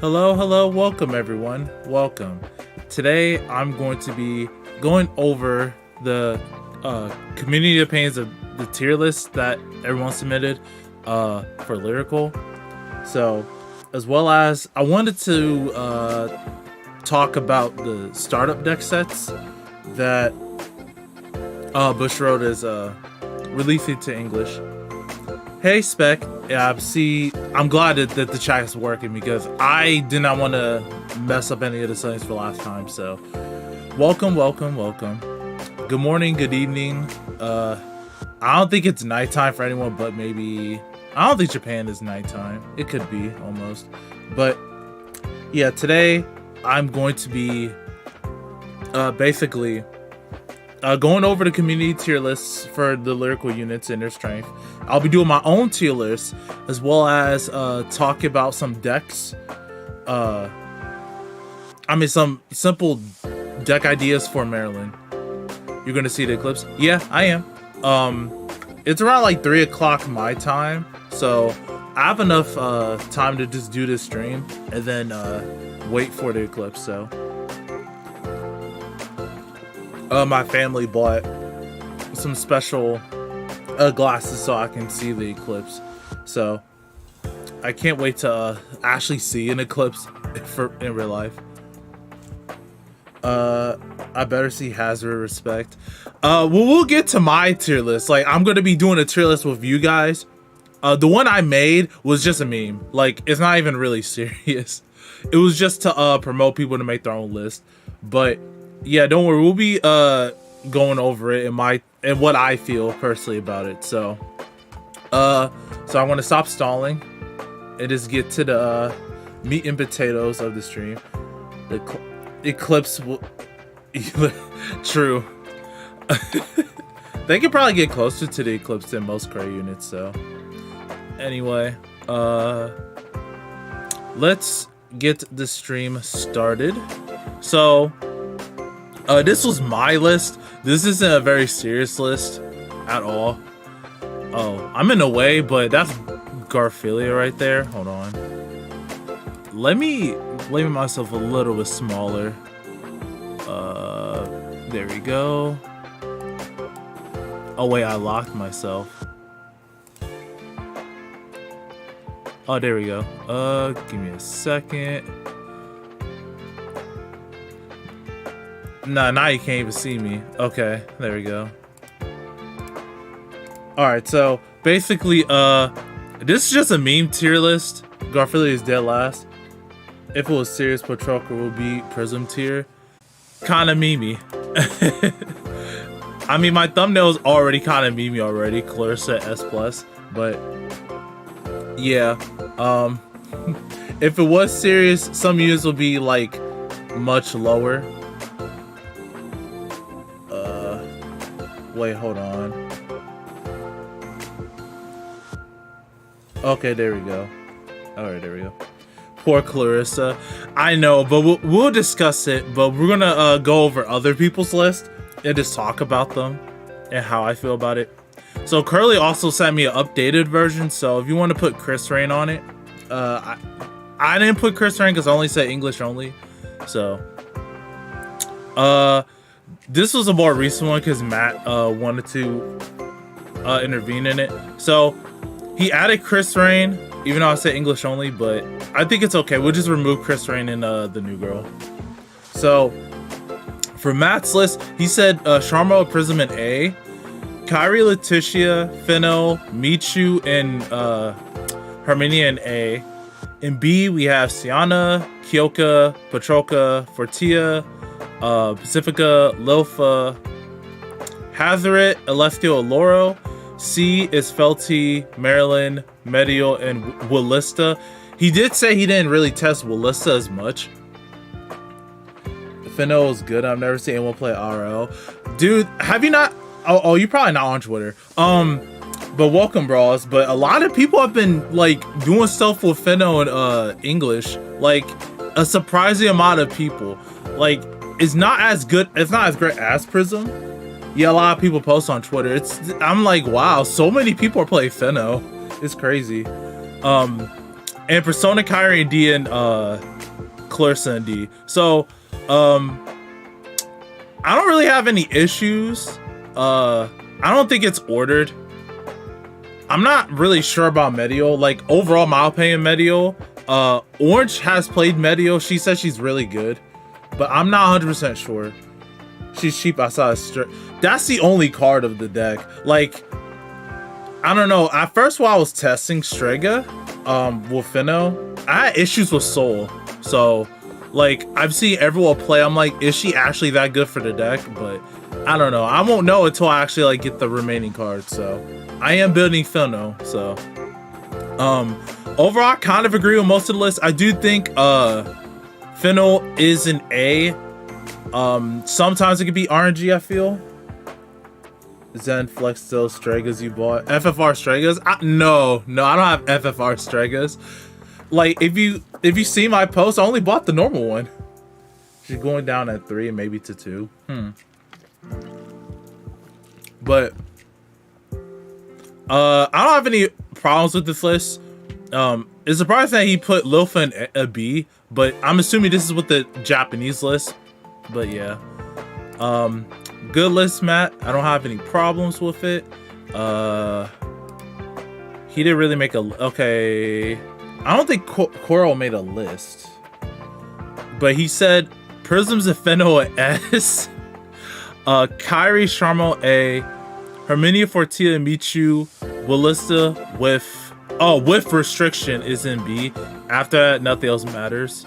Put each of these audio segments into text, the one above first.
Hello, welcome everyone. Welcome. Today I'm going to be going over the community opinions of the tier list that everyone submitted for Lyrical. So, as well as I wanted to talk about the startup deck sets that Bushroad is releasing to English. Hey Spec, I'm glad that the chat is working because I did not want to mess up any of the settings for last time. So, welcome. Good morning, good evening. I don't think it's nighttime for anyone, but maybe I don't think Japan is nighttime. It could be almost, but yeah. Today I'm going to be basically going over the community tier lists for the lyrical units and their strength. I'll be doing my own tier list as well as talking about some decks. Some simple deck ideas for Maryland. You're gonna see the eclipse? Yeah, I am. It's around like 3 o'clock my time, so I have enough time to just do this stream and then wait for the eclipse. So. My family bought some special glasses so I can see the eclipse. So I can't wait to actually see an eclipse in real life. I better see Hazard respect. We'll get to my tier list. Like, I'm gonna be doing a tier list with you guys. The one I made was just a meme. Like, it's not even really serious. It was just to promote people to make their own list. But yeah, don't worry. We'll be going over it and what I feel personally about it. So I'm gonna stop stalling and just get to the meat and potatoes of the stream. The eclipse will true. They could probably get closer to the eclipse than most gray units. So anyway, let's get the stream started. So. This was my list. This isn't a very serious list at all. Oh, I'm in a way, but that's Garfilia right there. Hold on. Let me label myself a little bit smaller. There we go. Oh wait, I locked myself. Oh, there we go. Give me a second. Nah, now you can't even see me. Okay, there we go. Alright, so basically, this is just a meme tier list. Garfilia is dead last. If it was serious, Patroka would be Prism tier. Kinda memey. I mean, my thumbnail is already kinda memey already. Clarissa S+, but yeah. If it was serious, some units would be like much lower. Wait, hold on. Okay, there we go. Alright, there we go. Poor Clarissa. I know, but we'll discuss it. But we're gonna go over other people's list and just talk about them and how I feel about it. So Curly also sent me an updated version. So if you want to put Chris Rain on it, I didn't put Chris Rain because I only said English only. So, this was a more recent one because Matt wanted to intervene in it. So he added Chris Rain, even though I said English only, but I think it's okay. We'll just remove Chris Rain in the new girl. So for Matt's list, he said Sharma Prism in A, Kyrie Letitia, Finno, Michu, and Herminia in A. In B, we have Siana, Kyoka, Patroka, Fortia, Pacifica, Lilfa, Hazaret, Celestial Aloro. C is Felty, Maryland, Medial, and Willista. He did say he didn't really test Willista as much. Finno is good. I've never seen anyone play RL. Dude, have you not? Oh, you're probably not on Twitter. But welcome, bros. But a lot of people have been like doing stuff with Finno in English. Like a surprising amount of people. Like it's not as good. It's not as great as Prism. Yeah, a lot of people post on Twitter. I'm like, wow, so many people are playing Finno. It's crazy. and Persona, Kyrie, and D, and Clarissa and D. So, I don't really have any issues. I don't think it's ordered. I'm not really sure about Medio. Like, overall, my opinion, Medio. Orange has played Medio. She says she's really good, but I'm not 100% sure. She's cheap outside of that's the only card of the deck. Like, I don't know. At first, while I was testing Strega, with Finno, I had issues with Soul. So, like, I've seen everyone play. I'm like, is she actually that good for the deck? But I don't know. I won't know until I actually like get the remaining cards. So, I am building Finno. So, overall, I kind of agree with most of the list. I do think Finno is an A. Sometimes it could be RNG, I feel. Zen Flex still Stregas you bought. FFR Stregas? No, I don't have FFR Stregas. Like, if you see my post, I only bought the normal one. She's going down at 3, maybe to 2. But I don't have any problems with this list. It's surprising that he put Lofa in a B, but I'm assuming this is with the Japanese list. But yeah, good list, Matt. I don't have any problems with it. He didn't really make a okay. I don't think Coral made a list, but he said Prisms and Fenno at S, Kyrie Sharmo A, Herminia Fortia Michu, Ballista with restriction is in B. After that, nothing else matters.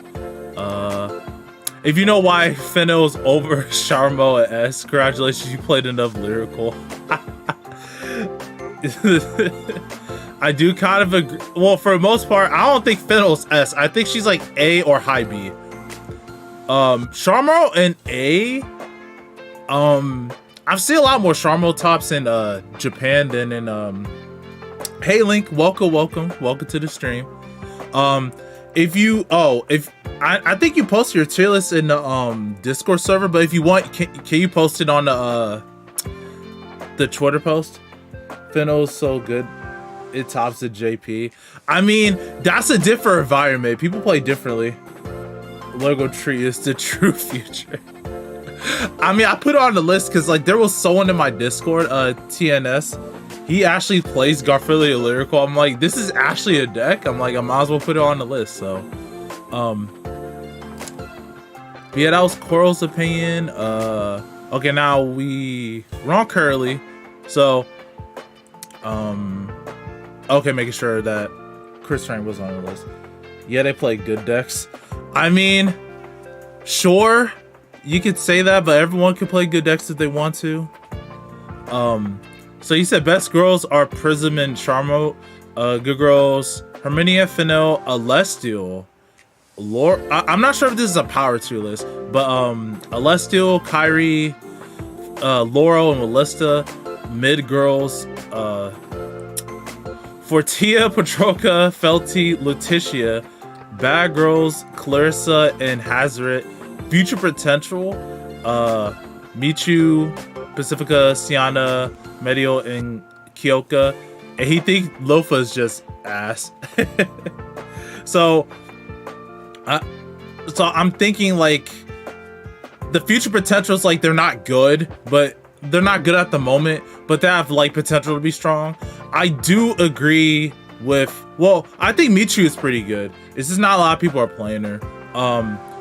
If you know why Fenno's over Sharmo at S, congratulations, you played enough Lyrical. I do kind of agree. Well, for the most part, I don't think Fenno's S. I think she's like A or high B. Sharmo and A. I've seen a lot more Sharmo tops in Japan than in Hey Link, welcome to the stream. I think you posted your tier list in the Discord server, but if you want, can you post it on the Twitter post? Fenno's so good, it tops the JP. I mean, that's a different environment. People play differently. Lego Tree is the true future. I mean, I put it on the list because like there was someone in my Discord, TNS. He actually plays Garfilia Lyrical. I'm like, this is actually a deck. I'm like, I might as well put it on the list. So, but yeah, that was Coral's opinion. Okay, now we're on Curly. So, okay, making sure that Chris Rank was on the list. Yeah, they play good decks. I mean, sure, you could say that, but everyone can play good decks if they want to. So you said best girls are Prism and Sharmo. Good girls, Herminia, Fennel, Alestial, I'm not sure if this is a power tier list, but Alestial, Kyrie, Laurel, and Melissa. Mid girls, Fortia, Petroka, Felty, Letitia. Bad girls, Clarissa and Hazret. Future potential, Michu, Pacifica, Sienna, Medio, and Kyoka. And he thinks Lofa is just ass. So I'm thinking like the future potentials, like they're not good, but they're not good at the moment, but they have like potential to be strong. I do agree with, well, I think Michu is pretty good. It's just not a lot of people are playing her.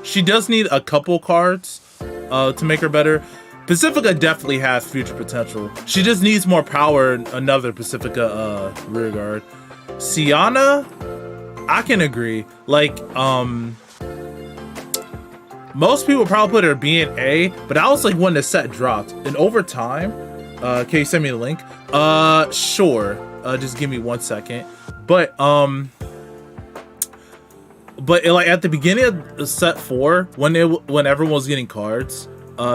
She does need a couple cards to make her better. Pacifica definitely has future potential. She just needs more power. Another Pacifica rearguard. Sienna, I can agree. Like, most people probably put her B and A, but that was like when the set dropped. And over time, can you send me the link? Sure. Just give me 1 second. But like at the beginning of set 4, when everyone was getting cards,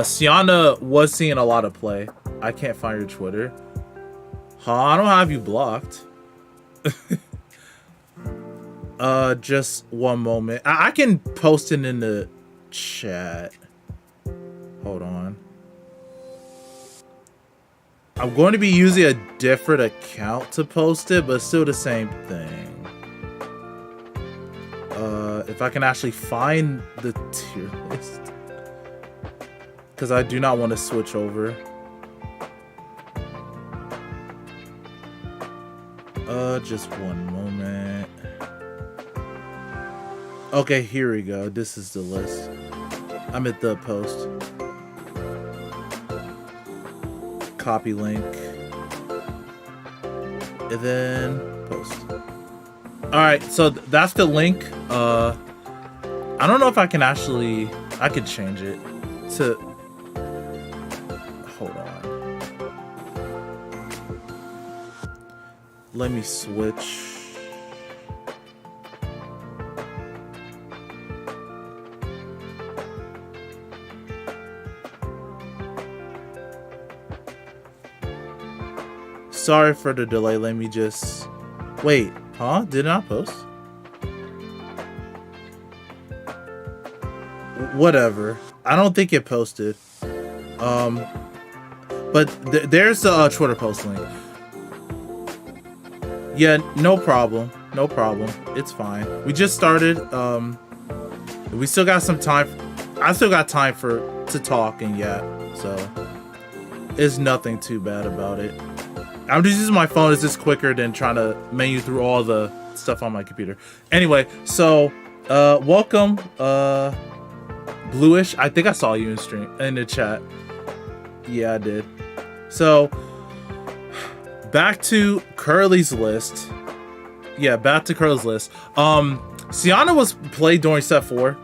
Sienna was seeing a lot of play. I can't find your Twitter. I don't have you blocked. Just one moment. I can post it in the chat. Hold on. I'm going to be using a different account to post it, but still the same thing. if I can actually find the tier list, because I do not want to switch over. Just one moment. Okay, here we go. This is the list. I'm at the post. Copy link. And then post. Alright, so that's the link. I don't know if I can actually... I could change it to... Hold on. Let me switch. Sorry for the delay. Let me just... Wait, huh? Did I post? Whatever. I don't think it posted. But there's the Twitter post link. Yeah, no problem. No problem. It's fine. We just started. We still got some time. I still got time to talk and yap. So it's nothing too bad about it. I'm just using my phone. It's just quicker than trying to menu through all the stuff on my computer. Anyway, so welcome, Bluish. I think I saw you in the chat. Yeah, I did. So back to Curly's list. Yeah, back to Curly's list. Sienna was played during set 4.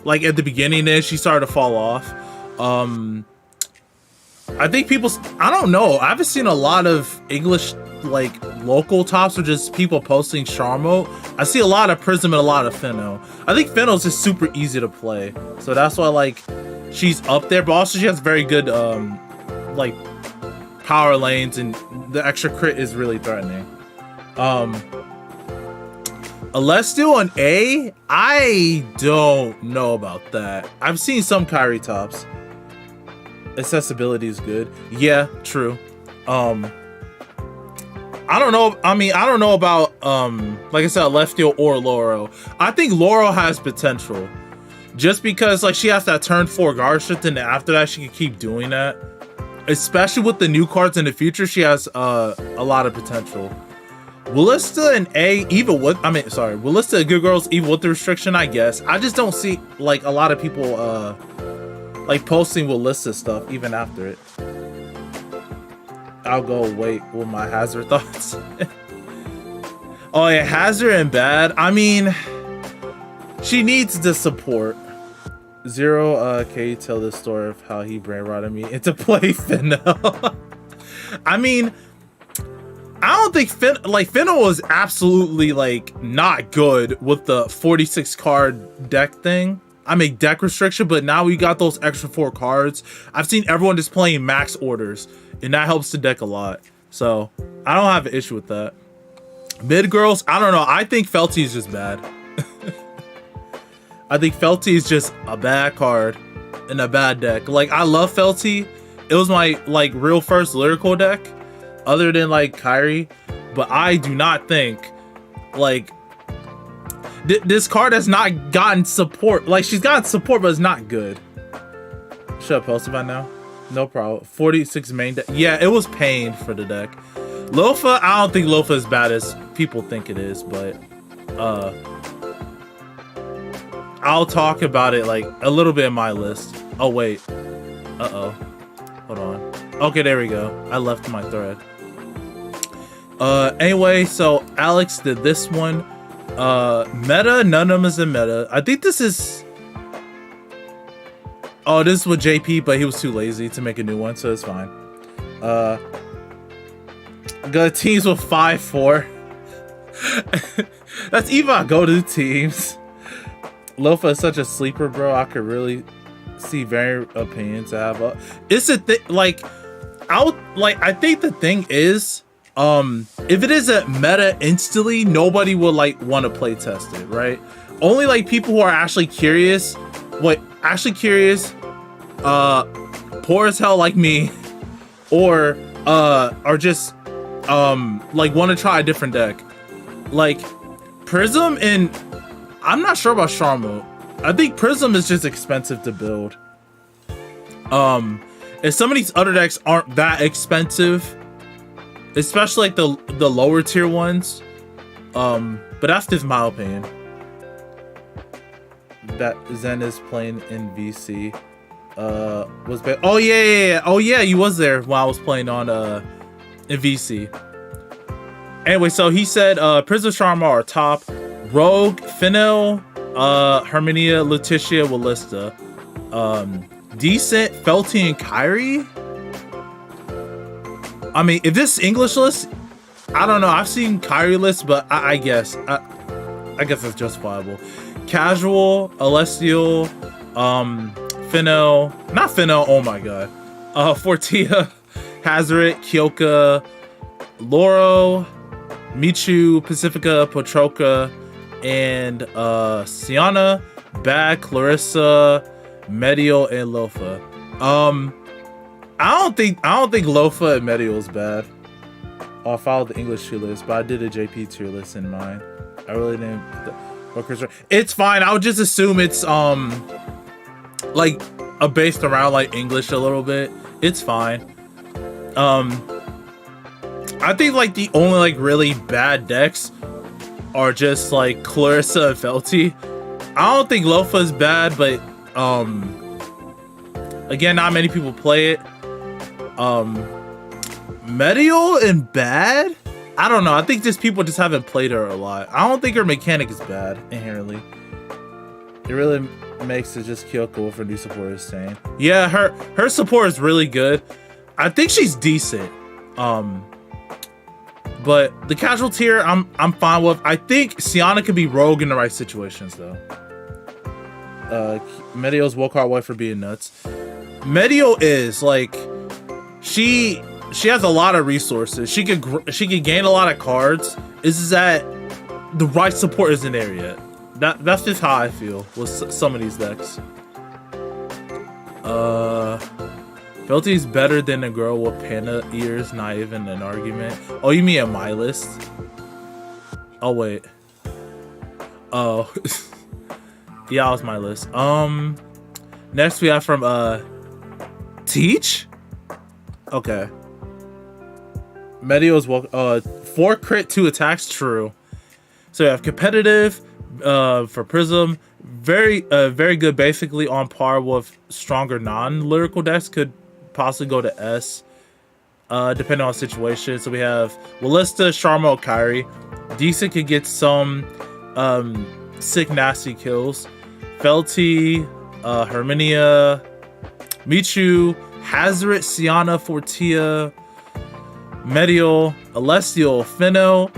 Like at the beginning, then she started to fall off. I think people, I don't know. I haven't seen a lot of English, like, local tops or just people posting Charmo. I see a lot of Prism and a lot of Finno. I think Finno's just super easy to play. So that's why, like, she's up there. But also she has very good, like, power lanes. And the extra crit is really threatening. Alestil on A? I don't know about that. I've seen some Kyrie tops. Accessibility is good. Yeah, true. I don't know. I mean, I don't know about like I said, Alestil or Laurel. I think Laurel has potential. Just because like she has that turn 4 guard shift, and after that she can keep doing that. Especially with the new cards in the future, she has a lot of potential. Willista and A, even with Willista and Good Girls, even with the restriction, I guess. I just don't see like a lot of people like posting Willista stuff even after it. I'll go wait with my Hazard thoughts. Oh yeah, Hazard and bad. I mean, she needs the support. Zero, can you tell the story of how he brainrotted me into play Finno? I mean, I don't think Finno was absolutely like not good with the 46 card deck thing. I make deck restriction, but now we got those extra 4 cards. I've seen everyone just playing max orders, and that helps the deck a lot. So I don't have an issue with that. Mid girls, I don't know. I think Felty is just bad. I think Felty is just a bad card in a bad deck. Like I love Felty. It was my like real first lyrical deck, other than like Kyrie. But I do not think like this card has not gotten support. Like she's gotten support, but it's not good. Should I post it by now? No problem. 46 main deck. Yeah, it was pain for the deck. Lofa, I don't think Lofa is bad as people think it is, but I'll talk about it like a little bit in my list. Oh wait. Uh-oh. Hold on. Okay, there we go. I left my thread. Anyway, so Alex did this one. Meta, none of them is in meta. I think this is... Oh, this is with JP, but he was too lazy to make a new one, so it's fine. Got teams with 5-4. That's even I go to teams. Lofa is such a sleeper, bro. I could really see varied opinions to have. It's a thing, like, I think the thing is, if it is a meta instantly, nobody will like want to play test it, right? Only like people who are actually curious, poor as hell like me, or are just like want to try a different deck. Like Prism and I'm not sure about Charmo. I think Prism is just expensive to build. And some of these other decks aren't that expensive, especially like the lower tier ones. But that's just my opinion. That Zen is playing in VC. Oh yeah. Oh yeah, you was there while I was playing on in VC. Anyway, so he said Prism, Charma are top. Rogue, Finel, Herminia, Letitia, Wallista. Decent, Felty, and Kyrie. I mean, if this English list, I don't know. I've seen Kyrie lists, but I guess it's justifiable. Casual, Alessio, Finel, not Finel. Oh my god. Fortia, Hazaret, Kyoka, Loro, Michu, Pacifica, Potroka, and Sienna, Bag, Clarissa, Medio, and Lofa. I don't think Lofa and Medio is bad. I followed the English tier list, but I did a JP tier list in mine. I really didn't. It's fine. I would just assume it's like based around like English a little bit. It's fine. I think like the only like really bad decks are just like Clarissa and Felty. I don't think Lofa is bad, but again, not many people play it. Medial and bad? I don't know. I think just people just haven't played her a lot. I don't think her mechanic is bad inherently. It really makes it just Kyoko with her new support is saying. Yeah, her support is really good. I think she's decent. But the casual tier, I'm fine with. I think Sienna can be rogue in the right situations though. Medio's woke hard wife for being nuts. Medio is like she has a lot of resources. She could gain a lot of cards. It's just that the right support isn't there yet. That's just how I feel with some of these decks. Felty's better than a girl with panda ears, not even an argument. Oh, you mean at my list? Oh wait. Oh. Yeah, that was my list. Next we have from Teach? Okay. Medio's 4 crit 2 attacks, true. So we have competitive for Prism. Very good, basically on par with stronger non-lyrical decks. Could possibly go to S, depending on the situation. So we have Wallista, Charmo, Kyrie. Decent could get some sick, nasty kills. Felty, Herminia, Michu, Hazaret, Sienna, Fortia, Medial, Alessio, Finel,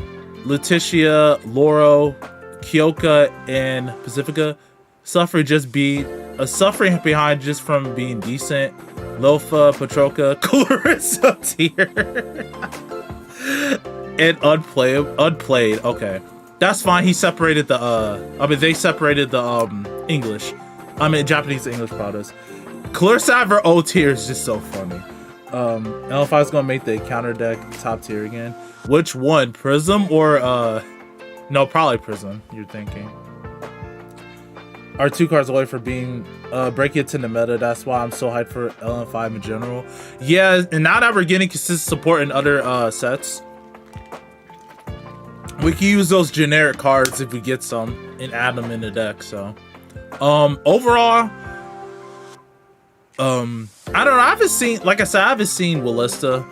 Letitia, Loro, Kyoka, and Pacifica. Suffering behind just from being decent. Lofa, Patroka, Clarissa tier. And unplayed. Okay. That's fine. He separated they separated the English. Japanese to English products. Clarissa for O tier is just so funny. I don't know if I was gonna make the counter deck top tier again. Which one? Prism or no, probably Prism, you're thinking. Are 2 cards away for being breaking into the meta. That's why I'm so hyped for LN5 in general. Yeah, and now that we're getting consistent support in other sets, we can use those generic cards if we get some and add them in the deck. So overall, I don't know. I haven't seen, like I said, I haven't seen Wallista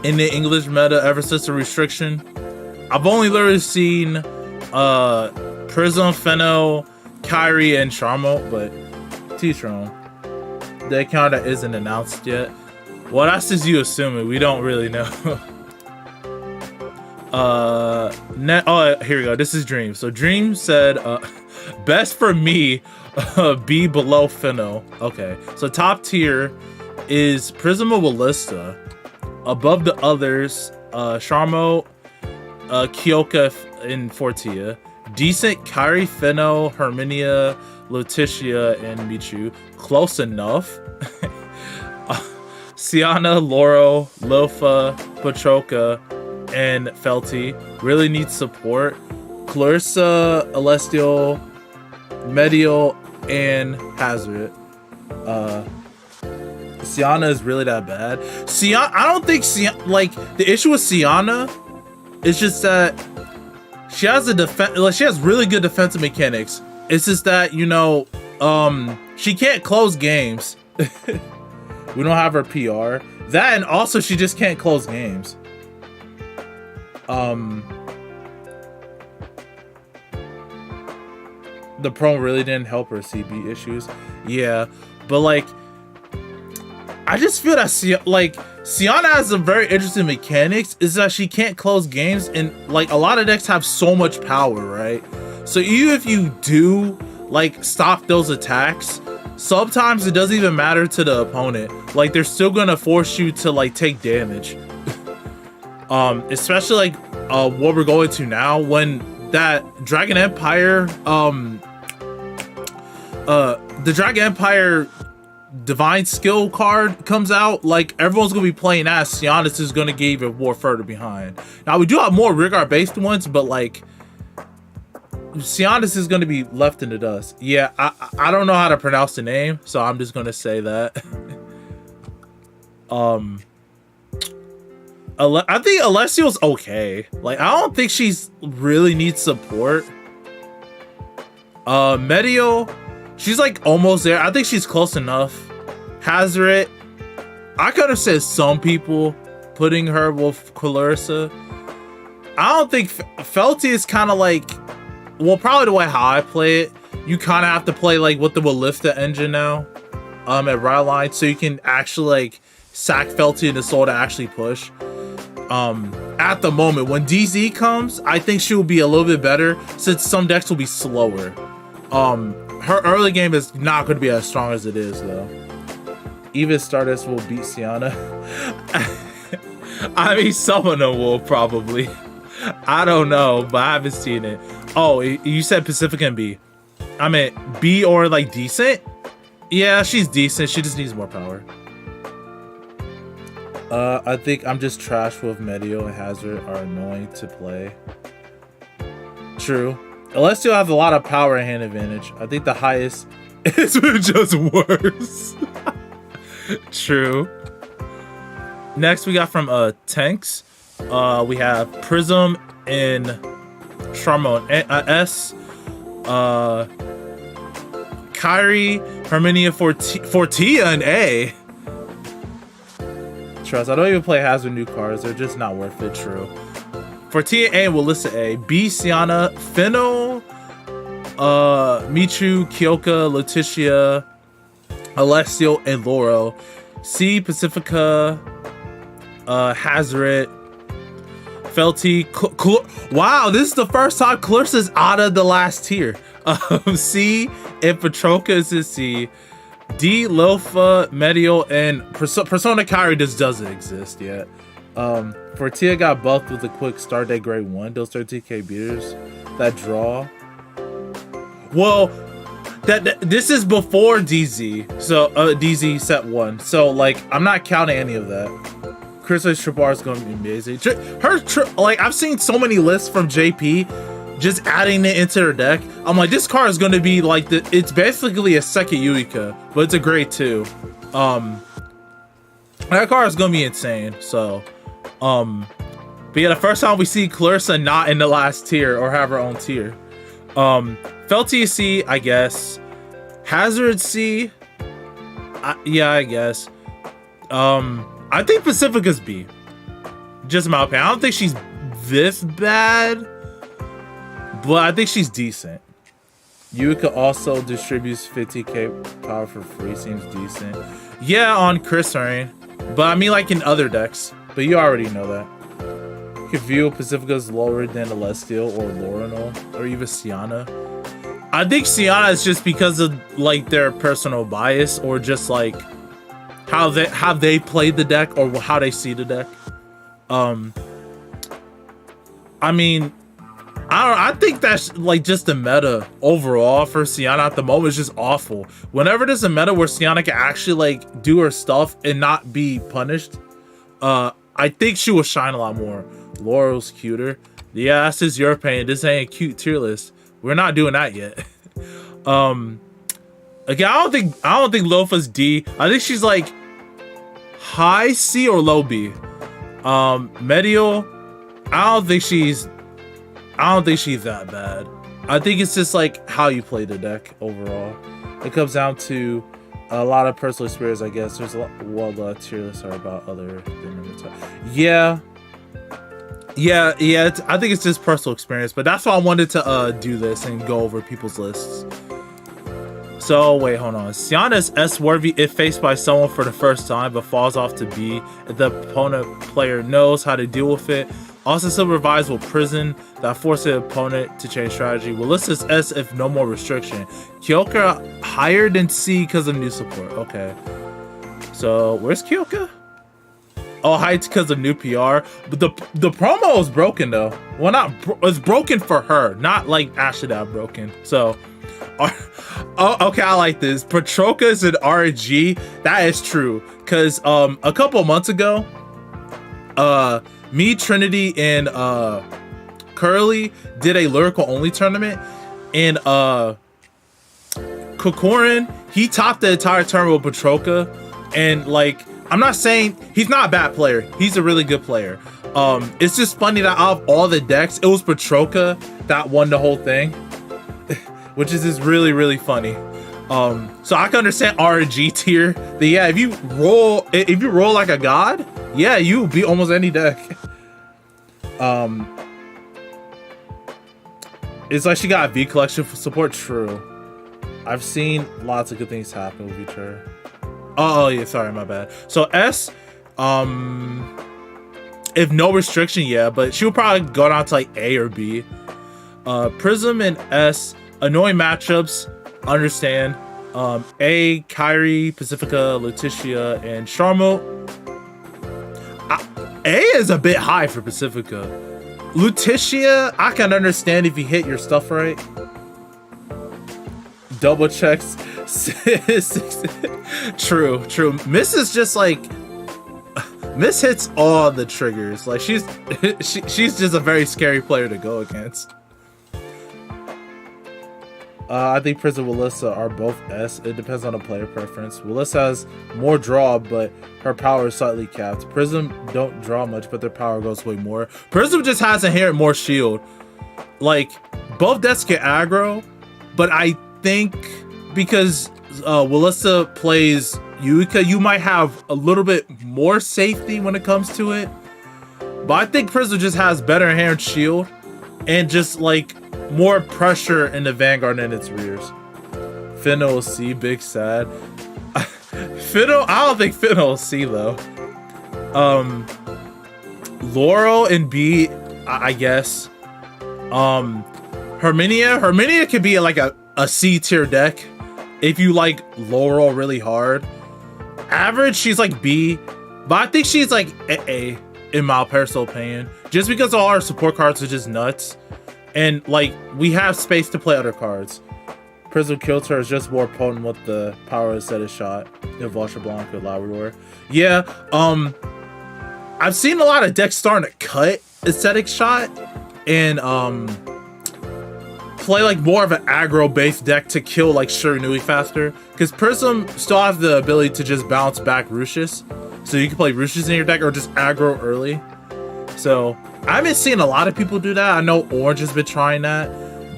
in the English meta ever since the restriction. I've only literally seen Prism, Feno, Kyrie, and Charmo, but T-Tron. The account that isn't announced yet. Well, that's just you assuming. We don't really know. Oh, here we go. This is Dream. So Dream said, best for me, be below Feno. Okay, so top tier is Prism or Wallista. Above the others, Charmo, Kyoka, and Fortia. Decent, Kyrie, Feno, Herminia, Letitia, and Michu. Close enough. Sienna, Loro, Lofa, Patroka, and Felty. Really needs support. Clarissa, Celestial, Medial, and Hazard. Sienna is really that bad. I don't think like the issue with Sienna is just that she has she has really good defensive mechanics. It's just that, you know, she can't close games. We don't have her PR. That, and also she just can't close games. The promo really didn't help her CB issues. Yeah, but like, I just feel that Sienna has a very interesting mechanics, is that she can't close games, and like a lot of decks have so much power, right? So even if you do like stop those attacks, sometimes it doesn't even matter to the opponent. Like they're still gonna force you to like take damage. Especially like what we're going to now, when that Dragon Empire, the Dragon Empire Divine Skill card comes out, like everyone's gonna be playing as Sionis is gonna get even more further behind. Now we do have more Rigard based ones, but like Sionis is gonna be left in the dust. Yeah, I don't know how to pronounce the name, so I'm just gonna say that. I think Alessia's okay. Like I don't think she's really needs support. Medio, she's like almost there. I think she's close enough. Hazard, I could have said some people putting her with Clarissa. I don't think Felty is kind of like, well, probably the way how I play it, you kind of have to play like with the Willifta engine now at right line, so you can actually like sack Felty into soul to actually push. At the moment, when DZ comes, I think she will be a little bit better, since some decks will be slower. Her early game is not going to be as strong as it is though. Even Stardust will beat Sienna. I mean, some of them will probably. I don't know, but I haven't seen it. Oh, you said Pacifica and B. I mean, B or like decent? Yeah, she's decent. She just needs more power. I think I'm just trash with Medio and Hazard are annoying to play. True. Celestial has a lot of power and hand advantage. I think the highest is just worse. True. Next we got from Tanks. We have Prism and Sharmon S. Kyrie, Herminia, Fortia, and A. Trust, I don't even play Hazard new cards. They're just not worth it. True. Fortia A, Willissa A. B, Sienna, Fennel, Michu, Kyoka, Letitia, Alessio, and Laurel. C, Pacifica, Hazard, Felty. Wow, this is the first time Clarissa's out of the last tier. C, and Petroka is in C. D, Lofa, Medio, and Persona Kyrie just doesn't exist yet. Fortia got buffed with a quick start day grade 1. Those 13k beaters that draw. Well, this is before DZ. So DZ set 1. So like I'm not counting any of that. Chris's trip bar is going to be amazing. Like I've seen so many lists from JP just adding it into their deck. I'm like, this card is going to be like it's basically a second Yuika, but it's a grade 2. That card is going to be insane. So, but yeah, the first time we see Clarissa not in the last tier or have her own tier. Felty C, I guess. Hazard C, yeah, I guess. I think Pacifica's B. Just my opinion. I don't think she's this bad, but I think she's decent. Yuika also distributes 50k power for free. Seems decent. Yeah, on Chris Rain. But I mean like in other decks. But you already know that. You can view Pacifica's lower than Celestial or Lorinal or even Sienna. I think Sienna is just because of like their personal bias or just like how they played the deck or how they see the deck. I mean, I think that's like just the meta overall for Sienna at the moment is just awful. Whenever there's a meta where Sienna can actually like do her stuff and not be punished, I think she will shine a lot more. Laurel's cuter. Yeah, that's just your opinion. This ain't a cute tier list. We're not doing that yet. Again, I don't think Lofa's D. I think she's like high C or low B. Medial, I don't think she's that bad. I think it's just like how you play the deck overall. It comes down to a lot of personal experience, I guess. There's a lot tier lists are about other than yeah. I think it's just personal experience, but that's why I wanted to do this and go over people's lists. So wait, hold on. Siana is S worthy if faced by someone for the first time, but falls off to B if the opponent player knows how to deal with it. Also, Silver Vise will prison that forces the opponent to change strategy. Will list as S if no more restriction. Kyoka higher than C because of new support. Okay. So where's Kyoka? Oh, heights because of new PR. But the promo is broken though. Well, it's broken for her, not like Ashida broken. So, okay, I like this. Petrokas and RNG. That is true. Cause a couple months ago, me, Trinity, and Curly did a lyrical only tournament, and Kokorin, he topped the entire tournament with Petroka, and like, I'm not saying he's not a bad player, he's a really good player. It's just funny that out of all the decks, it was Petroka that won the whole thing, which is just really, really funny. So I can understand RNG tier. But yeah, if you roll like a god, yeah, you beat almost any deck. It's like she got a V collection for support. True. I've seen lots of good things happen with each other. Oh yeah, sorry, my bad. So S, if no restriction, yeah, but she'll probably go down to like A or B. Prism and S, annoying matchups, understand. A, Kyrie, Pacifica, Letitia, and Charmo. A is a bit high for Pacifica. Letitia, I can understand if you hit your stuff right. Double checks. True. Miss is just like, Miss hits all the triggers. Like she's just a very scary player to go against. I think Prism and Willissa are both S. It depends on the player preference. Willissa has more draw, but her power is slightly capped. Prism don't draw much, but their power goes way more. Prism just has inherent more shield. Like, both decks get aggro, but I think because Willissa plays Yuika, you might have a little bit more safety when it comes to it. But I think Prism just has better inherent shield and just like more pressure in the Vanguard than its rears. Finna will C, big sad. Finna, I don't think Finna will C though. Laurel and B, I guess. Herminia could be like a C tier deck if you like Laurel really hard. Average, she's like B, but I think she's like A in my personal opinion, just because all our support cards are just nuts. And like, we have space to play other cards. Prism Kilter is just more potent with the power aesthetic shot than Vulture Blanc or Labrador. Yeah, I've seen a lot of decks starting to cut aesthetic shot and play like more of an aggro based deck to kill like Shiranui faster. Because Prism still has the ability to just bounce back Rushus. So you can play Rushus in your deck or just aggro early. So I haven't seen a lot of people do that. I know Orange has been trying that,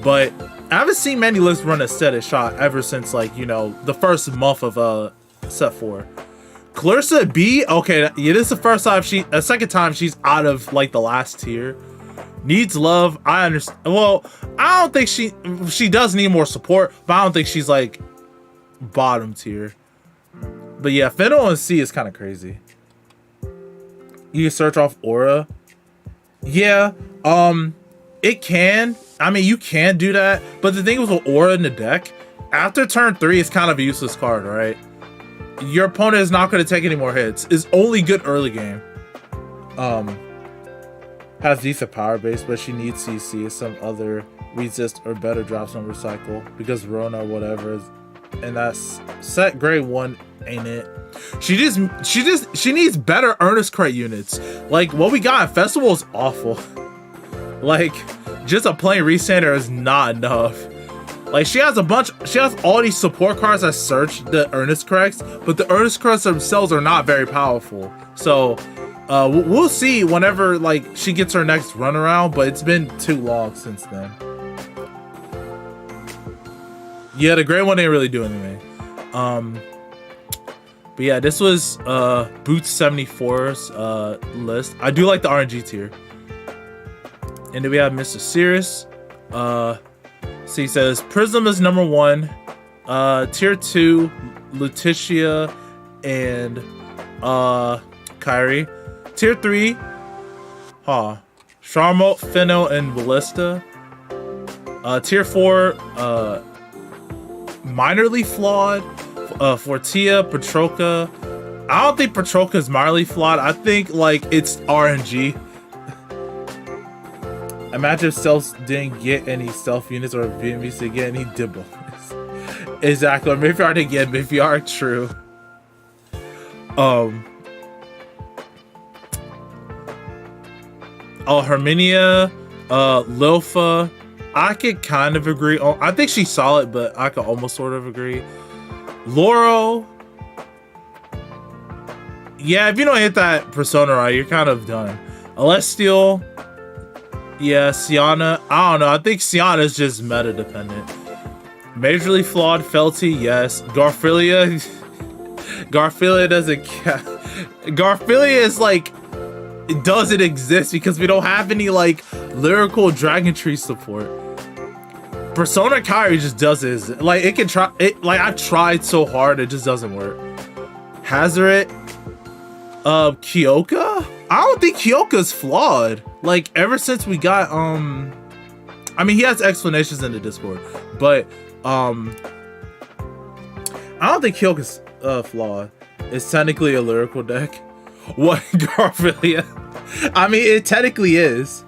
but I haven't seen many lists run aesthetic shot ever since, like, you know, the first month of set 4. Clarissa B, okay, yeah, this is the first time second time she's out of like the last tier. Needs love, I understand. Well, I don't think she does need more support, but I don't think she's like bottom tier. But yeah, Fennel and C is kind of crazy. You can search off aura. Yeah, it can. I mean, you can do that, but the thing was with aura in the deck, after turn 3, it's kind of a useless card, right? Your opponent is not going to take any more hits. It's only good early game. Has decent power base, but she needs CC. Some other resist or better drops on recycle because Rona or whatever is, and that's set grade 1 ain't it. She needs better Earnest Crate units. Like what we got at Festival is awful. Like, just a plain Resander is not enough. Like, she has all these support cards that search the Earnest Corrects, but the Earnest Corrects themselves are not very powerful. So, we'll see whenever, like, she gets her next run around, but it's been too long since then. Yeah, the gray one didn't really do anything. But yeah, this was Boots 74's list. I do like the RNG tier. And then we have Mr. Sirius. So he says Prism is number 1. Tier 2, Letitia and Kyrie. Tier 3, Charmo, Finno, and Ballista. Tier 4, minorly flawed. Fortia, Petroka. I don't think Petroka is minorly flawed. I think like it's RNG. Imagine if Stealth didn't get any stealth units or Vietnamese didn't get any dibbles. Exactly. Or Mayflower didn't get Mayflower, true. Herminia, Lilfa. I could kind of agree. I think she's solid, but I could almost sort of agree. Laurel. Yeah, if you don't hit that persona right, you're kind of done. Celestial. Yeah, Sienna. I don't know. I think Sienna is just meta dependent. Majorly flawed Felty, yes. Garfilia. Garfilia doesn't count. Garfilia is like, it doesn't exist because we don't have any like lyrical Dragon Tree support. Persona Kyrie just doesn't. Like it can try it. Like I've tried so hard, it just doesn't work. Hazaret. Kyoka. I don't think Kyoka's flawed. Like ever since we got I mean he has explanations in the Discord, but I don't think Kyoka's flawed. It's technically a lyrical deck. What, Garfilia? I mean it technically is.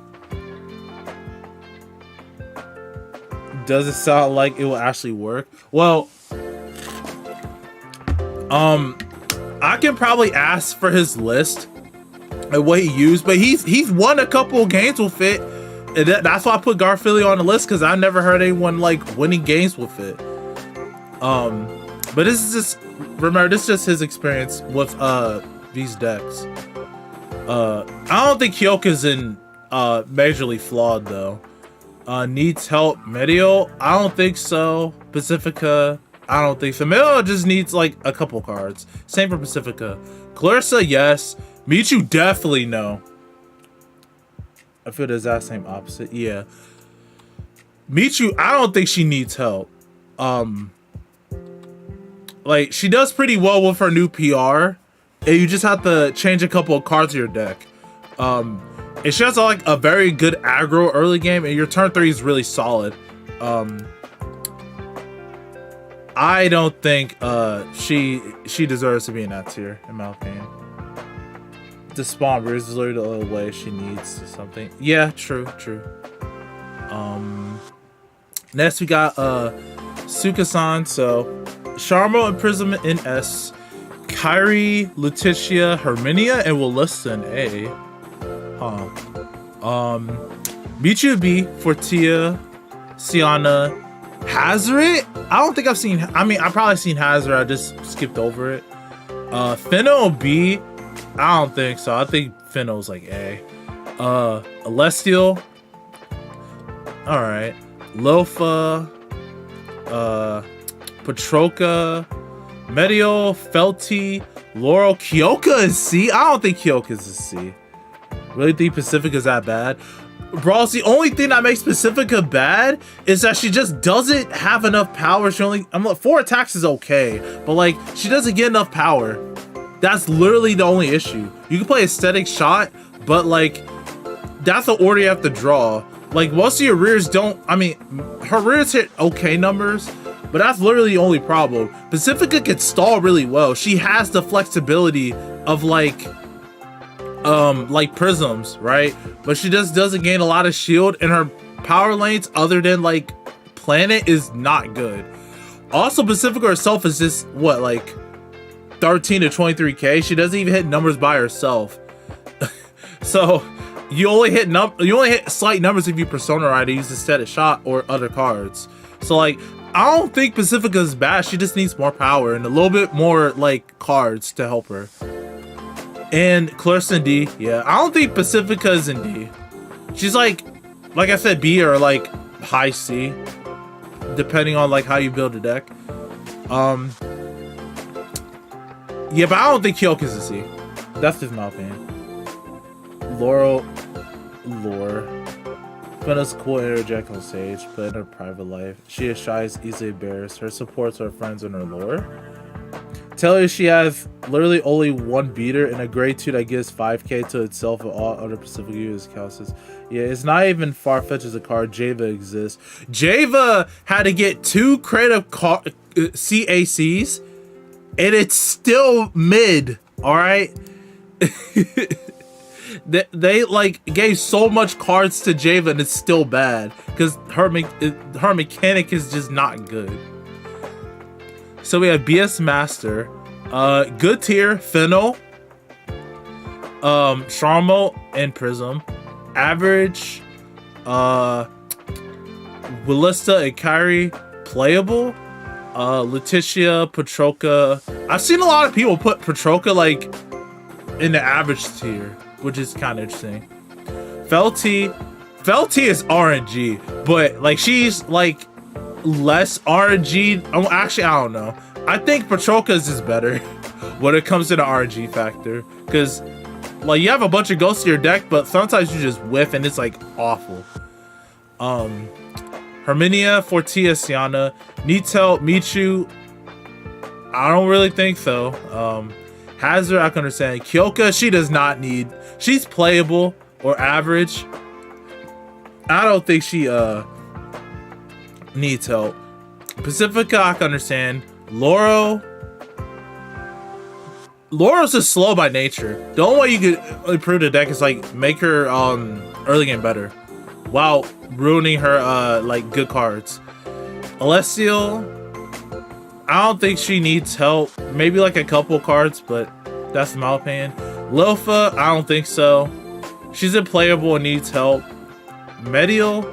Does it sound like it will actually work? Well, I can probably ask for his list and what he used, but he's won a couple of games with it, and that's why I put Garfilia on the list because I never heard anyone like winning games with it. But this is just, remember, this is just his experience with these decks. I don't think Kyoka's in majorly flawed though. Needs help. Medio? I don't think so. Pacifica? I don't think so. Medio just needs like a couple cards. Same for Pacifica. Clarissa, yes. Michu, definitely no. I feel the exact same opposite. Yeah. Michu, I don't think she needs help. Like she does pretty well with her new PR, and you just have to change a couple of cards to your deck. And she has like a very good aggro early game, and your turn 3 is really solid. I don't think she deserves to be in that tier, in my opinion. The spawn is literally the only way she needs to something. Yeah, true. Next we got Suka-san. So Charmo and Prism in S, Kyrie, Letitia, Herminia, and Williston A. Michu B, Fortia, Sienna, Hazaret. I don't think I've seen. I mean, I've probably seen Hazaret. I just skipped over it. Finno B. I don't think so. I think Finno's like A. Celestial. All right. Lofa. Petroka. Medio. Felty. Laurel. Kyoka is C. I don't think Kyoka's a C. Really think Pacifica's that bad? Bro, the only thing that makes Pacifica bad is that she just doesn't have enough power. She only, 4 attacks is okay, but like she doesn't get enough power. That's literally the only issue. You can play Aesthetic Shot, but like that's the order you have to draw. Like most of your rears don't, I mean, her rears hit okay numbers, but that's literally the only problem. Pacifica can stall really well. She has the flexibility of like prisms, right? But she just doesn't gain a lot of shield, and her power lanes other than like planet is not good. Also, Pacifica herself is just what, like 13 to 23k. She doesn't even hit numbers by herself. So you only hit slight numbers if you Persona Rider use instead of shot or other cards. So like, I don't think Pacifica is bad. She just needs more power and a little bit more like cards to help her. And Clarissa in D. Yeah, I don't think Pacifica is in D. She's like I said, B or like high C, depending on like how you build a deck. Yeah, but I don't think Kyoka's a C. That's just my opinion. Lore. Fenna's cool and interject on stage, but in her private life, she is shy, easily embarrassed. Her supports are friends in her lore. Tell her she has literally only one beater and a grade 2 that gives 5k to itself and all other Pacific users counts. Yeah, it's not even far-fetched as a card. Java exists. Java had to get 2 creative CACs and it's still mid, alright? They like gave so much cards to Java and it's still bad because her mechanic is just not good. So we have BS Master, good tier, Fennel, Sharmo, and Prism. Average, Willista and Kyrie, playable. Letitia, Petroka. I've seen a lot of people put Petroka like in the average tier, which is kind of interesting. Felty is RNG, but like she's like less RNG. Oh, actually, I don't know. I think Petroka's is better when it comes to the RNG factor, because like you have a bunch of ghosts in your deck, but sometimes you just whiff and it's like awful. Herminia, Fortia, Siana, needs help. Michu, I don't really think so. Hazard, I can understand. Kyoka, she does not need. She's playable or average. I don't think she needs help. Pacifica, I can understand. Loro's just slow by nature. The only way you could improve the deck is like make her early game better, while ruining her like good cards. Alessio, I don't think she needs help. Maybe like a couple cards, but that's my opinion. Lilfa, I don't think so. She's unplayable and needs help. Medial,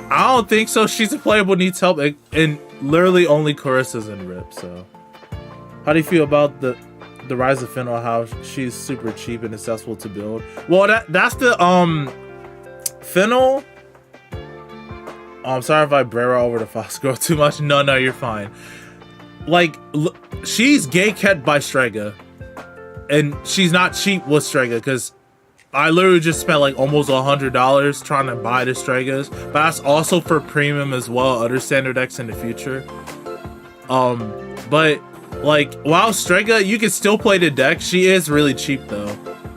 I don't think so. She's unplayable, needs help, and literally only Carissa's in Rip. So, how do you feel about the rise of Fennel? How she's super cheap and accessible to build? Well, that's the Fennel. Oh, I'm sorry if I brer over the Fox Girl too much. No, you're fine. Like, she's gay-kept by Strega, and she's not cheap with Strega, because I literally just spent like almost $100 trying to buy the Stregas, but that's also for premium as well, other standard decks in the future. But like, while Strega, you can still play the deck, she is really cheap though.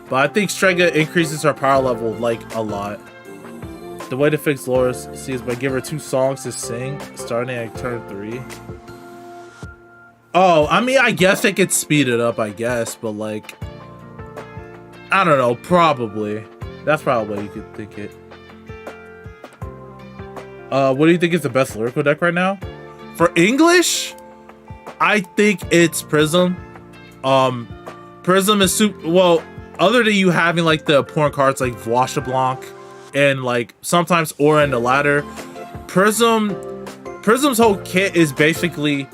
But I think Strega increases her power level like a lot. The way to fix Laura's C is by give her 2 songs to sing starting at turn 3. Oh, I mean, I guess they could speed it up, I guess, but like, I don't know, probably. That's probably what you could think it. What do you think is the best lyrical deck right now? For English, I think it's Prism. Prism is super, well, other than you having like the important cards like Voix de Blanc and like sometimes Aura in the ladder, Prism's whole kit is basically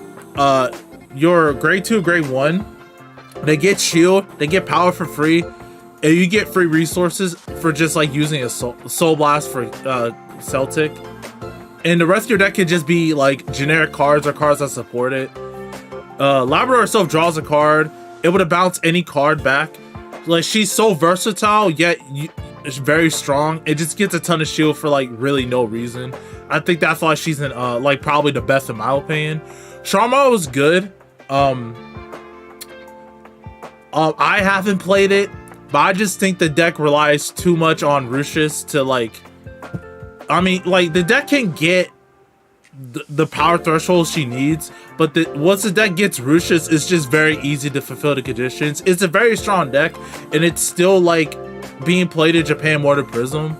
your grade 2, grade 1. They get shield, they get power for free, and you get free resources for just like using a Soul Blast for Celtic. And the rest of your deck could just be like generic cards or cards that support it. Labrador itself draws a card. It would have bounced any card back. Like, she's so versatile, yet it's very strong. It just gets a ton of shield for like really no reason. I think that's why she's in like probably the best in my opinion. Sharma was good. I haven't played it, but I just think the deck relies too much on Russius to like, I mean, like the deck can get the power threshold she needs, but once the deck gets Russius, it's just very easy to fulfill the conditions. It's a very strong deck, and it's still like being played in Japan more than Prism,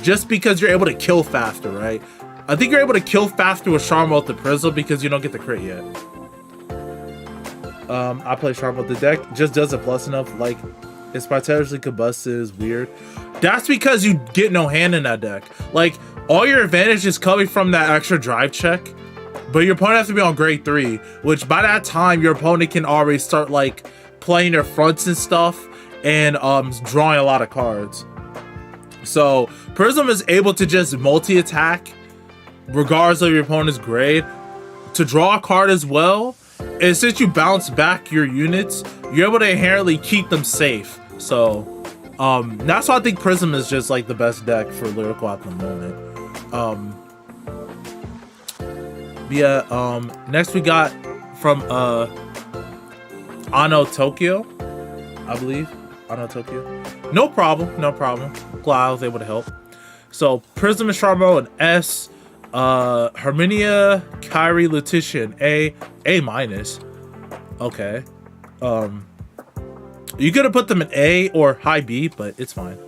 just because you're able to kill faster, right? I think you're able to kill faster with Charm with the Prism because you don't get the crit yet. I play Charm with the deck, just does it plus enough. Like, It's spontaneously combusted is weird. That's because you get no hand in that deck. Like, all your advantage is coming from that extra drive check, but your opponent has to be on grade 3, which by that time, your opponent can already start, like, playing their fronts and stuff and drawing a lot of cards. So, Prism is able to just multi-attack, regardless of your opponent's grade, to draw a card as well. And since you bounce back your units, you're able to inherently keep them safe. So, that's why I think Prism is just like the best deck for Lyrical at the moment. Next we got from Ano Tokyo, I believe. Ano Tokyo. No problem. Glad I was able to help. So, Prism and Charmo and S. Herminia, Kyrie, Letitia, and A minus. Okay. You could have put them in A or high B, but it's fine.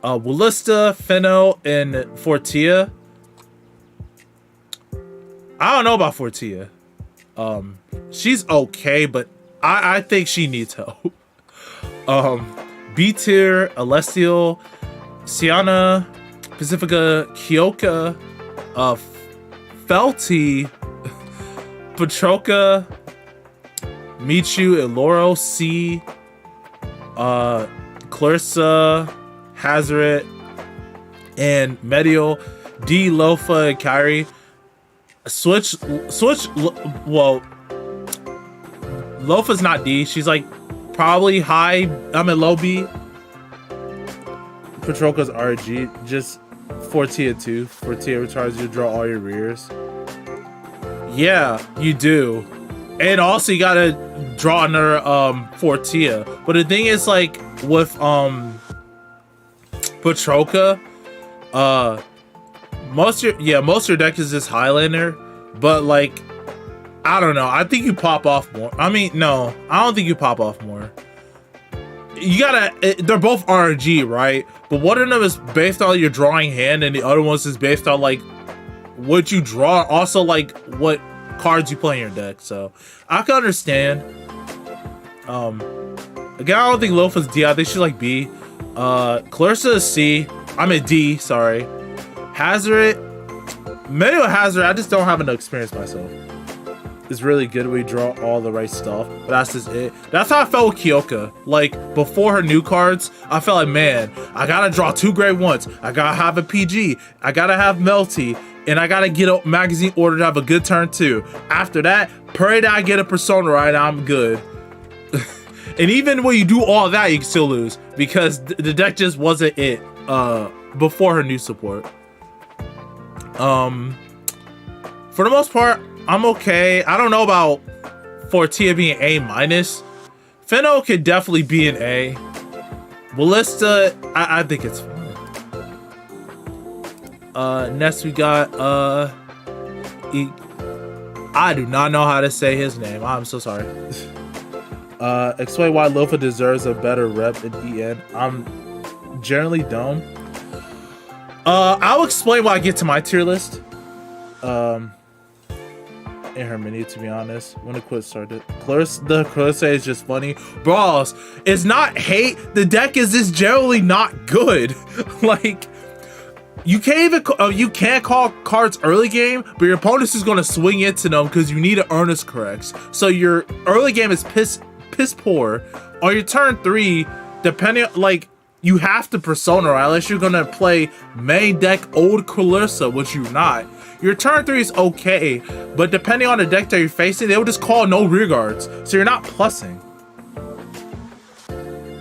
Wallista, Feno, and Fortia. I don't know about Fortia. She's okay, but I think she needs help. B tier, Alessio, Sienna, Pacifica, Kyoka, Felty, Petroka, Michu, Eloro, C, Clarissa, Hazaret, and Medio, D, Lofa, and Kyrie. Switch, well, Lofa's not D, she's like probably high, low B. Petroka's RG, just Fortia 2. Fortia retires you, draw all your rears. Yeah, you do. And also you gotta draw another Fortia. But the thing is, like, with Petroka, most of your deck is just Highlander, but like, I don't know. I think you pop off more. I mean, no, I don't think you pop off more. You gotta, they're both RNG, right? But one of them is based on your drawing hand, and the other one's is based on like what you draw, also like what cards you play in your deck. So I can understand. Again, I don't think Lofa's D. I think she's like B. Clarissa is C. I'm a D. Sorry. Hazaret, Medio Hazaret. I just don't have enough experience myself. It's really good when we draw all the right stuff, but that's just it. That's how I felt with Kyoka. Like, before her new cards, I felt like, man, I gotta draw 2 grade 1s. I gotta have a PG. I gotta have Melty. And I gotta get a magazine order to have a good turn 2. After that, pray that I get a Persona right, I'm good. And even when you do all that, you can still lose, because the deck just wasn't it before her new support. For the most part, I'm okay. I don't know about Fortia being A minus. Feno could definitely be an A. Ballista, I think it's fine. Next we got I do not know how to say his name. I'm so sorry. Explain why Lofa deserves a better rep in EN. I'm generally dumb. I'll explain when I get to my tier list. In her menu, to be honest. When the quiz started, Clarissa is just funny. Bros, it's not hate. The deck is just generally not good. Like, you can't even you can't call cards early game, but your opponent's just gonna swing into them because you need to earnest corrects. So your early game is piss poor. On your turn 3, depending, like, you have to Persona, right? Unless you're gonna play main deck old Clarissa, which you're not. Your turn 3 is okay, but depending on the deck that you're facing, they will just call no rear guards, so you're not plussing.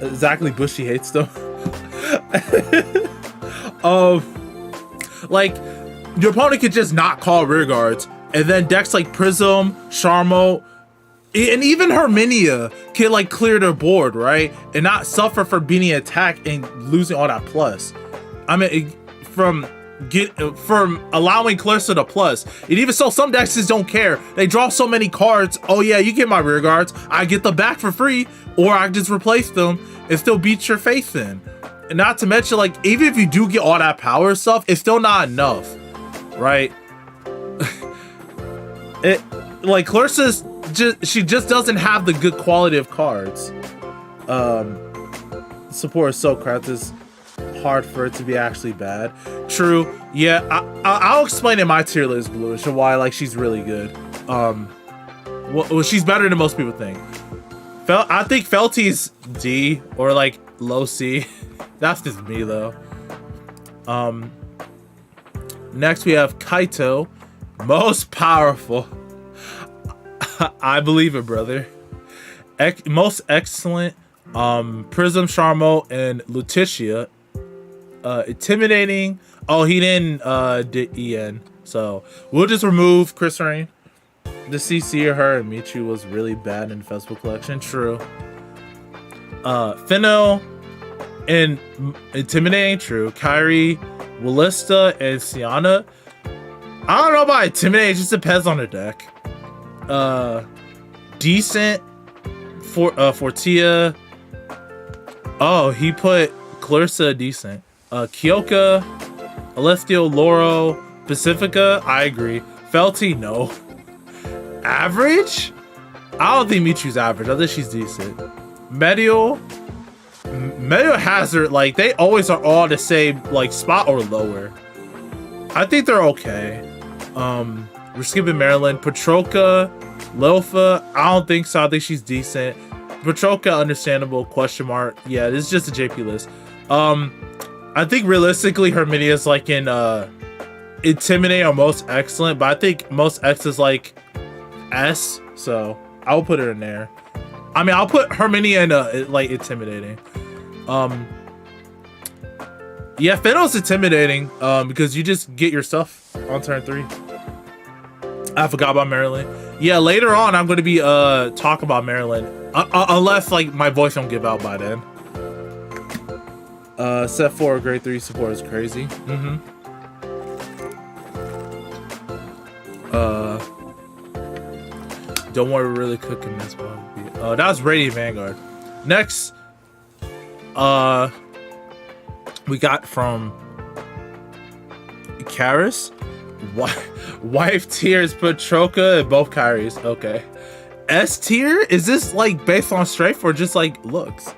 Exactly, Bushy hates them. Like, your opponent could just not call rear guards, and then decks like Prism, Charmo, and even Herminia can like clear their board, right? And not suffer for being attacked and losing all that plus. I mean, from allowing Clarissa to plus. And even so, some decks just don't care. They draw so many cards. Oh yeah, you get my rear guards. I get them back for free, or I just replace them and still beat your face in. And not to mention, like, even if you do get all that power stuff, it's still not enough, right? Like, Clarissa's she just doesn't have the good quality of cards. support is so crafted, it's hard for it to be actually bad. True. Yeah, I'll explain in my tier list, Bluish, and why like she's really good. Well, she's better than most people think. I think Felty's D or like low C. That's just me though. Next we have Kaito, most powerful. I believe it, brother. Most excellent. Prism, Charmo, and Lutetia. Intimidating. Oh, he didn't did EN. So we'll just remove Chris Rain. The CC of her and Michu was really bad in the festival collection. True. Fino and intimidating. True. Kairi, Willista, and Siana. I don't know about intimidating. It just depends on the deck. Decent. Fortia. Oh, he put Clarissa decent. Kyoka, Alestio, Loro, Pacifica. I agree. Felty, no. Average? I don't think Michu's average. I think she's decent. Medio Hazard, like they always are all the same like spot or lower. I think they're okay. We're skipping Maryland. Petroka, Lofa. I don't think so. I think she's decent. Petroka, understandable. Question mark. Yeah, this is just a JP list. I think realistically Herminia is like in Intimidate or Most Excellent, but I think Most X is like S, so I'll put her in there. I mean, I'll put Herminia in like Intimidating. Yeah, Fino's intimidating because you just get your stuff on turn 3. I forgot about Maryland. Yeah, later on I'm going to be talking about Maryland unless like my voice don't give out by then. Set 4 grade 3 support is crazy. Don't worry, we're really cooking this one. That was Radiant Vanguard. Next, we got from Karis. Wife tiers Petroka and both Kairis. Okay. S tier? Is this like based on strength or just like looks?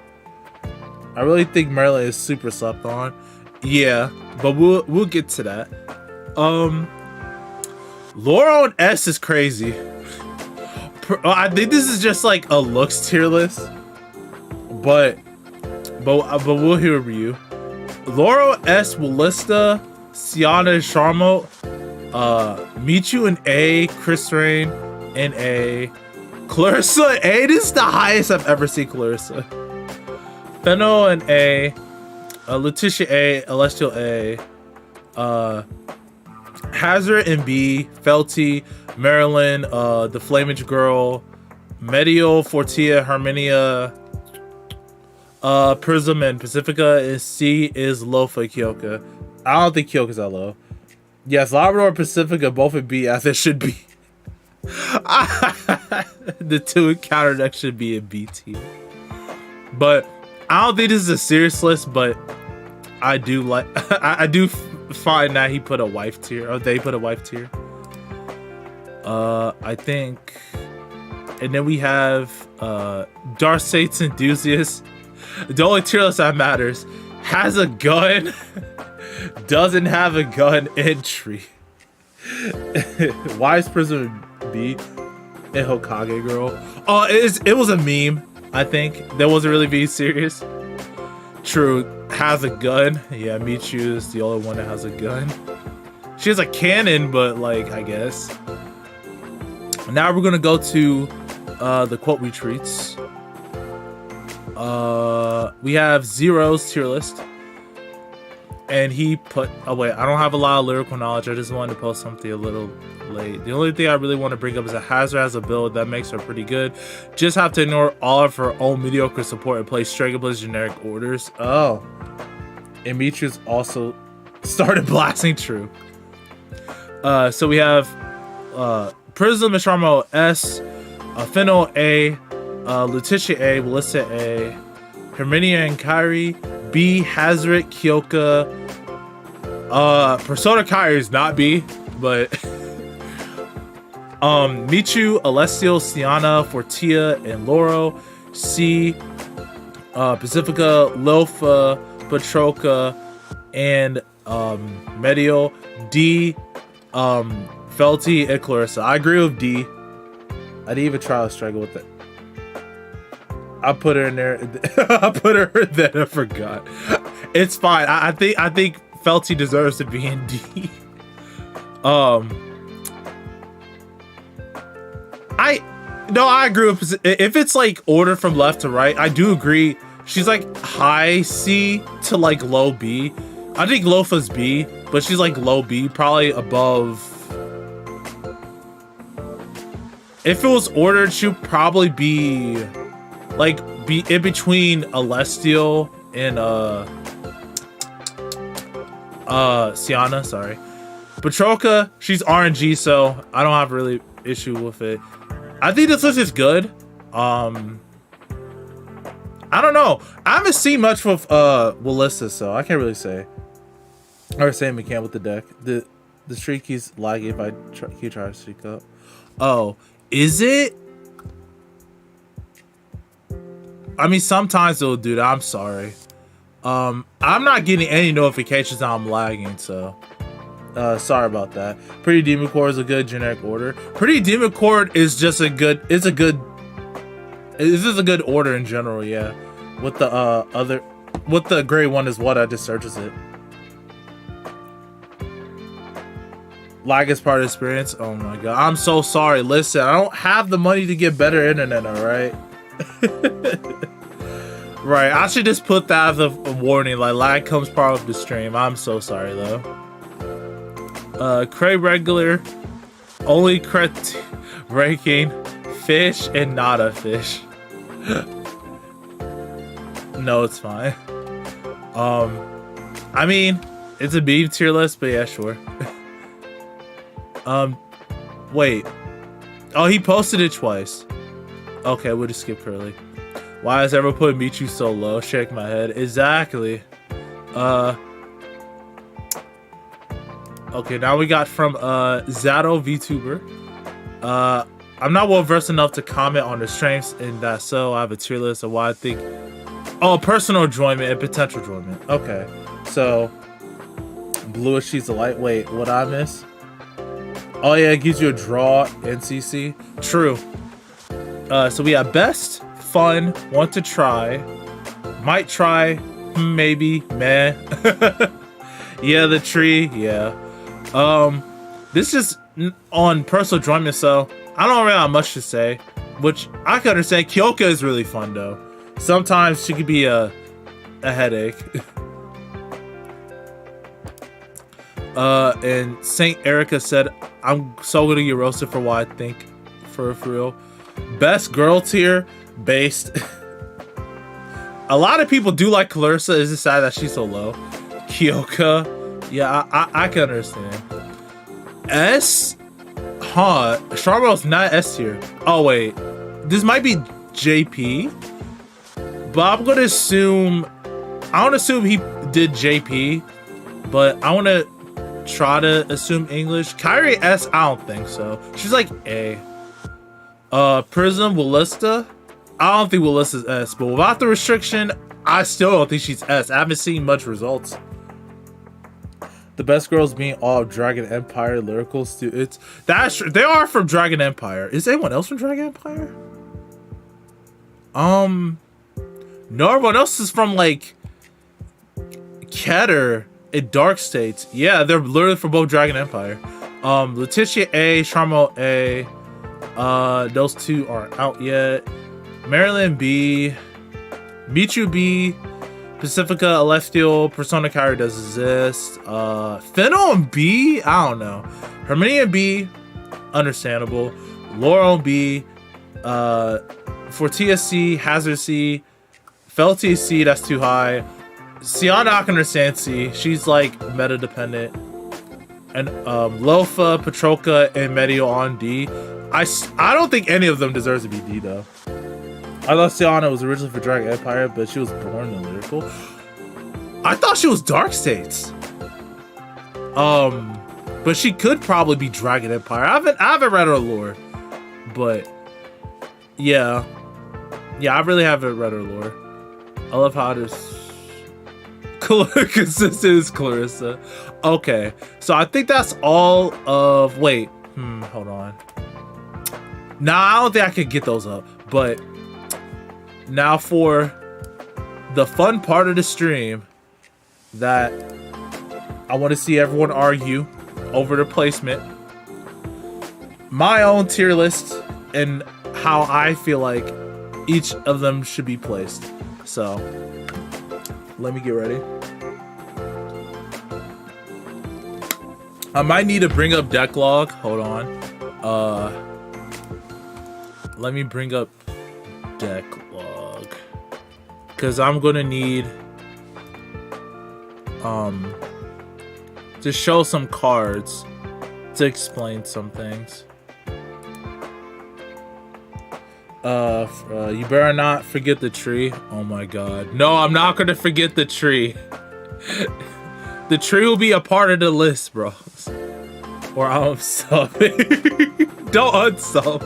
I really think Maryland is super slept on. Yeah, but we'll get to that. Laurel and S is crazy. I think this is just like a looks tier list, but we'll hear a review. Laurel S, Willista, Siana, Charmo, Michu in A, Chris Rain in A, Clarissa A. This is the highest I've ever seen Clarissa. Feno in A, Letitia A, Celestial A, Hazard in B, Felty, Maryland, the Flamage Girl, Medio, Fortia, Herminia, Prism, and Pacifica. And C is low for Kyoka. I don't think Kyoka's that low. Yes, Labrador and Pacifica both in B as it should be. The two encounter decks should be in B tier. But I don't think this is a serious list, but I do like I do find that he put a wife tier, or they put a wife tier. I think, and then we have Darth Satan's Enthusiast. The only tier list that matters has a gun, doesn't have a gun entry. Wise Prism B and Hokage Girl. Oh, it was a meme. I think that wasn't really being serious. True, has a gun. Yeah, Michu is the only one that has a gun. She has a cannon, but like I guess. Now we're gonna go to the quote retreats. We have Zero's tier list, and he put. Oh wait, I don't have a lot of lyrical knowledge. I just wanted to post something a little late. The only thing I really want to bring up is that Hazard has a build that makes her pretty good. Just have to ignore all of her own mediocre support and play straight up as generic orders. Oh, and Michu's also started blasting. True. So we have Prism and Charmo S, Fino A, Letitia A, Melissa A, Herminia and Kairi B, Hazard, Kyoka. Persona Kairi is not B, but Michu, Alessio, Siana, Fortia, and Loro. C, Pacifica, Lofa, Petroka, and Medio, D, Felty, and Clarissa. I agree with D. I didn't even try to struggle with it. I put her in there. I put her in there. I forgot. It's fine. I think Felty deserves to be in D. I agree with, if it's like order from left to right, I do agree. She's like high C to like low B. I think Lofa's B, but she's like low B, probably above. If it was ordered, she'd probably be like in between Celestial and Sienna, sorry. Petroka, she's RNG, so I don't have really issue with it. I think this list is good. I don't know. I haven't seen much with Willissa, so I can't really say. Or same again with the deck. The streak keeps lagging if I keep trying to streak up. Oh, is it? I mean, sometimes it'll do that. I'm sorry. I'm not getting any notifications that I'm lagging, so sorry about that. Pretty Demon Core is a good generic order. Pretty Demon Core is just a good. This is a good order in general, yeah. With the gray one is what I just searches it. Lag is part of the experience. Oh my god, I'm so sorry. Listen, I don't have the money to get better internet. All right. Right, I should just put that as a warning. Like, lag comes part of the stream. I'm so sorry though. Cray regular, only crit ranking, fish and not a fish. No, it's fine. I mean, it's a B tier list, but yeah, sure. Wait. Oh, he posted it twice. Okay, we'll just skip Curly. Why has everyone put Michu so low? Shake my head. Exactly. Okay, now we got from Zato VTuber. I'm not well versed enough to comment on the strengths in that, so I have a tier list of why I think. Oh, personal enjoyment and potential enjoyment. Okay, so bluish she's a lightweight. What I miss? Oh yeah, it gives you a draw NCC. True. So we have best, fun, want to try, might try, maybe, meh. Yeah, the tree, yeah. This is on personal enjoyment, so I don't really have much to say, which I can understand. Kyoka is really fun though. Sometimes she could be a headache. And Saint Erica said, I'm so gonna get roasted for what I think for real. Best girl tier based. A lot of people do like Clarissa. It's just sad that she's so low. Kyoka, yeah, I can understand. S, huh? Charmel's not S tier. Oh wait, this might be JP, but I'm gonna assume. I want to assume he did JP, but I want to try to assume English. Kyrie S, I don't think so. She's like A. Prism Willista, I don't think Willista's S, but without the restriction, I still don't think she's S. I haven't seen much results. The best girls being all of Dragon Empire Lyrical students. They are from Dragon Empire. Is anyone else from Dragon Empire? No, everyone else is from like Keter and Dark States. Yeah, they're literally from both Dragon Empire. Letitia A, Charmo A. Those two aren't out yet. Maryland B, Michu B, Pacifica, Celestial, Persona Kyrie does exist. Fennel B, I don't know. Herminia B, understandable. Laurel B, Fortia C, Hazard C, Felty C, that's too high. Sienna, I can understand C. She's like meta dependent. And Lofa, Petroka, and Medio on D. I don't think any of them deserves to be D though. I love Sienna was originally for Dragon Empire, but she was born in Lyrical. I thought she was Dark States. But she could probably be Dragon Empire. I haven't read her lore, but yeah, I really haven't read her lore. I love how this consistent is Clarissa. Okay, so I think that's all of. Wait, hold on. Nah, I don't think I could get those up. But now for the fun part of the stream that I want to see everyone argue over the placement. My own tier list and how I feel like each of them should be placed. So let me get ready. I might need to bring up deck log. Hold on. Let me bring up deck log. Cause I'm gonna need to show some cards to explain some things. You better not forget the tree. Oh my god. No, I'm not gonna forget the tree. The tree will be a part of the list, bro. Or I'm subbing. Don't unsub.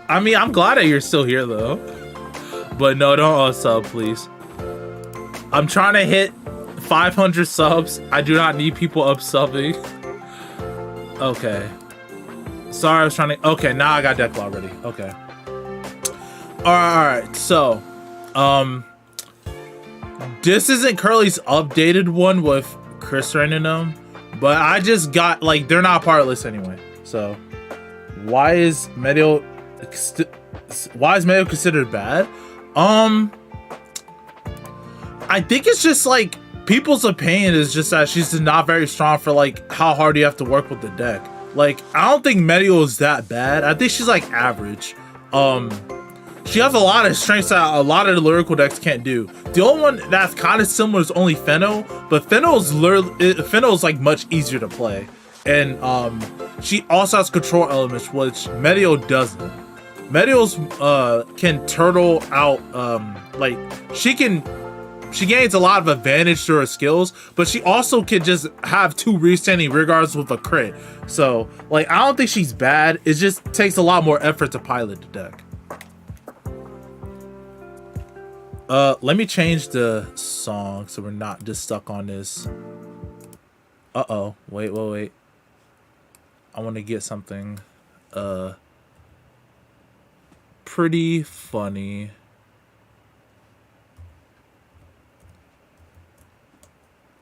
I mean, I'm glad that you're still here though. But no, don't unsub, please. I'm trying to hit 500 subs. I do not need people up-subbing. Okay. Sorry, I was trying to... Okay, now I got deck law ready. Okay. Alright, so... This isn't Curly's updated one with Chris Rain in them, but I just got... Like, they're not part of this anyway. So, why is Medio considered bad? I think it's just like... People's opinion is just that she's just not very strong for like how hard you have to work with the deck. Like, I don't think Medio is that bad. I think she's like average. She has a lot of strengths that a lot of the lyrical decks can't do. The only one that's kind of similar is only Feno, but Feno's like much easier to play. And she also has control elements, which Medio doesn't. Medio's can turtle out, like she gains a lot of advantage through her skills, but she also can just have 2 restanding rearguards with a crit. So, like, I don't think she's bad. It just takes a lot more effort to pilot the deck. Let me change the song so we're not just stuck on this. Uh-oh. Wait. I want to get something pretty funny.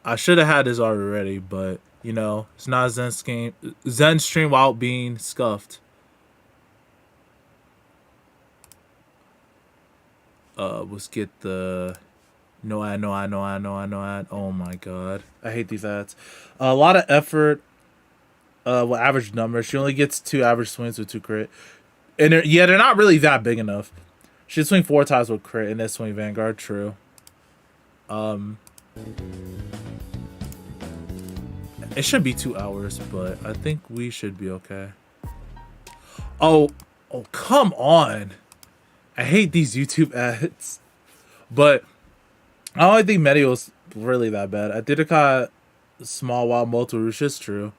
I should have had this already ready, but you know, it's not a Zen stream while being scuffed. Let's get the no ad. Oh my god, I hate these ads. A lot of effort. With average numbers, she only gets 2 average swings with 2 crit, and they're not really that big enough. She'd swing 4 times with crit and then swing Vanguard. True. It should be 2 hours, but I think we should be okay. Oh, come on. I hate these YouTube ads. But I don't think Medio's really that bad. I did a kind of small wild multi Rush's true.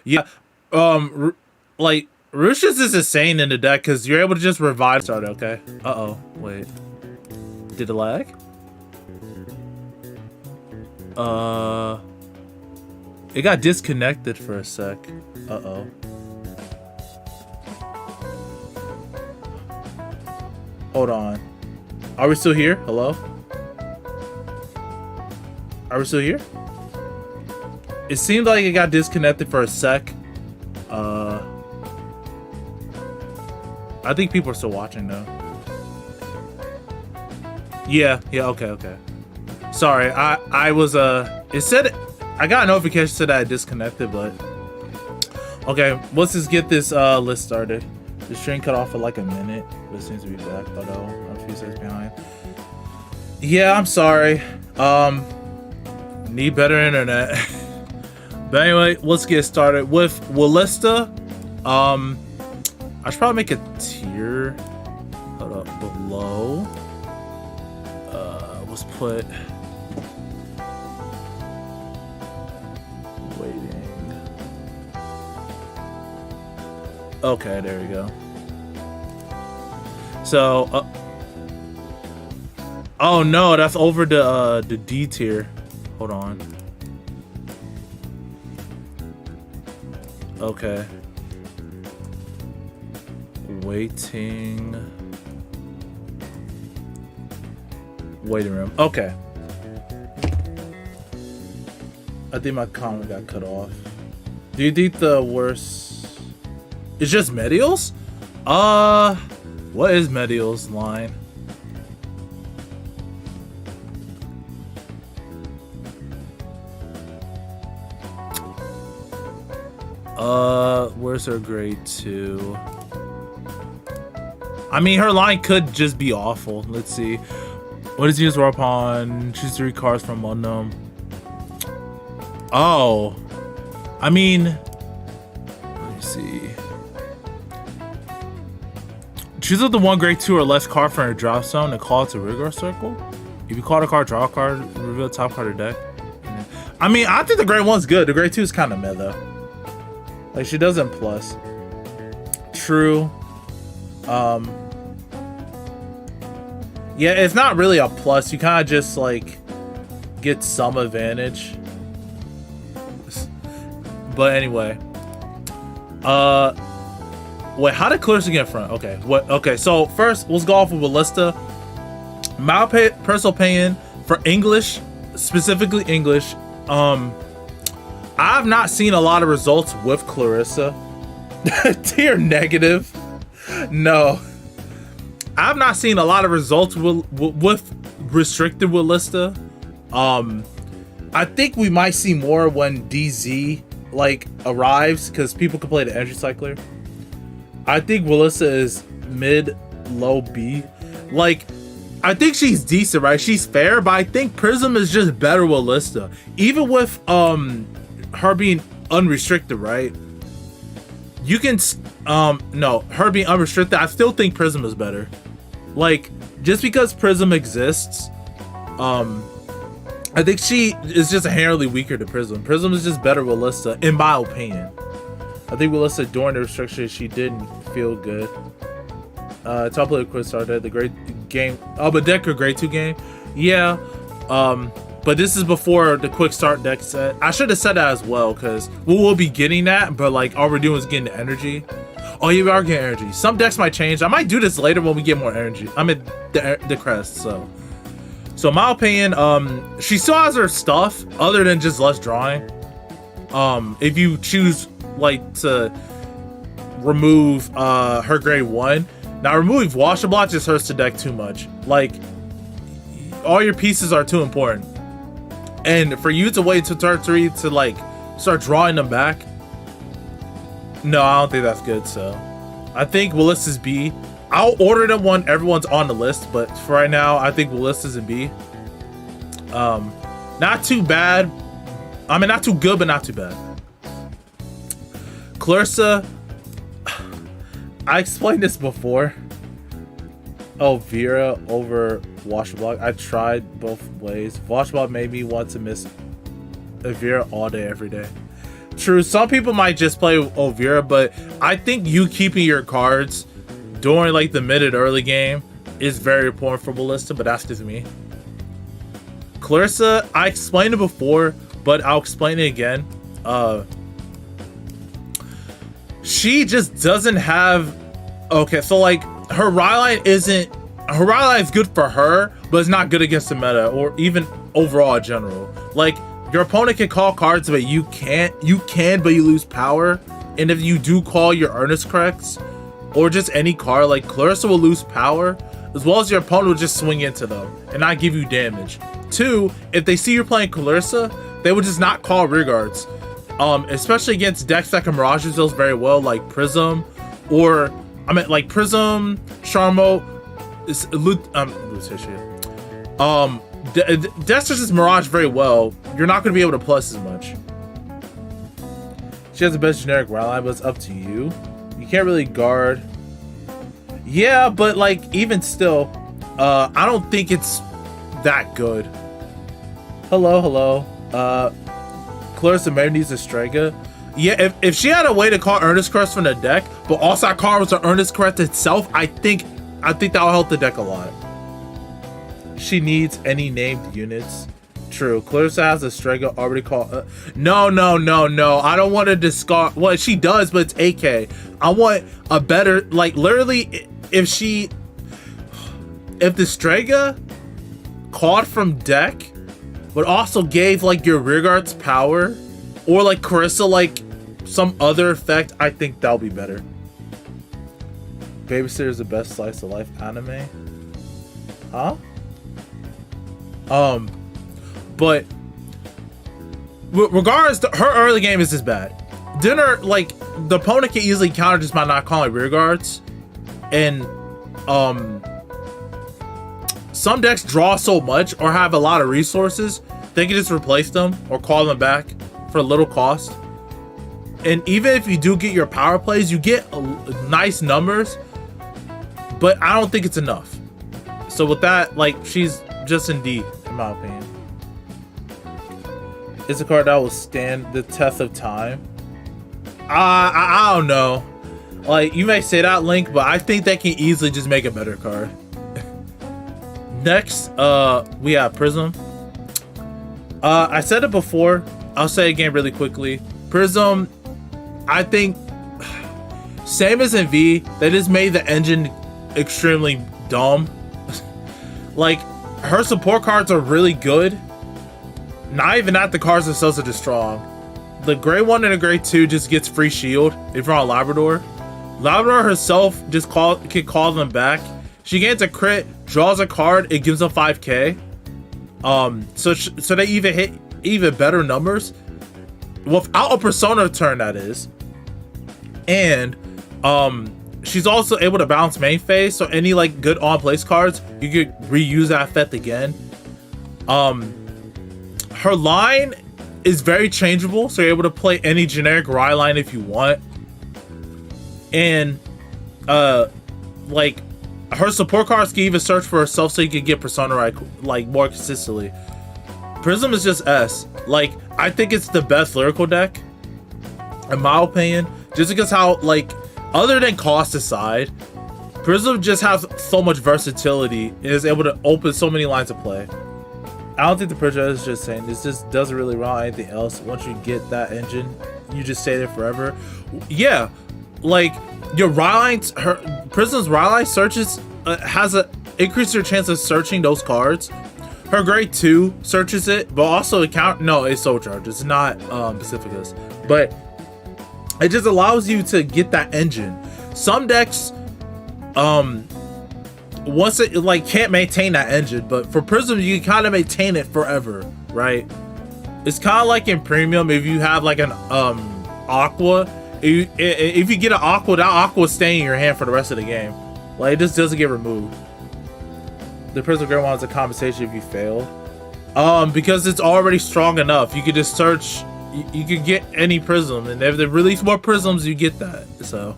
Yeah, like Rush's is insane in the deck because you're able to just revive start, okay? Uh-oh, wait. Did it lag? It got disconnected for a sec. Uh-oh. Hold on. Are we still here? Hello? Are we still here? It seemed like it got disconnected for a sec. I think people are still watching though. Yeah, okay. Sorry, I was, it said, I got a notification said I disconnected, but okay, let's just get this list started. The stream cut off for like a minute, but it seems to be back. I'm a few seconds behind. Yeah, I'm sorry. Need better internet. But anyway, let's get started with Wallista. I should probably make a tier. Hold up, below. Let's put waiting. Okay, there we go. So Oh no, that's over the D tier. Hold on. Okay. Waiting room. Okay. I think my comment got cut off. Do you think the worst? It's just Medials? What is Medials line? Where's her grade 2? I mean, her line could just be awful. Let's see. What is used upon? Choose 3 cards from unknown. Oh, I mean, let me see. Choose the 1 grade 2 or less card from your drop zone and call it to rigor circle. If you call a card, draw a card, reveal the top card of deck. I mean, I think the grade 1's good. The grade 2 is kind of meh though. Like, she doesn't plus. True. Yeah, it's not really a plus. You kind of just like get some advantage. But anyway, wait, how did Clarissa get in front? Okay, what? Okay, so first let's go off with Ballista. My personal opinion for English, specifically English, I've not seen a lot of results with Clarissa. Tier negative. No, I've not seen a lot of results with restricted Ballista. I think we might see more when DZ like arrives because people can play the energy cycler. I think Ballista is mid, low B. Like, I think she's decent, right? She's fair, but I think Prism is just better with Ballista. Even with her being unrestricted, right? You can no, her being unrestricted, I still think Prism is better. Like, just because Prism exists, I think she is just inherently weaker to Prism. Prism is just better with Ballista, in my opinion. I think Ballista during the restriction, she didn't feel good. Top player quick started the great game. Oh, but Decker grade 2 game. Yeah. But this is before the quick start deck set. I should have said that as well, because we will be getting that, but like all we're doing is getting the energy. Oh yeah, we are getting energy. Some decks might change. I might do this later when we get more energy. I'm at the crest, so in my opinion, she still has her stuff other than just less drawing. If you choose like to remove her grade 1. Now removing Washer Block just hurts the deck too much. Like, all your pieces are too important. And for you to wait to turn 3 to like start drawing them back, no, I don't think that's good. So I think Ballista's B. I'll order them when everyone's on the list, but for right now, I think Ballista's in B. Not too bad. I mean, not too good, but not too bad. Clarissa, I explained this before. Oh, Vera over Washer Block. I tried both ways. Washer Block made me want to miss Vera all day, every day. True, some people might just play Ovira, but I think you keeping your cards during like the mid and early game is very important for Ballista, but that's just me. Clarissa, I explained it before, but I'll explain it again. She just doesn't have... Okay, so like her Rhyline isn't... Her Rhyline is good for her, but it's not good against the meta or even overall in general. Like, your opponent can call cards, but you can't. You can, but you lose power. And if you do call your Earnest Corrects or just any card, like Clarissa will lose power, as well as your opponent will just swing into them and not give you damage. 2, if they see you're playing Clarissa, they would just not call Regards. Especially against decks that can Mirage themselves very well, like Prism, or I mean like Prism, Charmo, decks such as Mirage very well, you're not going to be able to plus as much. She has the best generic Rhyline, but it's up to you. You can't really guard. Yeah, but like even still, I don't think it's that good. Hello. Clarissa maybe needs a Strega. Yeah, if she had a way to call Earnest Crest from the deck, but also that card was an Earnest Crest itself, I think that will help the deck a lot. she needs any named units. True. Clarissa has a Strega already called. No. I don't want to discard. Well, she does, but it's AK. I want a better, like, literally, if the Strega called from deck, but also gave, like, your rearguards power, or, like, Clarissa, like, some other effect, I think that'll be better. Babysitter is the best slice of life anime. Huh? But regardless, her early game is just bad. Dinner, like, the opponent can easily counter just by not calling rear guards, and some decks draw so much or have a lot of resources they can just replace them or call them back for little cost. And even if you do get your power plays, you get nice numbers, but I don't think it's enough. So with that, like, she's just in D, in my opinion. It's a card that will stand the test of time. I don't know. Like, you may say that, Link, but I think they can easily just make a better card. Next, we have Prism. I said it before. I'll say it again really quickly. Prism, I think, same as in V, they just made the engine extremely dumb. Like, her support cards are really good. Not even that the cards themselves are just strong. The gray 1 and the gray 2 just gets free shield if you're on Labrador. Labrador herself just can call them back. She gains a crit, draws a card, it gives them 5k. So they even hit even better numbers without a persona turn, that is. And she's also able to bounce main phase, so any like good on place cards you could reuse that effect again. Her line is very changeable, so you're able to play any generic Rye line if you want. And like, her support cards can even search for herself, so you can get Persona right like more consistently. Prism is just S. Like, I think it's the best lyrical deck, in my opinion, just because how, like, other than cost aside, Prism just has so much versatility and is able to open so many lines of play. I don't think the purchase is just saying this just doesn't really rely on anything else. Once you get that engine, you just stay there forever. Yeah, like, your Rylines, her Prism's Ryline searches has a increase your chance of searching those cards. Her grade 2 searches it, but also it's soul charge. It's not Pacificus, but it just allows you to get that engine. Some decks, once it like can't maintain that engine, but for Prism you can kind of maintain it forever, right? It's kind of like in Premium, if you have like an Aqua, if you get an Aqua, that Aqua will stay in your hand for the rest of the game. Like, it just doesn't get removed. The Prism Grade 1 is a compensation if you fail, because it's already strong enough. You could just search, you could get any Prism, and if they release more Prisms, you get that. So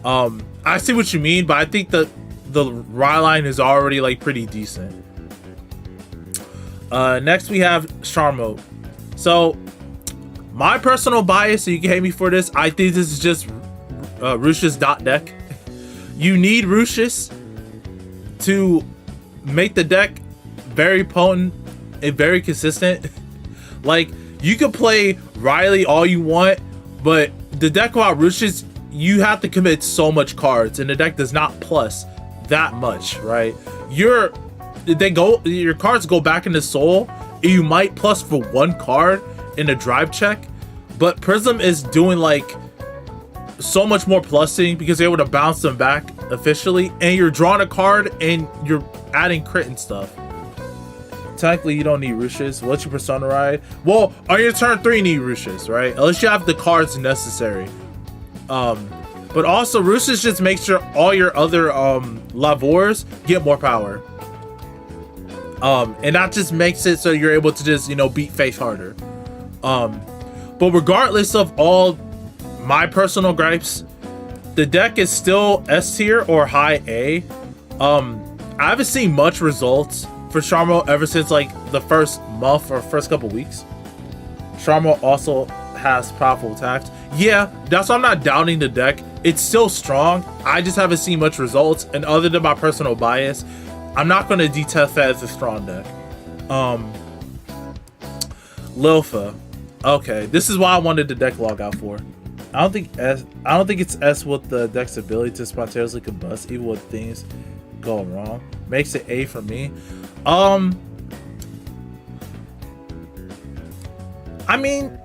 I see what you mean, but I think that the Rye line is already like pretty decent. Next we have Charm Mode. So my personal bias, so you can hate me for this, I think this is just Rush's dot deck. You need Rush's to make the deck very potent and very consistent. Like, you can play Riley all you want, but the deck without Rush's, you have to commit so much cards, and the deck does not plus that much, right? Your cards go back into Soul, and you might plus for one card in a drive check, but Prism is doing like so much more plussing because you're able to bounce them back officially, and you're drawing a card and you're adding crit and stuff. Technically, you don't need Rush's. What's your Persona ride? Well, on your turn 3, you need Rush's, right? Unless you have the cards necessary. But also, Rush's just makes sure all your other Lavors get more power. And that just makes it so you're able to just, beat face harder. But regardless of all my personal gripes, the deck is still S tier or high A. I haven't seen much results for Charmo ever since like the first month or first couple weeks. Charmo also has powerful attacks. Yeah, that's why I'm not doubting the deck. It's still strong. I just haven't seen much results, and other than my personal bias, I'm not going to detest that as a strong deck. Lofa. Okay, this is why I wanted the deck log out for. I don't think it's S with the deck's ability to spontaneously combust even when things go wrong. Makes it A for me. I mean,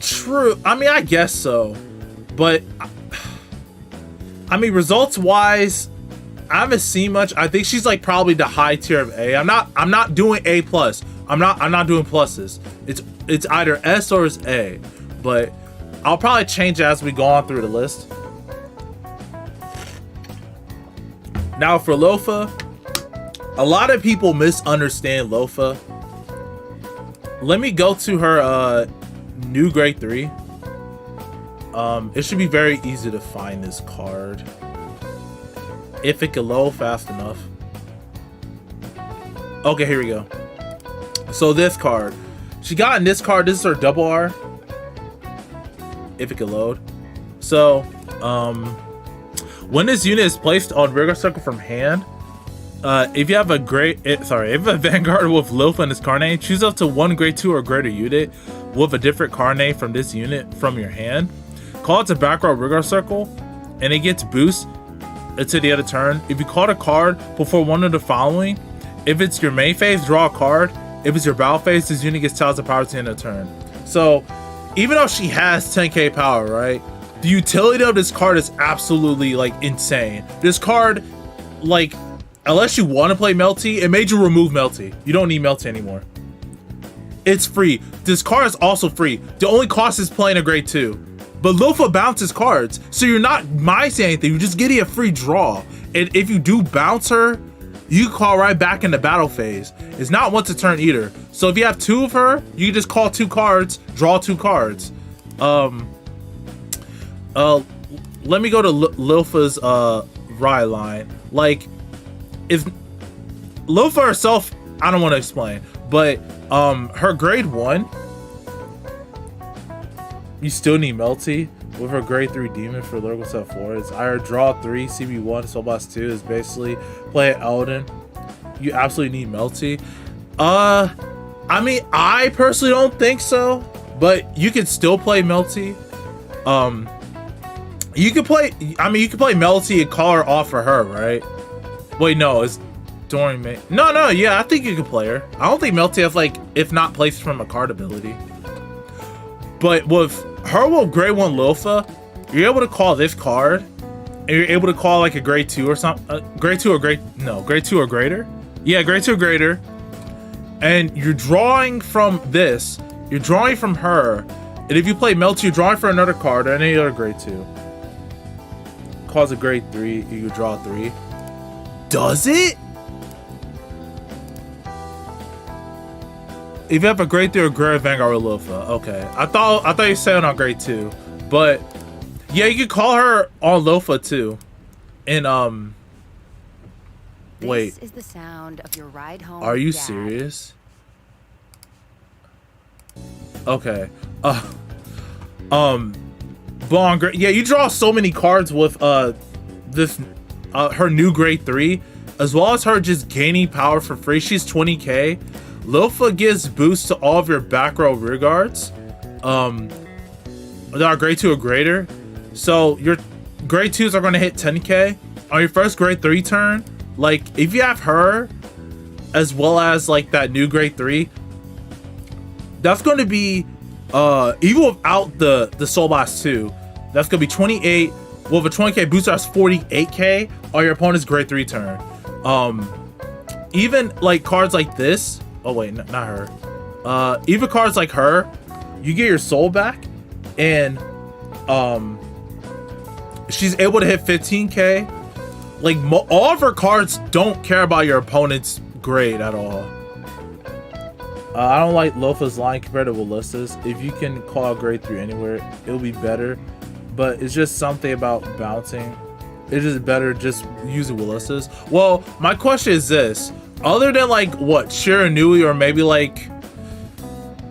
true. I mean, I guess so, but I mean, results wise, I haven't seen much. I think she's like probably the high tier of A. I'm not doing A plus. I'm not doing pluses. It's either S or it's A, but I'll probably change it as we go on through the list. Now for Lofa, a lot of people misunderstand Lofa. Let me go to her new grade 3. It should be very easy to find this card if it can load fast enough. Okay, here we go. So this card, she got in this card. This is her double R. If it can load. So, when this unit is placed on Rigor Circle from hand, if you have a Vanguard with Lofa in its card name, choose up to one grade 2 or greater unit with a different card name from this unit from your hand. Call it to back row Rigor Circle, and it gets boost until the other turn. If you call a card before one of the following, if it's your main phase, draw a card. If it's your battle phase, this unit gets 1000 power to the end of the turn. So, even though she has 10k power, right? The utility of this card is absolutely like insane. This card, like, unless you want to play Melty, it made you remove Melty. You don't need Melty anymore. It's free. This card is also free. The only cost is playing a grade 2. But Lofa bounces cards, so you're not minusing anything. You're just getting a free draw. And if you do bounce her, you can call right back in the battle phase. It's not once a turn either. So if you have 2 of her, you can just call 2 cards, draw 2 cards. Let me go to Lofa's Rye line. Like, if Lofa herself, I don't want to explain, but her grade 1, you still need Melty. With her grade 3 demon for Lyrical set 4, it's either draw 3, CB1, Soul Blast 2 is basically play Elden. You absolutely need Melty. I mean, I personally don't think so, but you can still play Melty. You can play Melty and call her off for her, right? Wait, no, it's during May. No, yeah, I think you can play her. I don't think Melty has, like, if not placed from a card ability. But with her with grade 1 Lofa, you're able to call this card, and you're able to call like a grade 2 or something. Grade 2 or greater. Yeah, grade 2 or greater. And you're drawing from this. You're drawing from her. And if you play Melty, you're drawing for another card or any other grade 2. Calls a grade 3, you draw 3. Does it? If you have a grade 3 or greater Vanguard with Lofa, okay. I thought you said on grade 2, but yeah, you could call her on Lofa too. And wait. This is the sound of your ride home. Are you serious? Okay. Yeah, you draw so many cards with this her new grade 3, as well as her just gaining power for free. She's 20k. Lofa gives boost to all of your back row rear guards that are grade 2 or greater. So your grade 2s are going to hit 10k on your first grade 3 turn. Like, if you have her as well as like that new grade 3, that's going to be even without the Soul Blast 2, that's going to be 28 with a 20k booster. That's 48k on your opponent's grade 3 turn. Even like cards like this. Oh wait, not her. Even cards like her, you get your soul back, and she's able to hit 15k. Like, all of her cards don't care about your opponent's grade at all. I don't like Lofa's line compared to Willis's. If you can call grade 3 anywhere, it'll be better. But it's just something about bouncing. It's just better just using Willis's. Well, my question is this. Other than like what, Shiranui, or maybe like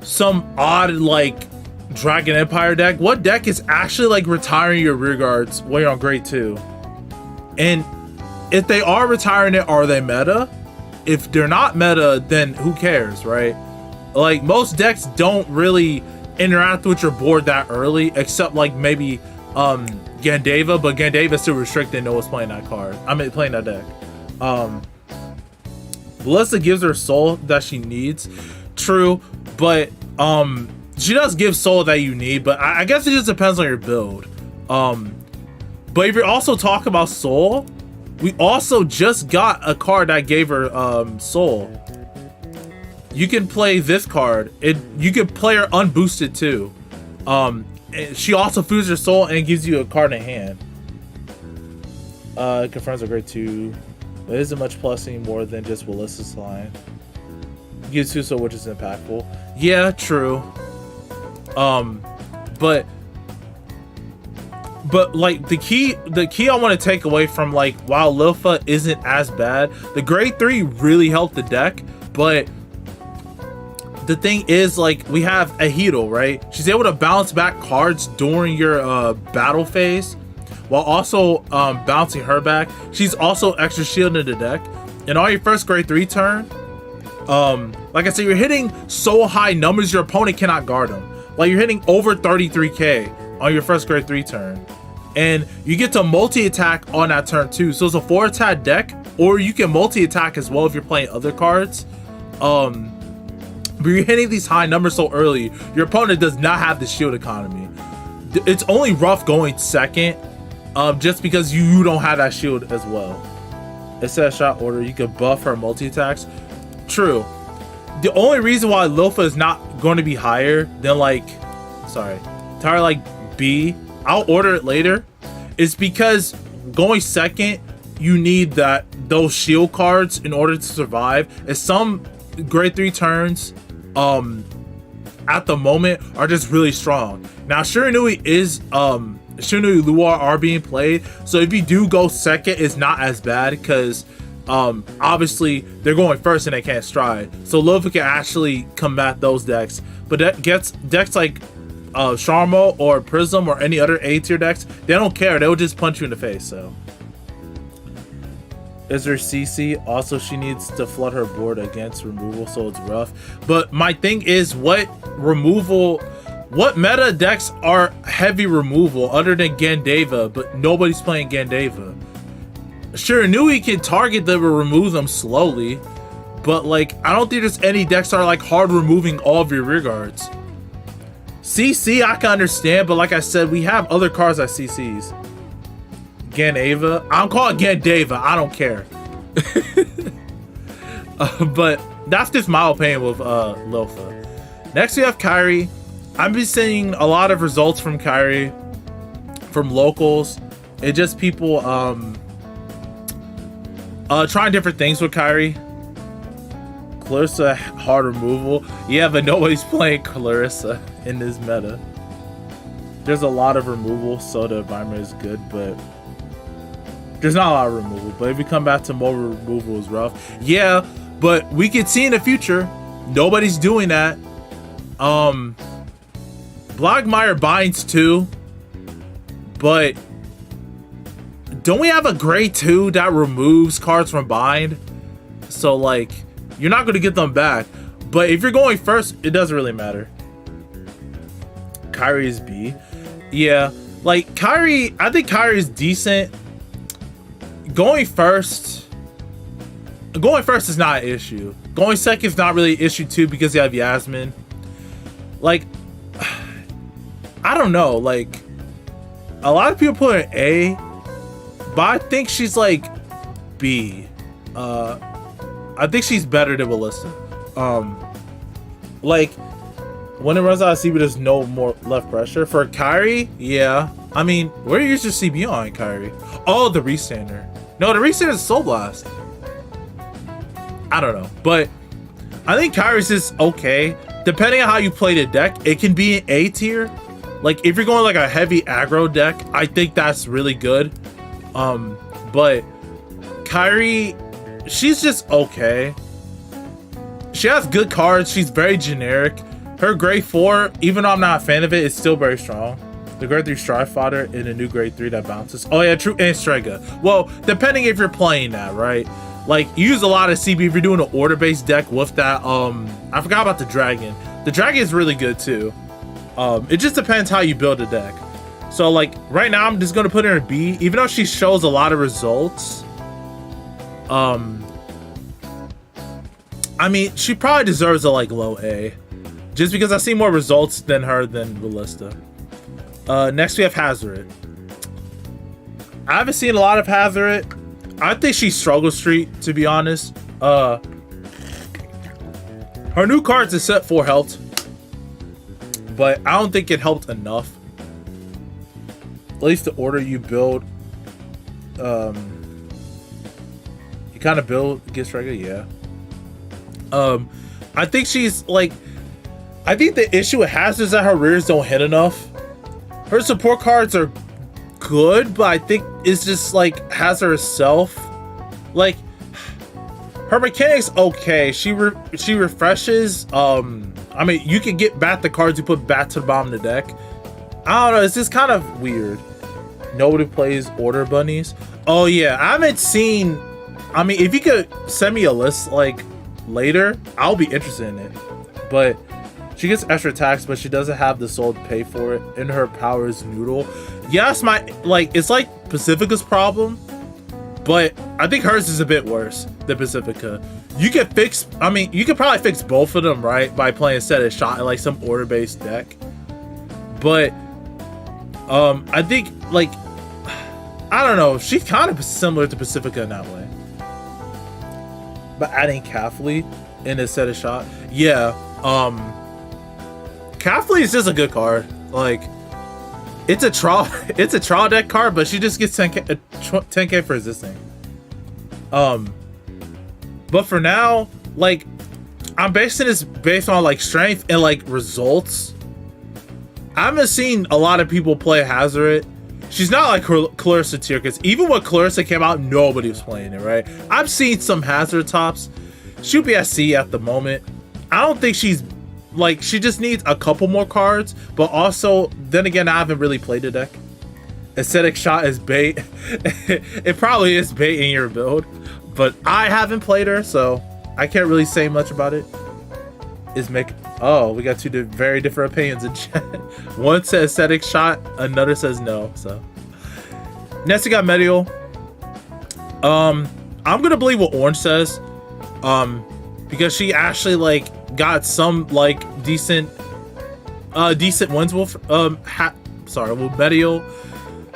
some odd like Dragon Empire deck, what deck is actually like retiring your rear guards when you're on grade 2? And if they are retiring it, are they meta? If they're not meta, then who cares, right? Like, most decks don't really interact with your board that early, except like maybe Gandeva, but Gandeva is still restricted. No one's playing that card. I mean, playing that deck. Ballista gives her soul that she needs, true, but she does give soul that you need, but I guess it just depends on your build. But if you're also talking about soul, we also just got a card that gave her soul. You can play this card. You can play her unboosted too. She also foods her soul and gives you a card in hand. It confirms a grade 2. But it isn't much plus anymore than just Ballista's line. Gives 2 soul, which is impactful. Yeah, true. But like the key I want to take away from, like, while Lilfa isn't as bad, the grade 3 really helped the deck, but the thing is, like, we have a Heedle, right? She's able to bounce back cards during your battle phase while also bouncing her back. She's also extra shield in the deck. And on your first grade 3 turn, like I said, you're hitting so high numbers your opponent cannot guard them. Like, you're hitting over 33k on your first grade 3 turn. And you get to multi-attack on that turn too. So it's a 4-attack deck, or you can multi-attack as well if you're playing other cards. But you're hitting these high numbers so early, your opponent does not have the shield economy. It's only rough going second, just because you don't have that shield as well. It says shot order, you can buff her multi-attacks. True. The only reason why Lilfa is not going to be higher than, like, entire like B, I'll order it later, is because going second, you need those shield cards in order to survive. And some grade 3 turns at the moment are just really strong. Now Shiranui Luar are being played, so if you do go second, it's not as bad, because obviously they're going first and they can't stride, so Lilfa can actually combat those decks. But that gets decks like Sharmo or Prism or any other A tier decks, they don't care, they'll just punch you in the face. So is her CC also, she needs to flood her board against removal, so it's rough. But my thing is, what meta decks are heavy removal other than Gandeva, but nobody's playing Gandeva? Shiranui can target them or remove them slowly, but like, I don't think there's any decks that are like hard removing all of your rear guards. CC I can understand, but like I said, we have other cards that CCs. Gandeva, I'm calling Gandeva, I don't care. But that's just my opinion with Lilfa. Next we have Kairi. I've been seeing a lot of results from Kairi from locals. It's just people trying different things with Kairi. Clarissa hard removal. Yeah, but nobody's playing Clarissa in this meta. There's a lot of removal, so the environment is good, but there's not a lot of removal. But if we come back to more removal, is rough. Yeah, but we could see in the future, nobody's doing that. Blogmire binds too, but don't we have a grade 2 that removes cards from bind? So like, you're not going to get them back. But if you're going first, it doesn't really matter. Kairi is B. Yeah, like Kairi, I think Kairi is decent. Going first is not an issue. Going second is not really an issue too, because you have Yasmin. Like, I don't know, like, a lot of people put her in A, but I think she's like B. I think she's better than Ballista. Like, when it runs out of CB, there's no more left pressure. For Kairi, yeah. I mean, where do you use your CB on Kairi? Oh, the Restander. No, the Restander is Soul Blast. I don't know, but I think Kairi's is okay. Depending on how you play the deck, it can be an A tier. Like, if you're going like a heavy aggro deck, I think that's really good. But Kairi, she's just okay. She has good cards. She's very generic. Her grade 4, even though I'm not a fan of it, is still very strong. The grade 3 Strive Fodder in a new grade 3 that bounces. Oh yeah, true, and Strega. Well, depending if you're playing that, right? Like, you use a lot of CB if you're doing an order-based deck with that. I forgot about the Dragon. The Dragon is really good too. It just depends how you build a deck. So like right now I'm just gonna put her in B, even though she shows a lot of results. I mean, she probably deserves a like low A, just because I see more results than her than Ballista. Next we have Hazoret. I haven't seen a lot of Hazoret. I think she's Struggle Street, to be honest. Her new cards is set 4 health, but I don't think it helped enough. At least the order you build, you kind of build against regular, yeah. I think she's like, I think the issue with Hazard is that her rears don't hit enough. Her support cards are good, but I think it's just like Hazard herself. Like, her mechanics okay. She refreshes. I mean, you can get back the cards you put back to the bottom of the deck. I don't know. It's just kind of weird. Nobody plays order bunnies. Oh yeah, I haven't seen. I mean, if you could send me a list like later, I'll be interested in it. But she gets extra attacks, but she doesn't have the soul to pay for it. And her power is noodle. Yes, it's like Pacifica's problem, but I think hers is a bit worse than Pacifica. You can fix. I mean, you could probably fix both of them, right, by playing Set a Shot in like some order-based deck. But I think like, I don't know. She's kind of similar to Pacifica in that way. But adding Cathley in a Set a Shot, yeah. Cathley is just a good card. Like, it's a trial deck card, but she just gets 10k for resisting. But for now, like, I'm basing this based on like strength and like results. I haven't seen a lot of people play Hazoret. She's not like Clarissa tier, because even when Clarissa came out, nobody was playing it, right? I've seen some Hazoret tops. She'll be at C at the moment. I don't think she's like, she just needs a couple more cards, but also, then again, I haven't really played the deck. Aesthetic Shot is bait. It probably is bait in your build, but I haven't played her, so I can't really say much about it. Oh, we got two very different opinions in chat. One says Aesthetic Shot, another says no. So next we got Medial. I'm gonna believe what Orange says, because she actually like got some like decent wins with with Medial.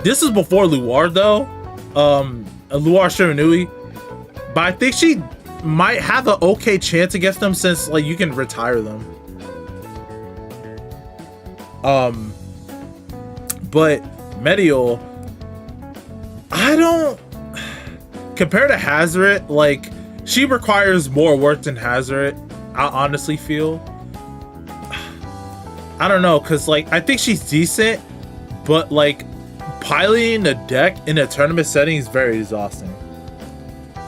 This is before Luar though, Luar Shiranui, but I think she might have an okay chance against them, since like you can retire them. But Medial, I don't, compared to Hazoret, like, she requires more work than Hazoret, I honestly feel. I don't know, because like, I think she's decent, but like, piloting the deck in a tournament setting is very exhausting.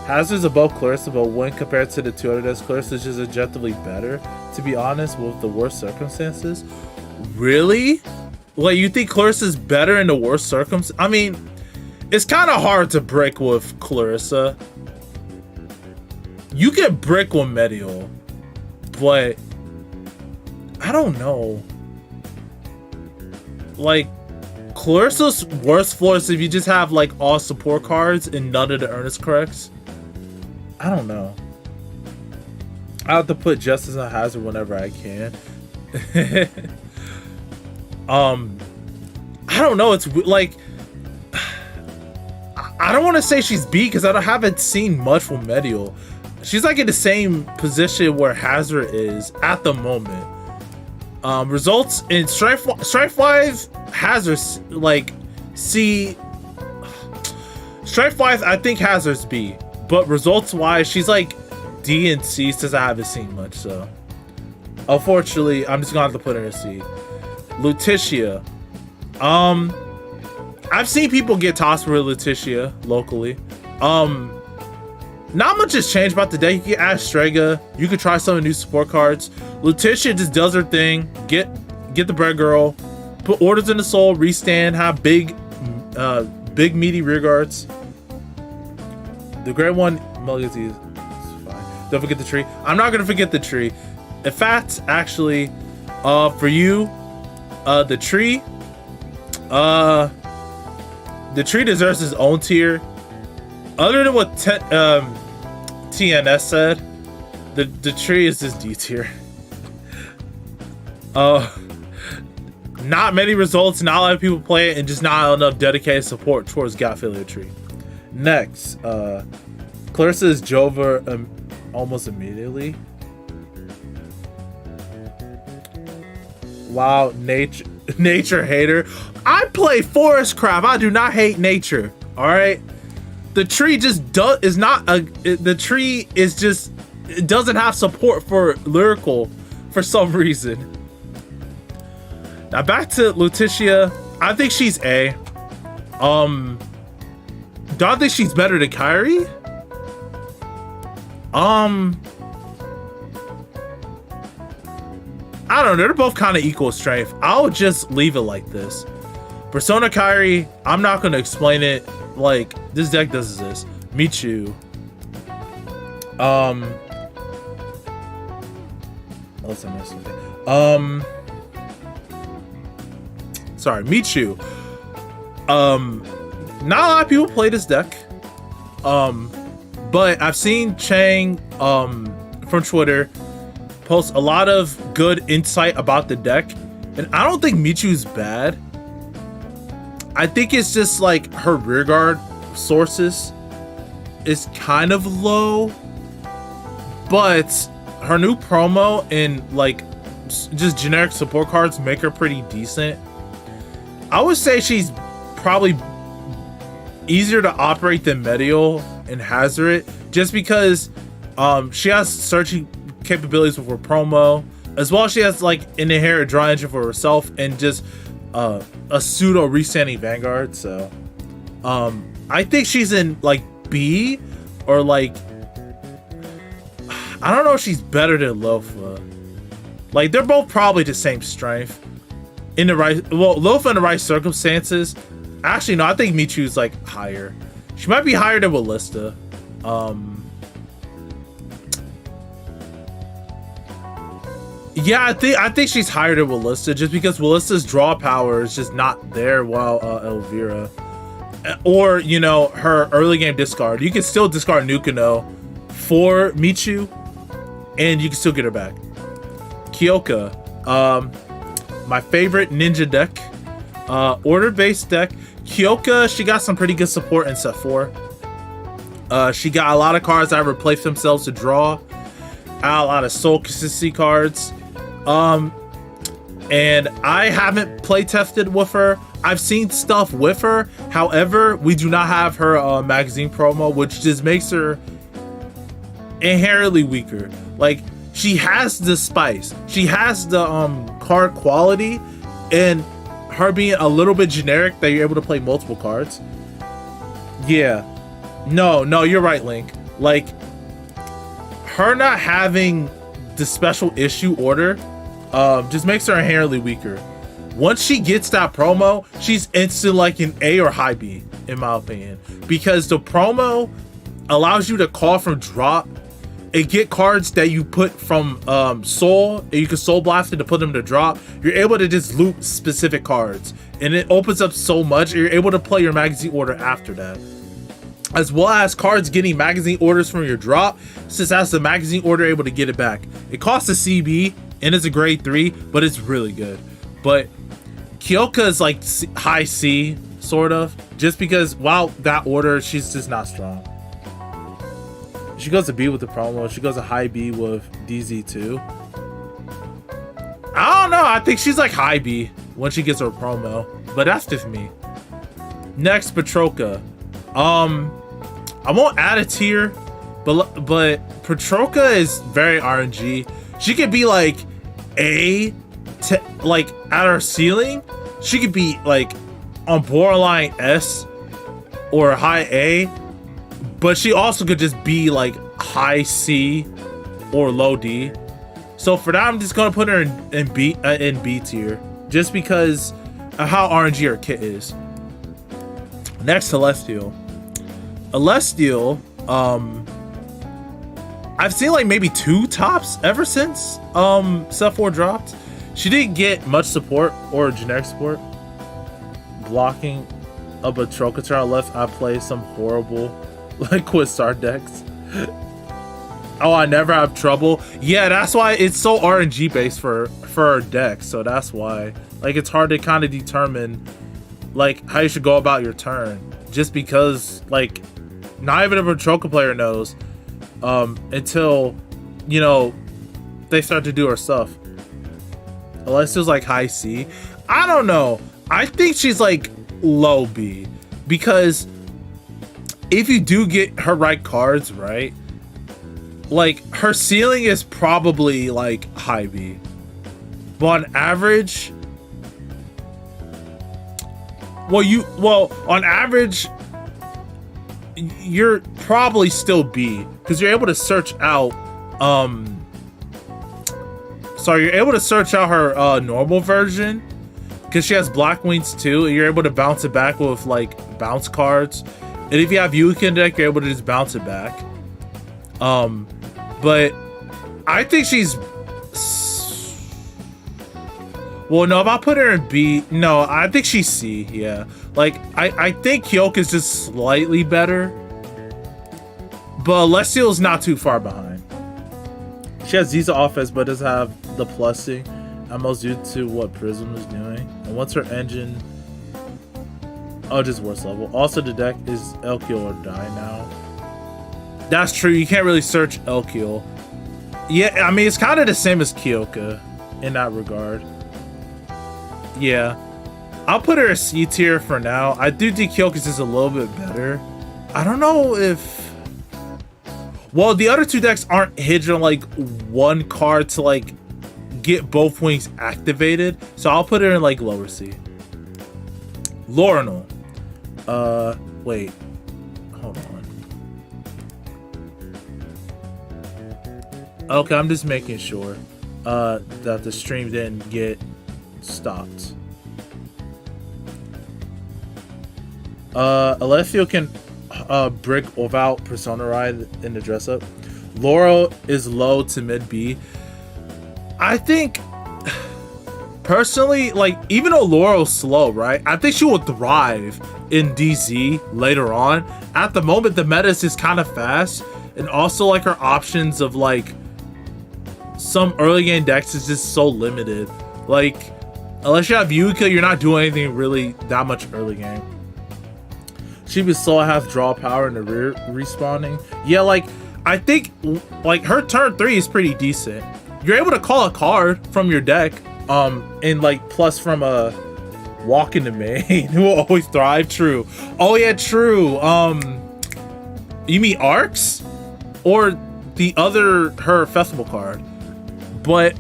Hazard's above Clarissa, but when compared to the two other decks, Clarissa is just objectively better, to be honest, with the worst circumstances. Really? Like, you think Clarissa's better in the worst circumstances? I mean, it's kind of hard to break with Clarissa. You can break with Medial, but I don't know. Like, Clarissa's worst floor is if you just have like all support cards and none of the Earnest Corrects. I don't know. I have to put Justice on Hazard whenever I can. I don't know. It's like, I don't want to say she's B, because I haven't seen much from Medial. She's like in the same position where Hazard is at the moment. Results in strength wise, Hazard's like C. Strength wise, I think Hazard's B, but results wise, she's like D and C, since I haven't seen much. So unfortunately, I'm just gonna have to put her in C. Lutetia. I've seen people get tossed for Lutetia locally. Not much has changed about the deck. You can add Strega. You could try some of the new support cards. Lutetia just does her thing. Get the bread girl. Put orders in the soul, restand, have big meaty rear guards. The great one, Mulligan, fine. Don't forget the tree. I'm not gonna forget the tree. In fact, actually, for you, the tree deserves his own tier. Other than what TNS said, the tree is just D tier. Not many results, not a lot of people play it, and just not enough dedicated support towards Gatfilia tree. Next, Clarissa is Jova almost immediately. Wow, nature hater. I play forest craft. I do not hate nature. All right, the tree just is not a. The tree is just, it doesn't have support for lyrical for some reason. Now back to Letitia. I think she's A. Do I think she's better than Kyrie? I don't know. They're both kind of equal strength. I'll just leave it like this. Persona Kyrie, I'm not going to explain it. Like, this deck does this. Michu. Unless I missed something. Sorry, Michu. Not a lot of people play this deck. But I've seen Chang from Twitter post a lot of good insight about the deck, and I don't think Michu's bad. I think it's just like her rearguard sources is kind of low, but her new promo and like just generic support cards make her pretty decent. I would say she's probably easier to operate than Medial and Hazard, just because she has searching capabilities with her promo, as well as she has like an inherent draw engine for herself and just a pseudo restanding Vanguard. So I think she's in like B, or like, I don't know if she's better than Lofa. Like, they're both probably the same strength in the right, well, Lofa in the right circumstances. Actually, no, I think Michu's like higher. She might be higher than Ballista. Yeah, I think she's higher than Ballista, just because Ballista's draw power is just not there, while Elvira, or you know, her early game discard. You can still discard Nukuno for Michu, and you can still get her back. Kyoka, my favorite ninja deck, order-based deck. Kyoka, she got some pretty good support in set 4. She got a lot of cards that replace themselves to draw, a lot of soul consistency cards. And I haven't play tested with her. I've seen stuff with her. However, we do not have her magazine promo, which just makes her inherently weaker. Like, she has the spice, she has the card quality, and her being a little bit generic that you're able to play multiple cards. Yeah, no, you're right, Link. Like, her not having the special issue order just makes her inherently weaker. Once she gets that promo, she's instant like an A or high B, in my opinion, because the promo allows you to call from drop and get cards that you put from soul, and you can soul blast it to put them to drop. You're able to just loop specific cards, and it opens up so much. You're able to play your magazine order after that, as well as cards getting magazine orders from your drop, since that's the magazine order able to get it back. It costs a CB and it's a grade 3, but it's really good. But Kyoka is like high C, sort of, just because while that order, she's just not strong. She goes to B with the promo. She goes to high B with DZ2. I don't know. I think she's like high B when she gets her promo, but that's just me. Next, Petroka. I won't add a tier, but Petroka is very RNG. She could be like A, like at her ceiling. She could be like on borderline S or high A, but she also could just be like high C or low D. So for that, I'm just gonna put her in B tier, just because how RNG her kit is. Next, Celestial. Celestial, I've seen like maybe 2 tops ever since Set 4 dropped. She didn't get much support or generic support. Blocking a Batrokatar unless I play some horrible like Quasar decks. Oh, I never have trouble. Yeah, that's why it's so RNG based for her deck. So that's why like it's hard to kind of determine like how you should go about your turn, just because like not even a Batroka player knows until you know they start to do her stuff. Unless it was like high C. I don't know. I think she's like low B, because if you do get her right cards, right, like her ceiling is probably like high B, but on average, on average you're probably still B, because you're able to search out you're able to search out her normal version, because she has Black Wings too, and you're able to bounce it back with like bounce cards. And if you have Yuki in deck, you're able to just bounce it back. But I think she's... Well, no, if I put her in B... No, I think she's C, yeah. Like, I think Kyoka is just slightly better. But Celestial's not too far behind. She has Ziza offense, but doesn't have the plussing. Almost due to what Prism is doing. And once her engine... Oh, just worse level. Also, the deck is Elkiel or die now. That's true. You can't really search Elkiel. Yeah, I mean, it's kind of the same as Kyoka in that regard. Yeah. I'll put her a C tier for now. I do think Kyoka's is a little bit better. I don't know if... Well, the other 2 decks aren't hinged on like one card to like get both wings activated. So I'll put her in like lower C. Lorinal. Wait. Hold on. Okay, I'm just making sure that the stream didn't get stopped. Alessio can brick without Persona Ride in the dress up. Laurel is low to mid B. I think personally, like, even though Laurel's slow, right? I think she will thrive in DZ later on. At the moment, the meta is just kind of fast, and also like her options of like some early game decks is just so limited. Like, unless you have Yuka, you're not doing anything really that much early game. She was slow, half draw power in the rear respawning. Yeah, like I think like her turn 3 is pretty decent. You're able to call a card from your deck, and like plus from a walk in the main who will always thrive. True. Oh yeah, true. You mean Arcs or the other her festival card? But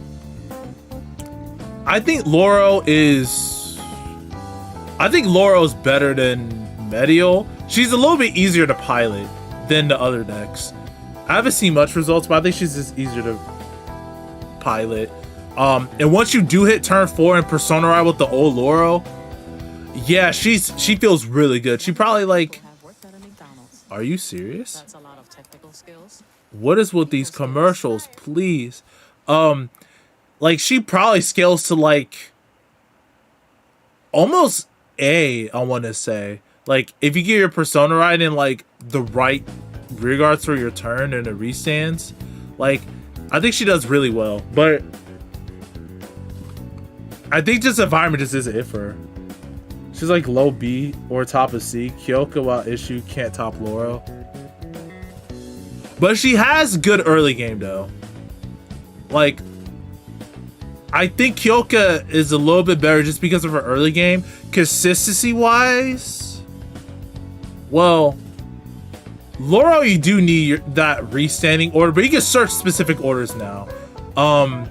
I think Laurel is better than Medial. She's a little bit easier to pilot than the other decks. I haven't seen much results, but I think she's just easier to pilot. And once you do hit turn 4 and Persona Ride with the old Laurel, yeah, she feels really good. She probably like... Are you serious? That's a lot of technical skills. What is with these commercials, please? Like she probably scales to like almost A, I want to say. Like if you get your Persona Ride in like the right rear guards for your turn and the restands, like I think she does really well. But I think this environment just isn't it for her. She's like low B or top of C. Kyoka, while issue, can't top Laurel. But she has good early game though. Like I think Kyoka is a little bit better just because of her early game. Consistency wise, well, Laurel, you do need that restanding order, but you can search specific orders now. I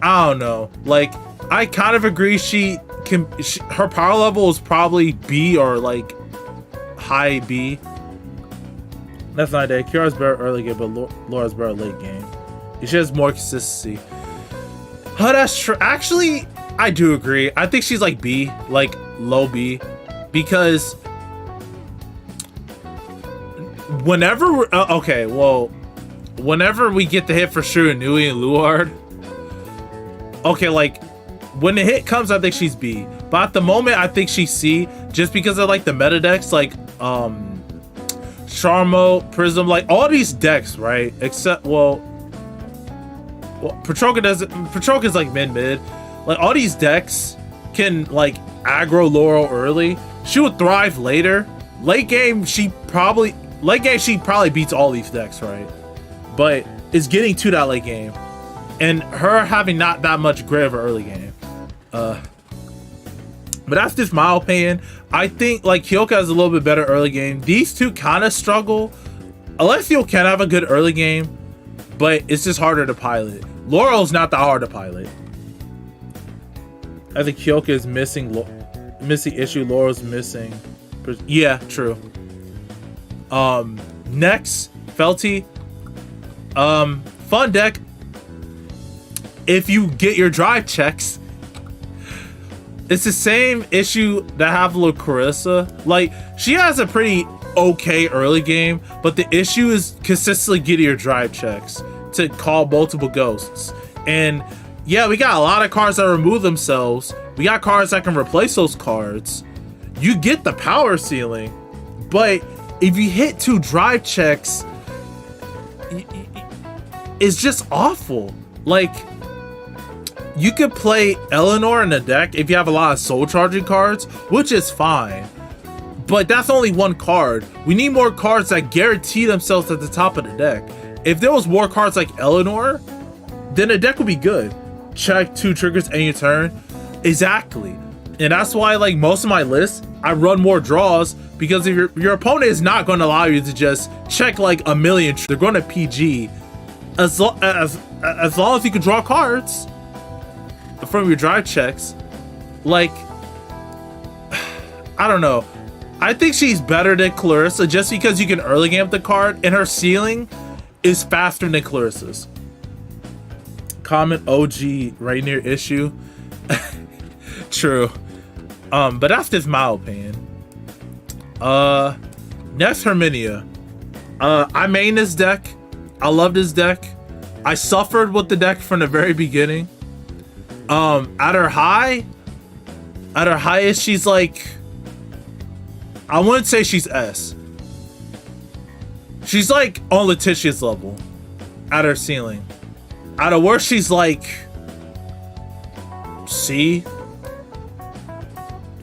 don't know. Like, I kind of agree. Her power level is probably B or like high B. That's not that. Kiara's better early game, but Laura's better late game. She has more consistency. Oh, that's true. Actually, I do agree. I think she's like B, like low B, because whenever whenever we get the hit for Shiranui and Luard, okay, like when the hit comes, I think she's B. But at the moment, I think she's C, just because of like the meta decks, like Charmo, Prism, like all these decks, right? Except Petroka's like mid. Like all these decks can like aggro Laurel early. She would thrive later. Late game, she probably beats all these decks, right? But it's getting to that late game, and her having not that much grit of her early game. But that's just my opinion. I think like Hyoka has a little bit better early game. These two kind of struggle. Alessio can have a good early game, but it's just harder to pilot. Laurel's not that hard to pilot. I think Hyoka is missing issue. Laurel's missing. Yeah, true. Next, Felty. Fun deck if you get your drive checks. It's the same issue that I have with Clarissa. Like, she has a pretty okay early game, but the issue is consistently getting your drive checks to call multiple ghosts. And yeah, we got a lot of cards that remove themselves. We got cards that can replace those cards. You get the power ceiling, but if you hit 2 drive checks, it's just awful. Like, you could play Eleanor in the deck if you have a lot of soul charging cards, which is fine. But that's only one card. We need more cards that guarantee themselves at the top of the deck. If there was more cards like Eleanor, then the deck would be good. Check 2 triggers and your turn. Exactly. And that's why, like, most of my lists, I run more draws, because if your opponent is not going to allow you to just check like a million, they're going to PG as long as you can draw cards from your drive checks. Like, I don't know. I think she's better than Clarissa just because you can early game the card, and her ceiling is faster than Clarissa's. Comment OG Rainier issue. True. But that's just my opinion. Next, Herminia. I main this deck. I love this deck. I suffered with the deck from the very beginning. At her highest, she's like, I wouldn't say she's S. She's like on Letitia's level at her ceiling. At her worst, she's like C.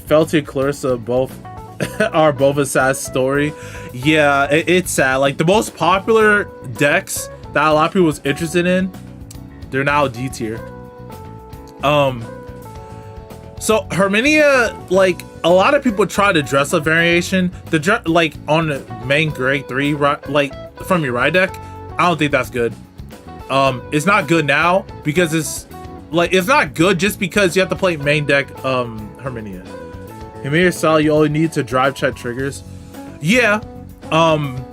Felty and Clarissa both are both a sad story. Yeah, it's sad. Like, the most popular decks that a lot of people was interested in, they're now D tier. So Herminia, like, a lot of people try to dress up variation. Like on the main grade 3, like from your ride deck, I don't think that's good. It's not good now because it's not good just because you have to play main deck Herminia. Herminia style, you only need to drive check triggers. Yeah. I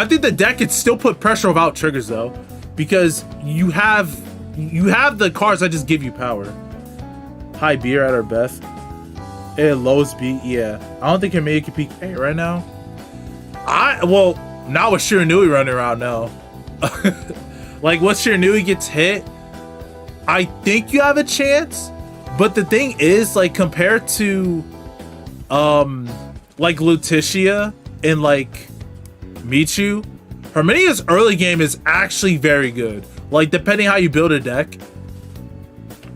think the deck can still put pressure without triggers though, because you have the cards that just give you power. High B at her best. And lowest B, yeah. I don't think Herminia can peak A right now. Well, not with Shiranui running around now. Like, once Shiranui gets hit, I think you have a chance. But the thing is, like, compared to like Letitia and like Michu, Herminia's early game is actually very good. Like, depending how you build a deck.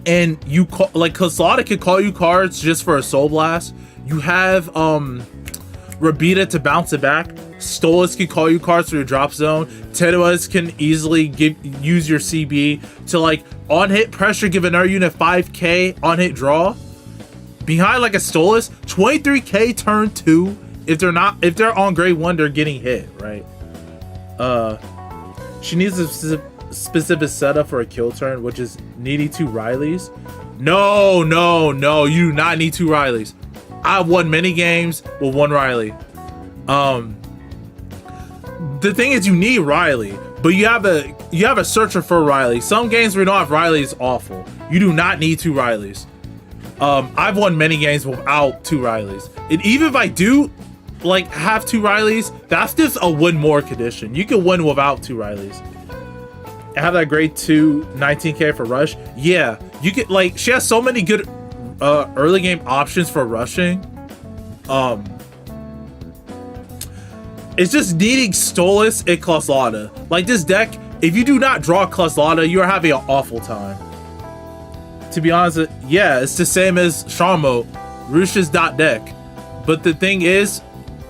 And you call, like, Caslada can call you cards just for a Soul Blast. You have Rabita to bounce it back. Stolas can call you cards for your drop zone. Tenuas can easily use your CB to, like, on hit pressure, give another unit 5k on hit draw. Behind like a Stolas, 23k turn 2. If they're on grade 1, they're getting hit, right? She needs a specific setup for a kill turn, which is needing 2 Rileys. No, you do not need 2 Rileys. I've won many games with 1 Riley. The thing is, you need Riley, but you have a searcher for Riley. Some games where you don't have Riley is awful. You do not need 2 Rileys. I've won many games without 2 Rileys. And even if I do like have 2 Rileys, that's just a win more condition. You can win without 2 Rileys. I have that grade 2 19k for rush. Yeah, you get like she has so many good early game options for rushing. It's just needing Stolas and Claslada. Like this deck, if you do not draw Claslada, you're having an awful time. To be honest, yeah, it's the same as Sharmo, Rush's dot deck. But the thing is,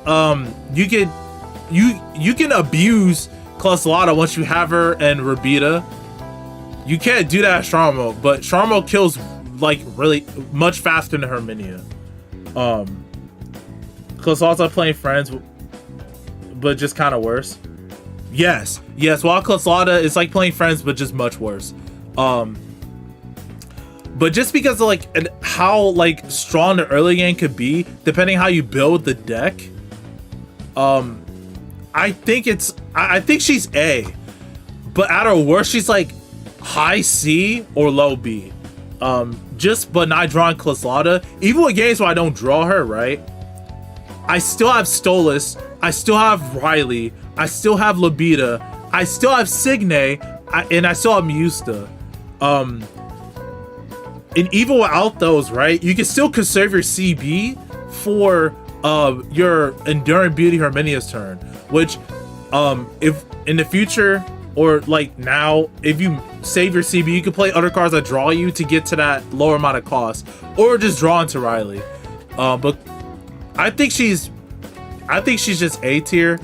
you can abuse Claslada once you have her and Rabita. You can't do that at Sharmo, but Sharmo kills like really much faster than Herminia. Claslada playing friends, but just kind of worse. Yes, while Claslada is like playing friends, but just much worse. But just because of like how like strong the early game could be, depending how you build the deck, I think she's A, but at her worst, she's like high C or low B. But not drawing Claslada, even with games where I don't draw her, right? I still have Stolas, I still have Riley, I still have Labita, I still have Signe, and I still have Musta. And even without those, right, you can still conserve your CB for your Enduring Beauty Herminia's turn, which if in the future or like now, if you save your CB, you can play other cards that draw you to get to that lower amount of cost, or just draw into Riley. But I think she's just A tier.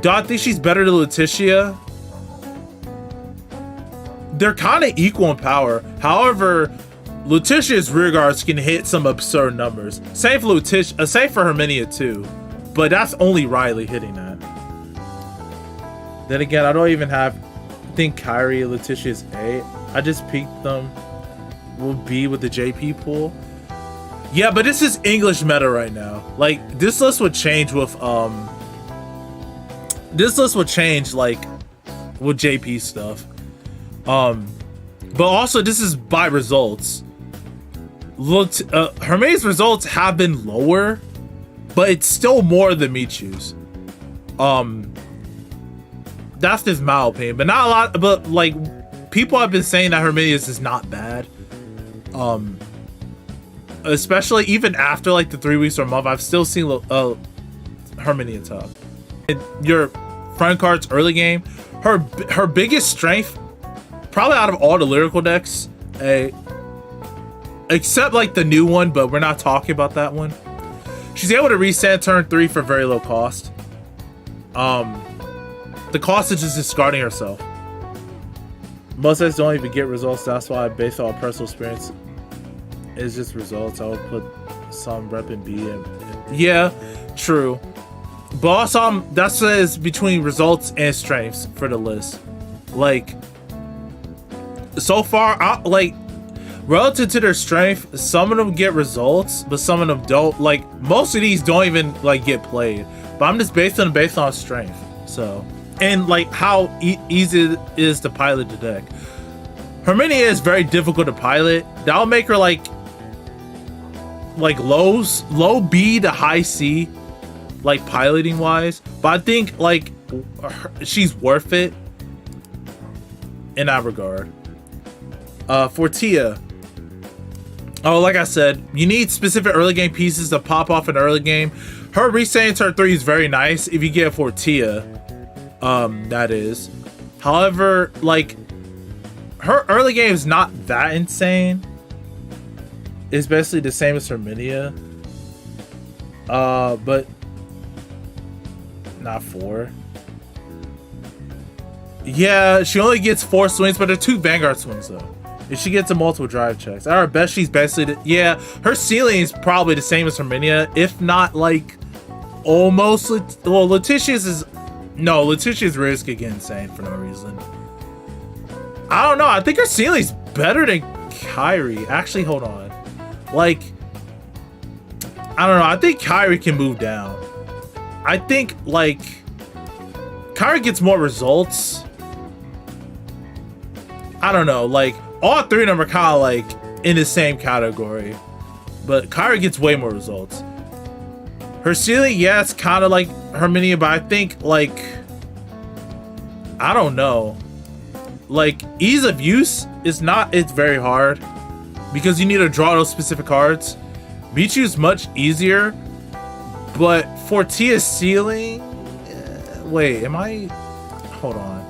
Do I think she's better than Letitia? They're kind of equal in power. However, Letitia's rear guards can hit some absurd numbers. Same for Letitia, same for Herminia too. But that's only Riley hitting that. Then again, I don't even think Kyrie and Letitia's A. I just peeked them. Will be with the JP pool. Yeah, but this is English meta right now. Like this list would change with like with JP stuff. But also this is by results. Look, Hermione's results have been lower, but it's still more than Michu's. That's just my opinion, but not a lot. But like people have been saying that Hermione's is not bad. Especially even after like the 3 weeks or a month, I've still seen Hermione top. And your front cards early game, her biggest strength, probably out of all the lyrical decks, except like the new one, but we're not talking about that one. She's able to reset turn 3 for very low cost. The cost is just discarding herself. Most guys don't even get results. That's why, based on personal experience, it's just results. I would put some rep in B. Yeah, true. But also, that says between results and strengths for the list. Like, so far, like, relative to their strength, some of them get results, but some of them don't. Like, most of these don't even like get played. But I'm just based on strength. So, and like how easy it is to pilot the deck. Hermione is very difficult to pilot. That'll make her like low B to high C, like piloting wise. But I think like she's worth it in that regard. For Tia, like I said, you need specific early game pieces to pop off in early game. Her resetting turn 3 is very nice if you get it for Tia. That is. However, like her early game is not that insane. It's basically the same as Herminia. But not 4. Yeah, she only gets 4 swings, but they're 2 Vanguard swings though. If she gets a multiple drive checks, at her best, she's basically yeah. Her ceiling is probably the same as Herminia, if not like almost. Well, Letitia's risk again insane for no reason. I don't know. I think her ceiling's better than Kyrie. Actually, hold on. Like, I don't know. I think Kyrie can move down. I think like Kyrie gets more results. I don't know, like all three of them are kind of like in the same category, but Kyrie gets way more results. Her ceiling, yeah, it's kind of like Herminia, but I think like, I don't know, like ease of use is not, it's very hard because you need to draw those specific cards. Michu is much easier, but for Tia's ceiling, wait, am I, hold on.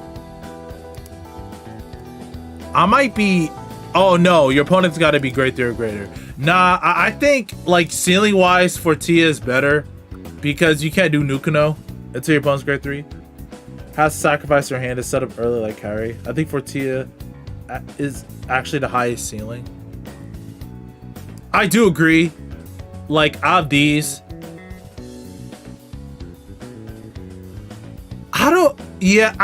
I might be, oh no, your opponent's got to be grade 3 or greater. Nah, I think like ceiling wise for Tia is better because you can't do Nukuno until your opponent's grade 3. Has to sacrifice her hand to set up early like Kyrie. I think for Tia is actually the highest ceiling. I do agree. Like out of these, I don't, yeah,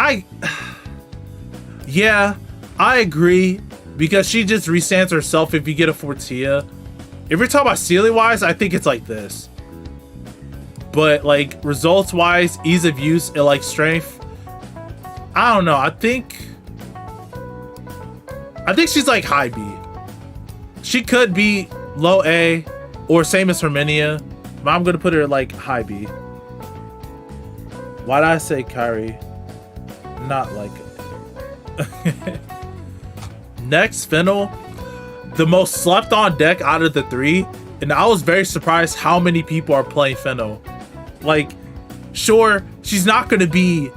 I agree because she just restands herself if you get a Fortia. If you're talking about ceiling wise, I think it's like this. But like results wise, ease of use, and like strength, I don't know. I think she's like high B. She could be low A or same as Herminia, but I'm gonna put her like high B. Why did I say Kyrie? Not like it. Next, Fennel, the most slept on deck out of the three, and I was very surprised how many people are playing Fennel. Like, sure, she's not gonna be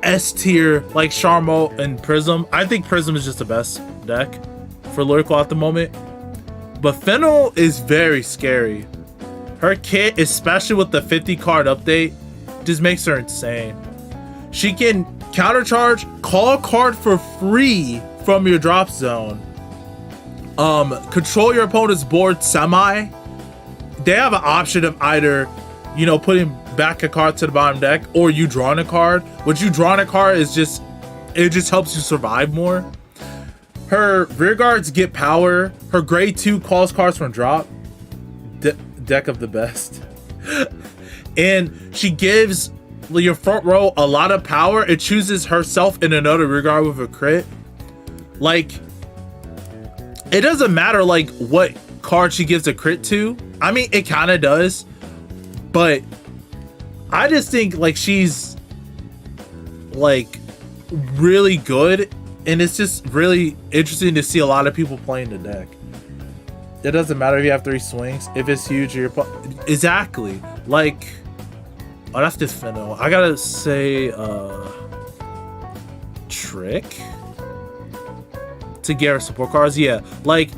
S tier like Charmo and Prism. I think Prism is just the best deck for Lyrical at the moment, but Fennel is very scary. Her kit, especially with the 50 card update, just makes her insane. She can countercharge, call a card for free from your drop zone, control your opponent's board semi. They have an option of either, you know, putting back a card to the bottom deck or you drawing a card. What you drawing a card is just, it just helps you survive more. Her rear guards get power. Her grade 2 calls cards from drop. Deck of the best. And she gives your front row a lot of power. It chooses herself in another rear guard with a crit. Like, it doesn't matter like what card she gives a crit to. I mean, it kind of does, but I just think like she's like really good, and it's just really interesting to see a lot of people playing the deck. It doesn't matter if you have 3 swings, if it's huge or exactly like, oh, that's just Fennel. I gotta say Trick to get her support cards. Yeah, like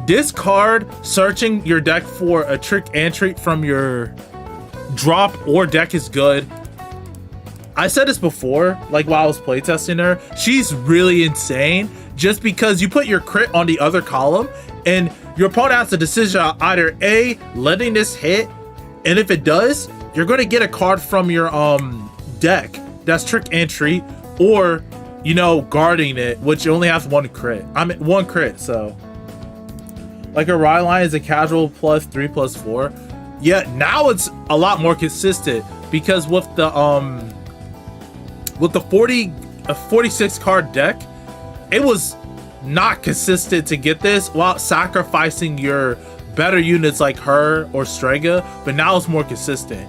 this card, searching your deck for a trick and treat from your drop or deck is good. I said this before, like while I was playtesting her, she's really insane just because you put your crit on the other column and your opponent has a decision of either A, letting this hit, and if it does, you're going to get a card from your deck that's trick and treat, or, you know, guarding it, which only has 1 crit. I mean, 1 crit, so. Like her ride line is a casual +3/+4. Yeah, now it's a lot more consistent because with the 46 card deck, it was not consistent to get this while sacrificing your better units like her or Strega, but now it's more consistent.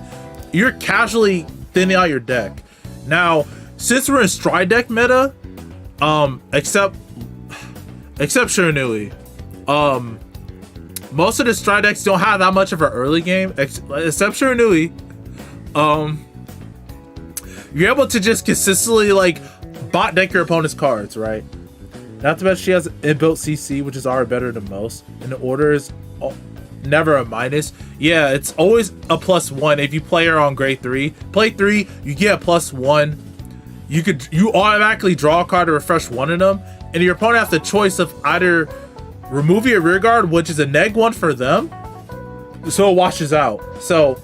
You're casually thinning out your deck. Now, since we're in Stride deck meta, except Shiranui, most of the Stride decks don't have that much of an early game, except Shiranui. You're able to just consistently like bot deck your opponent's cards, right? Not to mention she has inbuilt CC, which is already better than most, and the order is never a minus. Yeah, it's always a +1 if you play her on grade 3. Play 3, you get a +1. You automatically draw a card to refresh one of them, and your opponent has the choice of either removing your rear guard, which is a -1 for them, so it washes out. So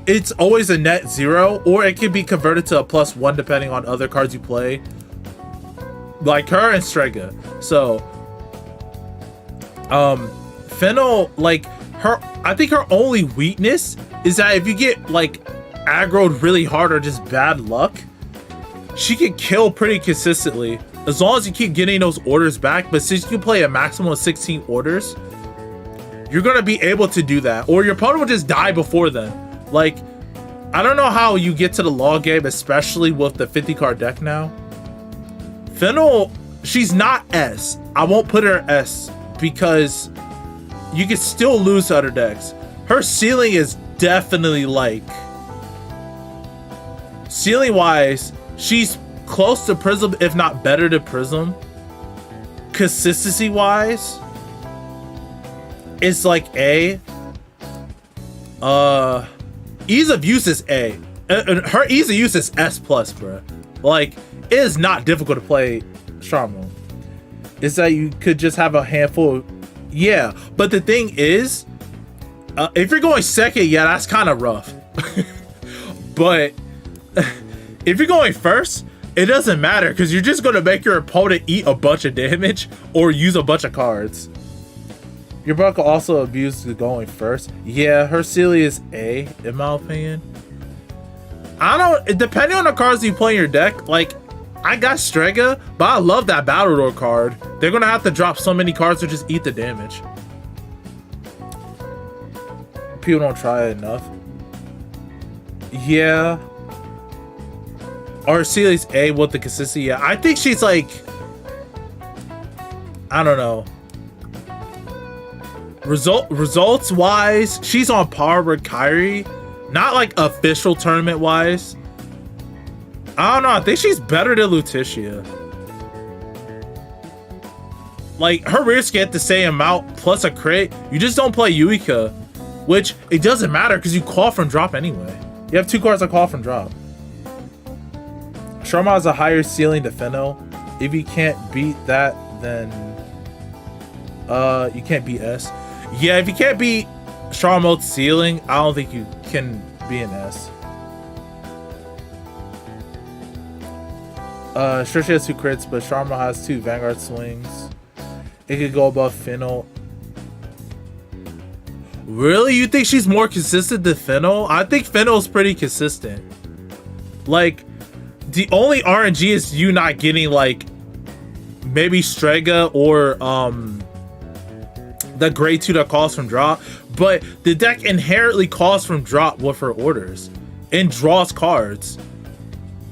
it's always a net 0, or it can be converted to a +1 depending on other cards you play, like her and Strega. So Fennel, like her, I think her only weakness is that if you get like aggroed really hard or just bad luck, she can kill pretty consistently as long as you keep getting those orders back. But since you can play a maximum of 16 orders, you're gonna be able to do that, or your opponent will just die before then. Like, I don't know how you get to the law game, especially with the 50 card deck now. Fennel, she's not S. I won't put her S because you can still lose to other decks. Her ceiling is definitely like, ceiling wise, she's close to Prism, if not better to Prism. Consistency wise, it's like A. Ease of use is A. Her ease of use is S plus, bro. Like, it is not difficult to play Charmo. It's that you could just have a handful of, yeah. But the thing is, if you're going second, yeah, that's kind of rough. But if you're going first, it doesn't matter because you're just going to make your opponent eat a bunch of damage or use a bunch of cards. Your buck will also abuse the going first. Yeah, her ceiling is A, in my opinion. I don't, depending on the cards you play in your deck, like, I got Strega, but I love that Battle Door card. They're going to have to drop so many cards to just eat the damage. People don't try it enough. Yeah. Or Celi's A with the consistency. Yeah, I think she's like, I don't know. Results wise, she's on par with Kyrie. Not like official tournament wise. I don't know. I think she's better than Lutetia. Like, her rears get the same amount plus a crit. You just don't play Yuika, which it doesn't matter because you call from drop anyway. You have 2 cards that call from drop. Sharma has a higher ceiling to Fennel. If you can't beat that, then you can't beat S. Yeah, if you can't beat Sharma's ceiling, I don't think you can be an S. Sure, she has 2 crits, but Sharma has 2 Vanguard swings. It could go above Fennel. Really? You think she's more consistent than Fennel? I think Fennel's pretty consistent. Like, the only RNG is you not getting, like, maybe Strega or the grade 2 that calls from drop. But the deck inherently calls from drop with her orders and draws cards.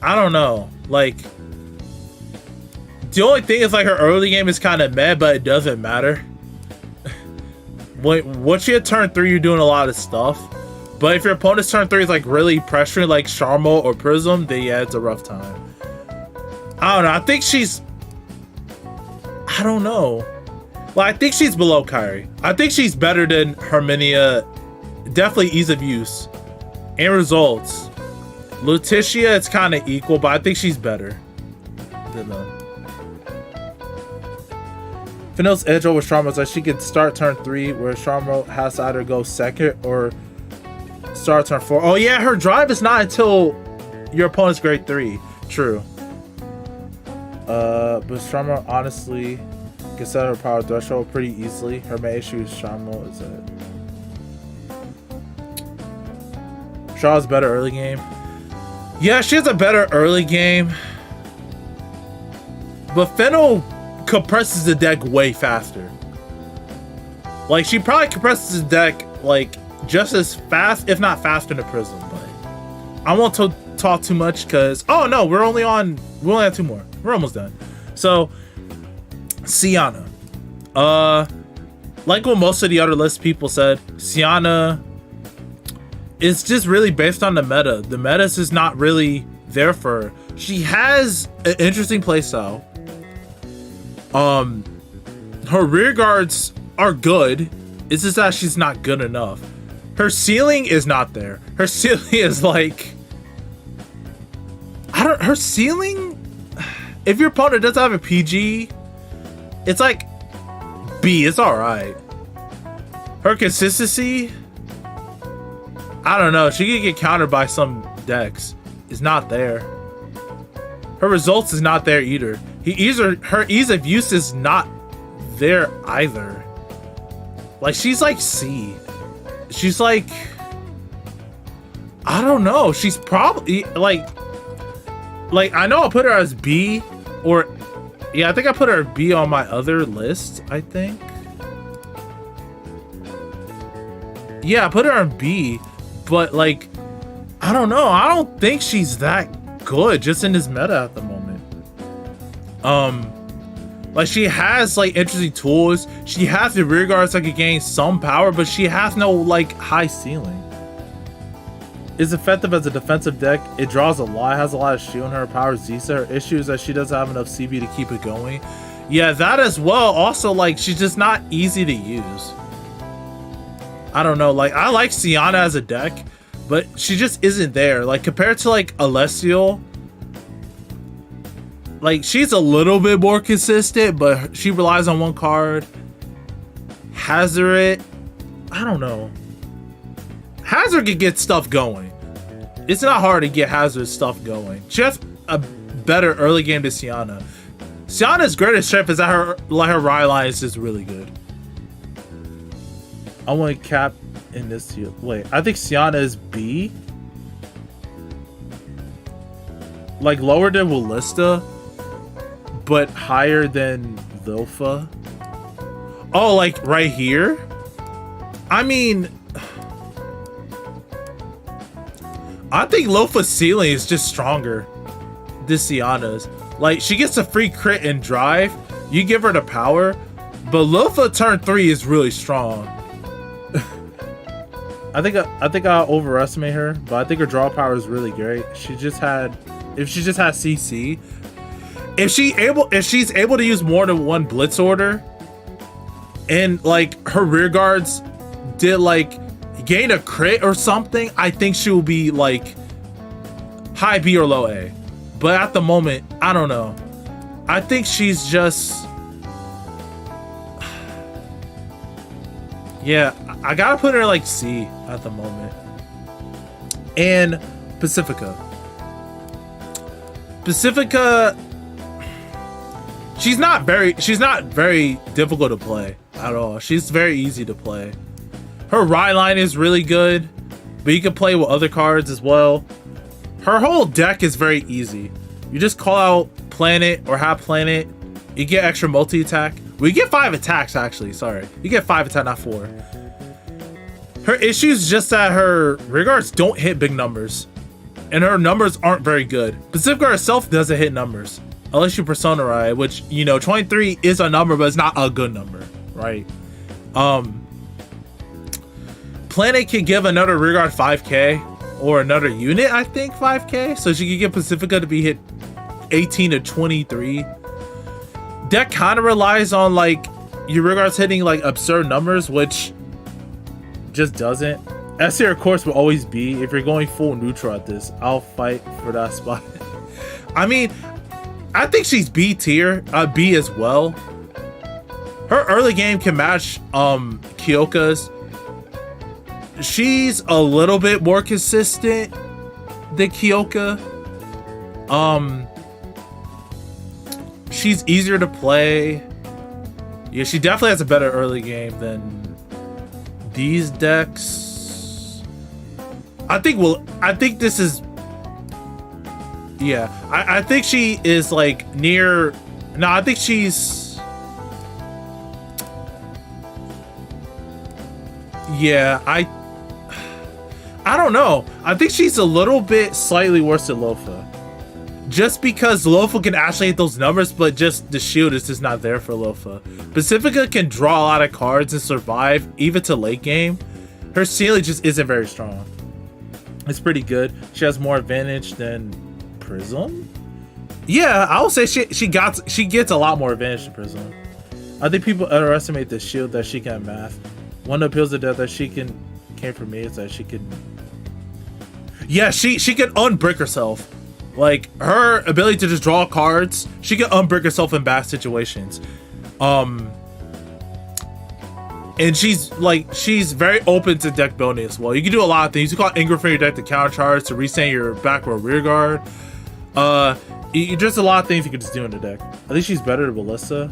I don't know. Like, the only thing is, like, her early game is kind of meh, but it doesn't matter. Once you hit turn 3, you're doing a lot of stuff. But if your opponent's turn 3 is like really pressuring like Sharmo or Prism, then yeah, it's a rough time. I don't know. I think she's, I don't know. Well, I think she's below Kyrie. I think she's better than Herminia. Definitely ease of use and results. Lutetia, it's kind of equal, but I think she's better than them. Fennel's edge over Sharma is like she could start turn 3, where Sharma has to either go second or start turn 4. Oh yeah, her drive is not until your opponent's grade 3. True. But Sharma honestly can set her power threshold pretty easily. Her main issue is Sharma is that Shaw's better early game. Yeah, she has a better early game. But Fennel compresses the deck way faster. Like, she probably compresses the deck like just as fast, if not faster than Prism. But I won't talk too much because, oh no, we only have 2 more. We're almost done. So Sienna, like what most of the other list people said, Sienna is just really based on the meta. The meta is just not really there for her. She has an interesting playstyle. Her rear guards are good. It's just that she's not good enough. Her ceiling is not there. Her ceiling is like, her ceiling, if your opponent doesn't have a PG, it's like B. It's all right. Her consistency, I don't know. She can get countered by some decks. It's not there. Her results is not there either. Her ease of use is not there either. Like, she's like C. She's like, I don't know. She's probably like, like, I know I put her as B, or yeah, I think I put her B on my other list, I think. Yeah, I put her on B, but like, I don't know. I don't think she's that good just in this meta at the moment. Like, she has like interesting tools. She has the rear guards that can gain some power, but she has no like high ceiling. Is effective as a defensive deck. It draws a lot, has a lot of shield in her, power decent. Her issue is that she doesn't have enough CB to keep it going. Yeah, that as well. Also, like, she's just not easy to use. I don't know, like, I like Sienna as a deck, but she just isn't there. Like, compared to like Alessial, like, she's a little bit more consistent, but she relies on one card. Hazard, I don't know. Hazard can get stuff going. It's not hard to get Hazard stuff going. She has a better early game to Sienna. Sienna's greatest strength is that her ride line is just really good. I want to cap in this here. Wait, I think Sienna is B. Like, lower than Willista, but higher than Vilfa. Oh, like right here? I mean, I think Lofa's ceiling is just stronger than Sienna's. Like, she gets a free crit and drive. You give her the power, but Lofa turn 3 is really strong. I think I overestimate her, but I think her draw power is really great. If she just had CC, if she's able to use more than one blitz order, and like her rear guards did like gain a crit or something, I think she will be like high B or low A. But at the moment, I don't know. I think she's just, yeah, I gotta put her like C at the moment. And Pacifica, she's not very difficult to play at all. She's very easy to play. Her ride line is really good, but you can play with other cards as well. Her whole deck is very easy. You just call out Planet or have Planet. You get extra multi-attack. We get 5 attacks, actually. Sorry. You get 5 attack, not 4. Her issue is just that her rear guards don't hit big numbers. And her numbers aren't very good. Pacifica herself doesn't hit numbers. Unless you Persona Ride, which, you know, 23 is a number, but it's not a good number, right? Planet can give another rear guard 5k. Or another unit, I think, 5k. So she can get Pacifica to be hit 18 to 23. Deck kind of relies on like your rear guards hitting like absurd numbers, which just doesn't. S tier, of course, will always be. If you're going full neutral at this, I'll fight for that spot. I mean, I think she's B tier, B as well. Her early game can match Kyoka's. She's a little bit more consistent than Kyoka. She's easier to play. Yeah, she definitely has a better early game than these decks. I think this is, yeah, I think she is like near, no, I think she's, yeah, I don't know. I think she's a little bit slightly worse than Lofa. Just because Lofa can actually hit those numbers, but just the shield is just not there for Lofa. Pacifica can draw a lot of cards and survive, even to late game. Her ceiling just isn't very strong. It's pretty good. She has more advantage than Prism. Yeah, I would say she gets a lot more advantage than Prism. I think people underestimate the shield that she can math. One of the appeals to death that she came for me is that she can, yeah, she can unbrick herself. Like, her ability to just draw cards, she can unbrick herself in bad situations. And she's very open to deck building as well. You can do a lot of things. You can call Ingram from your deck to counter charge, to reset your back row rear guard. Just a lot of things you can just do in the deck. I think she's better than Ballista.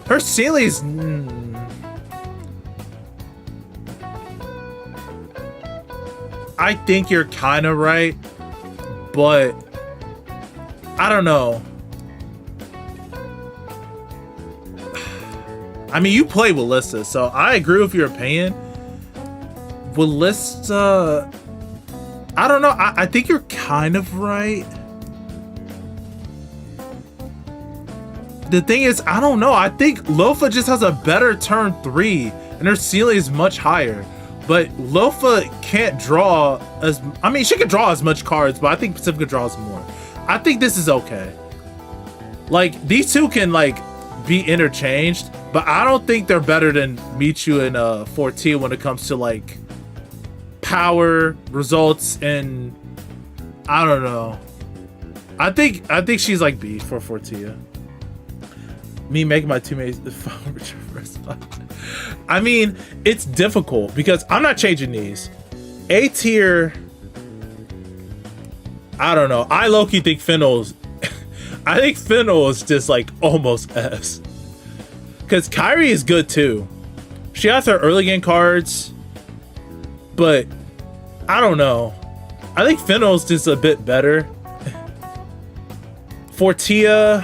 Her ceiling is, I think you're kind of right, but I don't know. I mean, you play Willista, so I agree with your opinion. Willista, I don't know. I think you're kind of right. The thing is, I don't know. I think Lofa just has a better turn 3, and her ceiling is much higher. But Lofa can't draw as... I mean, she can draw as much cards, but I think Pacifica draws more. I think this is okay. Like, these two can, like, be interchanged, but I don't think they're better than Michu and Fortia when it comes to, like, power, results, and... I don't know. I think she's, like, B for Fortia. Me making my teammates first. I mean, it's difficult because I'm not changing these. A tier, I don't know. I low-key think Fennel's I think Fennel is just like almost S. Because Kyrie is good too. She has her early game cards, but I don't know. I think Fennel's just a bit better. Fortia,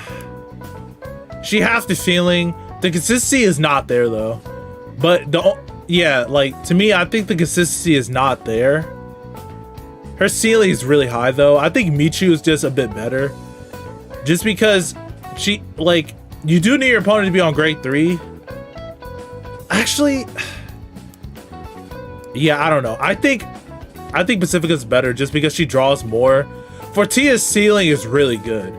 she has the feeling. The consistency is not there though. But yeah, like to me, I think the consistency is not there. Her ceiling is really high though. I think Michu is just a bit better. Just because she, like, you do need your opponent to be on grade 3. Actually, yeah, I don't know. I think Pacifica's better just because she draws more. Fortia's ceiling is really good,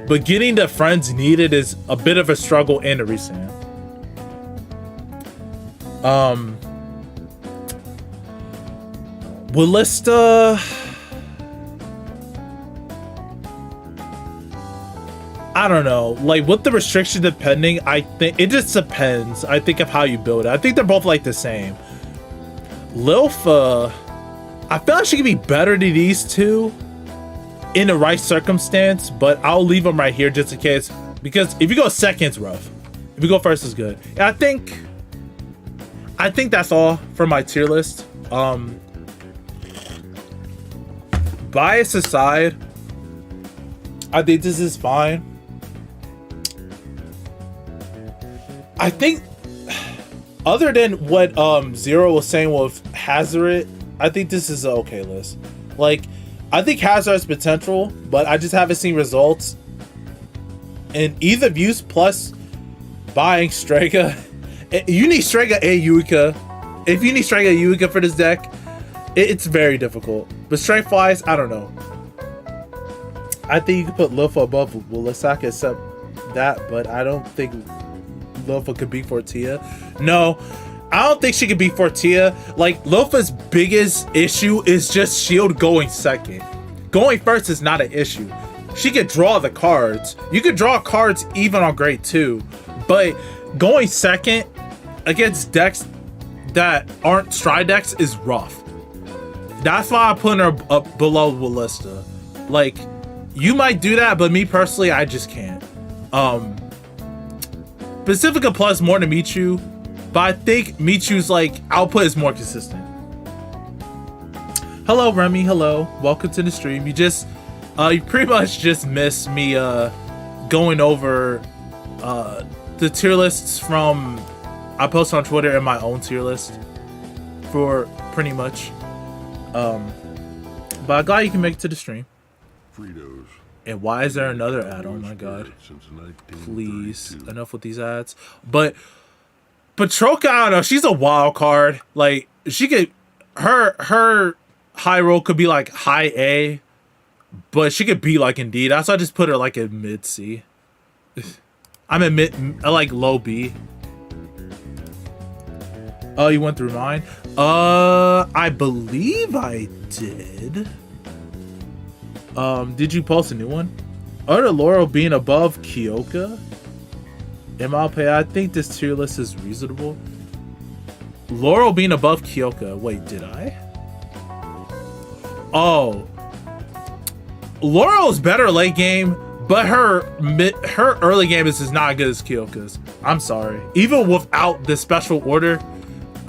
but getting the friends needed is a bit of a struggle and a resand. Willista, I don't know. Like with the restriction depending, I think it just depends. I think of how you build it. I think they're both like the same. Lilfa, I feel like she could be better than these two in the right circumstance, but I'll leave them right here just in case. Because if you go second, it's rough. If you go first, it's good. And I think that's all for my tier list. Bias aside, I think this is fine. I think other than what Zero was saying with Hazard, I think this is an okay list. Like, I think Hazard has potential, but I just haven't seen results. And either views plus buying Strega. You need Strega and Yuika. If you need Strega and Yuika for this deck, it's very difficult. But strength wise, I don't know. I think you can put Lufa above Willisaka except that, but I don't think Lufa could beat Fortia. No, I don't think she could beat Fortia. Like, Lufa's biggest issue is just shield going second. Going first is not an issue. She could draw the cards. You could draw cards even on grade 2, but going second against decks that aren't stride decks is rough. That's why I'm putting her up below Willista. Like, you might do that, but me personally, I just can't. Pacifica plus more than Michu, but I think Michu's like output is more consistent. Hello Remy, hello, welcome to the stream. You pretty much just missed me going over the tier lists from I post on Twitter and my own tier list for pretty much. But I'm glad you can make it to the stream. Fritos. And why is there another ad? Oh my god. Please, enough with these ads. But Petroka, I don't know, she's a wild card. Like, she could, her high roll could be like high A, but she could be like Indeed. That's why I just put her like in mid C. I'm in like low B. Oh, you went through mine? I believe I did. Did you post a new one? Other Laurel being above Kyoka? MLP, I think this tier list is reasonable. Laurel being above Kyoka. Wait, did I? Oh. Laurel's better late game, but her early game is not as good as Kyoka's. I'm sorry. Even without the special order,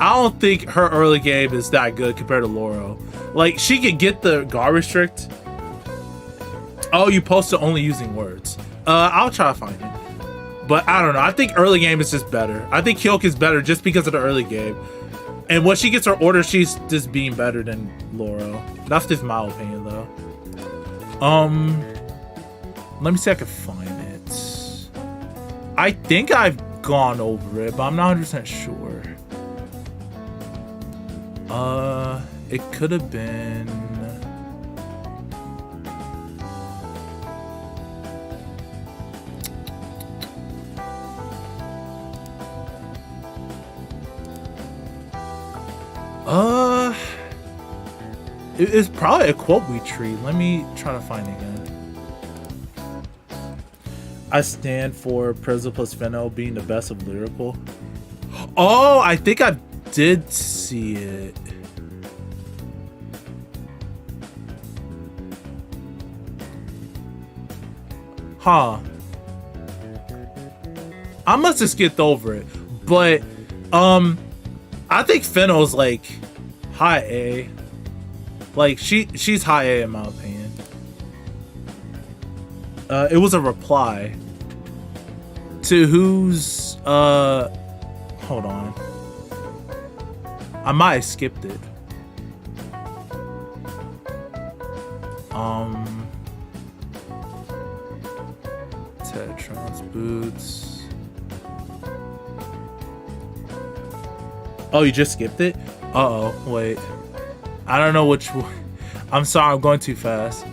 I don't think her early game is that good compared to Laurel. Like, she could get the guard restrict. Oh, you posted only using words. I'll try to find it. But I don't know. I think early game is just better. I think Hyuk is better just because of the early game. And when she gets her order, she's just being better than Laurel. That's just my opinion, though. Let me see if I can find it. I think I've gone over it, but I'm not 100% sure. It could have been... It's probably a quote we treat. Let me try to find it again. I stand for Prezzo plus Feno being the best of Lyrical. Oh, I think I did see it. Huh. I must have skipped over it. But, I think Feno's like high A. Like, she's high A in my opinion. It was a reply to who's hold on. I might have skipped it. Tetron's boots. Oh, you just skipped it? Uh-oh, wait. I don't know which one. I'm sorry, I'm going too fast.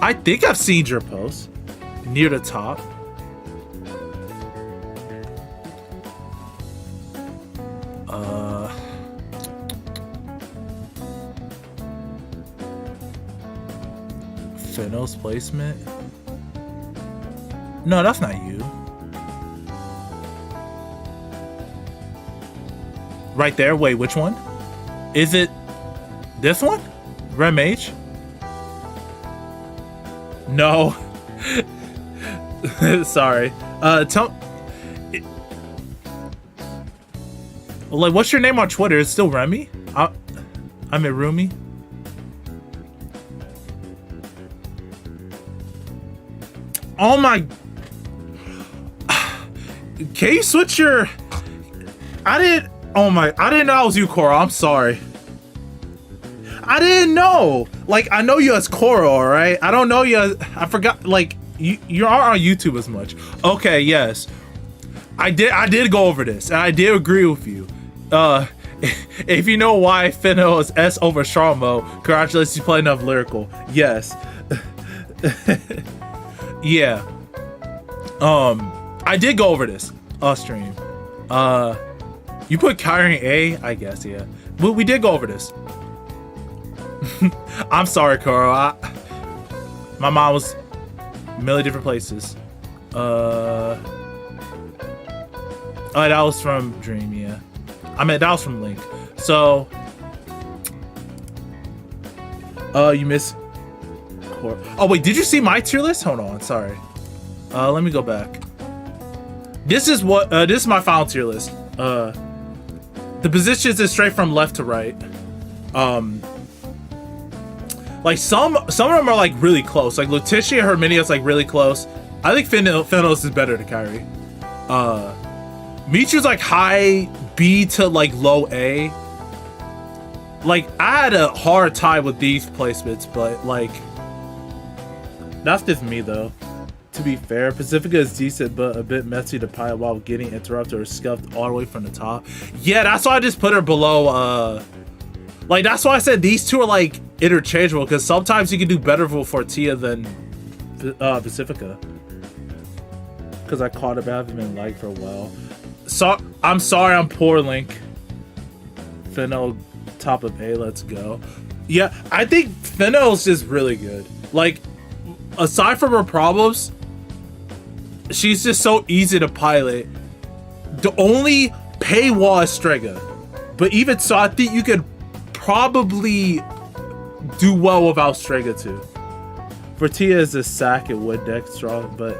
I think I've seen your post near the top. Feno's placement. No, that's not you. Right there. Wait, which one? Is it this one? Rem H? No. Sorry. Tell. Like, what's your name on Twitter? It's still Remy? I'm at Rumi. Oh my. Can you switch your. I didn't know it was you, Cora. I'm sorry. I didn't know. Like, I know you as Cora, alright? I don't know you as. I forgot. Like, you aren't on YouTube as much. Okay, yes. I did go over this, and I did agree with you. If you know why Feno is S over Sharmo, congratulations, you play enough Lyrical. Yes. Yeah. I did go over this off stream. You put Kyrie A, I guess, yeah. But we did go over this. I'm sorry, Carl. My mom was a million different places. Oh, that was from Dream, yeah. I mean, that was from Link. So, you missed. Oh wait, did you see my tier list? Hold on, sorry. Let me go back. This is what. This is my final tier list. The positions is straight from left to right. Like some of them are like really close. Like Letitia, Herminia's like really close. I think Fenos is better than Kyrie. Michu's like high B to like low A. Like I had a hard time with these placements, but like that's just me though. To be fair, Pacifica is decent, but a bit messy to pilot while getting interrupted or scuffed all the way from the top. Yeah, that's why I just put her below. Like that's why I said these two are like interchangeable, because sometimes you can do better with Fortia than Pacifica. Because I caught it, but I haven't been like for a while. So I'm sorry, I'm poor, Link. Feno top of A, let's go. Yeah, I think Feno's just really good. Like, aside from her problems, she's just so easy to pilot. The only paywall is Strega. But even so, I think you could probably do well without Strega too. Fortia is a sack and wood deck strong, but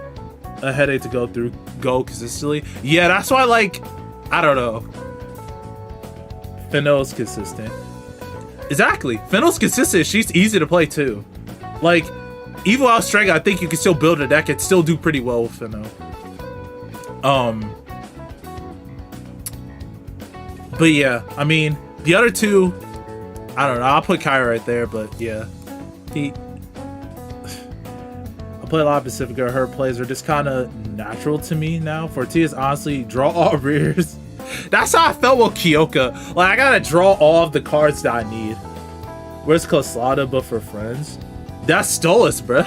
a headache to go consistently. Yeah, that's why, like, I don't know. Fennel's consistent. Exactly. Fennel's consistent. She's easy to play too. Like, Evil out Strega, I think you can still build a deck and still do pretty well with Fennel. But yeah, I mean, the other two, I don't know. I'll put Kyra right there, but yeah. I play a lot of Pacifica. Her plays are just kind of natural to me now. Fortia's honestly draw all rears. That's how I felt with Kyoka. Like, I gotta draw all of the cards that I need. Where's Coslada, but for friends? That's Stolas, bruh.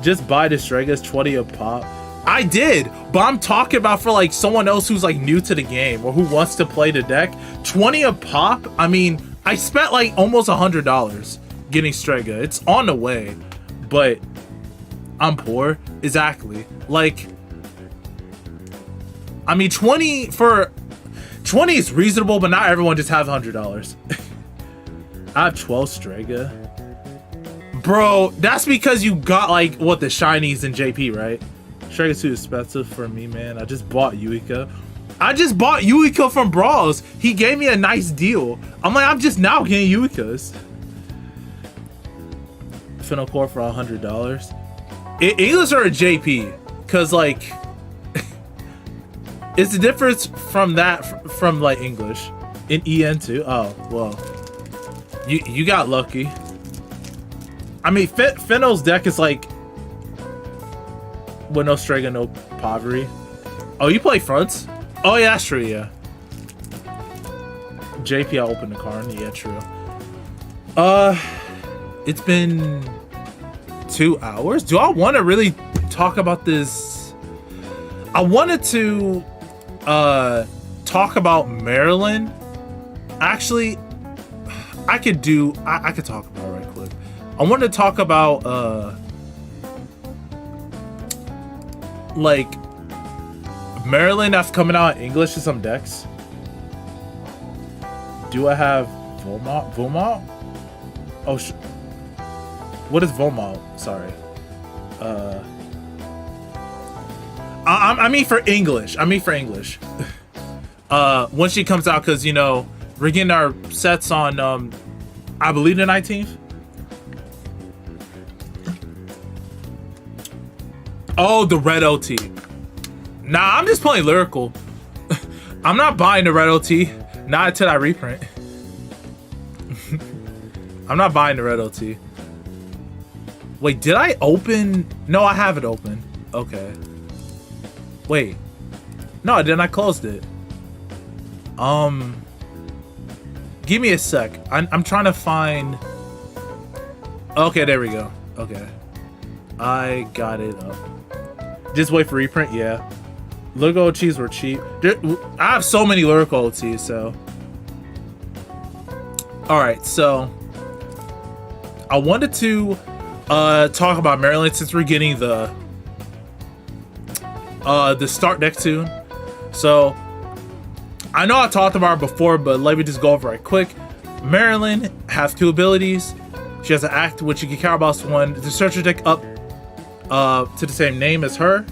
Just buy the Stregas, 20 a pop. I did, but I'm talking about for like someone else who's like new to the game or who wants to play the deck. 20 a pop. I mean, I spent like almost $100 getting Strega. It's on the way, but I'm poor. Exactly. Like, I mean, 20 is reasonable, but not everyone just has $100. I have 12 Strega. Bro, that's because you got like what, the shinies in JP, right? Strega's too expensive for me, man. I just bought Yuika. From Brawls. He gave me a nice deal. I'm like, I'm just now getting Yuikas. Fennel Core for $100. English or a JP? Cause like, it's the difference from that from like English in EN too. Oh well, you got lucky. I mean, Fennel's deck is like with no Strega, no Poverty. Oh, you play fronts? Oh yeah, that's true. Yeah. JP, I'll open the card. Yeah, true. It's been 2 hours. Do I want to really talk about this? I wanted to talk about Maryland. Actually, I could talk about it right quick. I wanted to talk about like Maryland that's coming out in English to some decks. Do I have Vomalt? Oh, what is Vomalt? Sorry. I mean for English. When she comes out, because, you know, we're getting our sets on, I believe the 19th. Oh, the red OT. Nah, I'm just playing Lyrical. I'm not buying the red OT. Not until I reprint. I'm not buying the red OT. Wait, did I open? No, I have it open. Okay. Wait. No, then I closed it. Give me a sec. I'm trying to find. Okay, there we go. Okay. I got it up. Just wait for reprint, yeah. Lyrical OTs were cheap. I have so many Lyrical OTs, so. Alright, so. I wanted to talk about Maryland since we're getting the start deck soon. So, I know I talked about it before, but let me just go over it quick. Maryland has 2 abilities. She has an act which you can counterbalance 1. To search your deck up to the same name as her,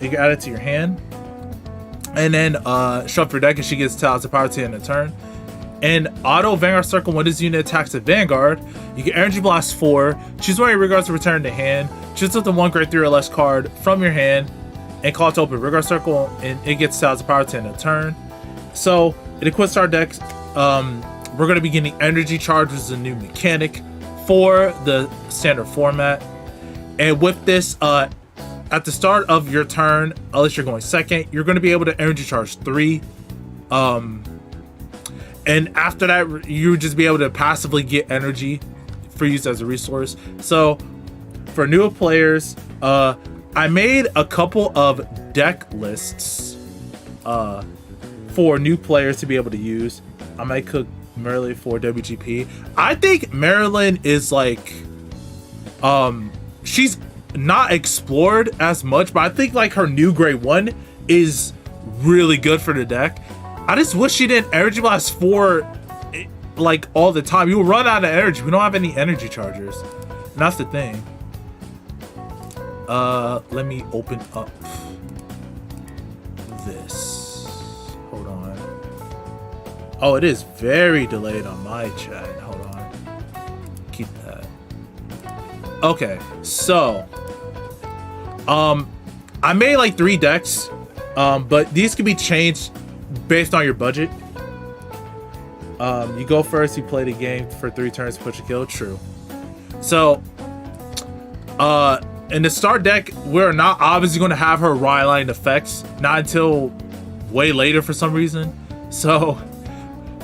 you can add it to your hand. And then shuffle your deck and she gets tails of power to end a turn. And auto Vanguard Circle, when this unit attacks a Vanguard, you can Energy Blast 4, choose one of your Regards to return to hand, choose up to 1 grade 3 or less card from your hand, and call it to open Vanguard Circle, and it gets tails of power to end a turn. So, it equips our decks. We're going to be getting Energy Charge, which is a new mechanic for the standard format. And with this, at the start of your turn, unless you're going second, you're going to be able to Energy Charge 3. And after that, you just be able to passively get energy for use as a resource. So, for newer players, I made a couple of deck lists for new players to be able to use. I might cook Maryland for WGP. I think Maryland is like, she's not explored as much, but I think like her new grade 1 is really good for the deck. I just wish she didn't Energy Blast 4 like all the time. You will run out of energy. We don't have any energy chargers. And that's the thing. Let me open up this. Hold on. Oh, it is very delayed on my chat. Hold on. Keep that. Okay, so I made like 3 decks, but these can be changed based on your budget. You go first, you play the game for 3 turns, push a kill. True. So in the start deck, we're not obviously going to have her Ryline effects, not until way later for some reason. So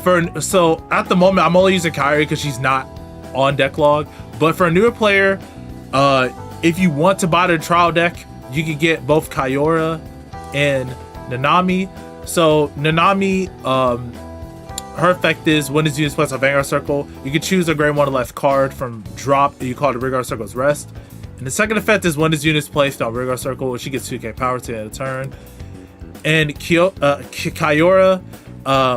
at the moment, I'm only using Kyrie because she's not on deck log. But for a newer player, if you want to buy the trial deck, you can get both Kyora and Nanami. So Nanami, her effect is when it's used plus a Vanguard Circle, you can choose a grade 1 or less card from drop. You call it Vanguard Circle's Rest. And the second effect is when this unit is placed on Vanguard Circle, she gets 2k power to end a turn. And Kyora,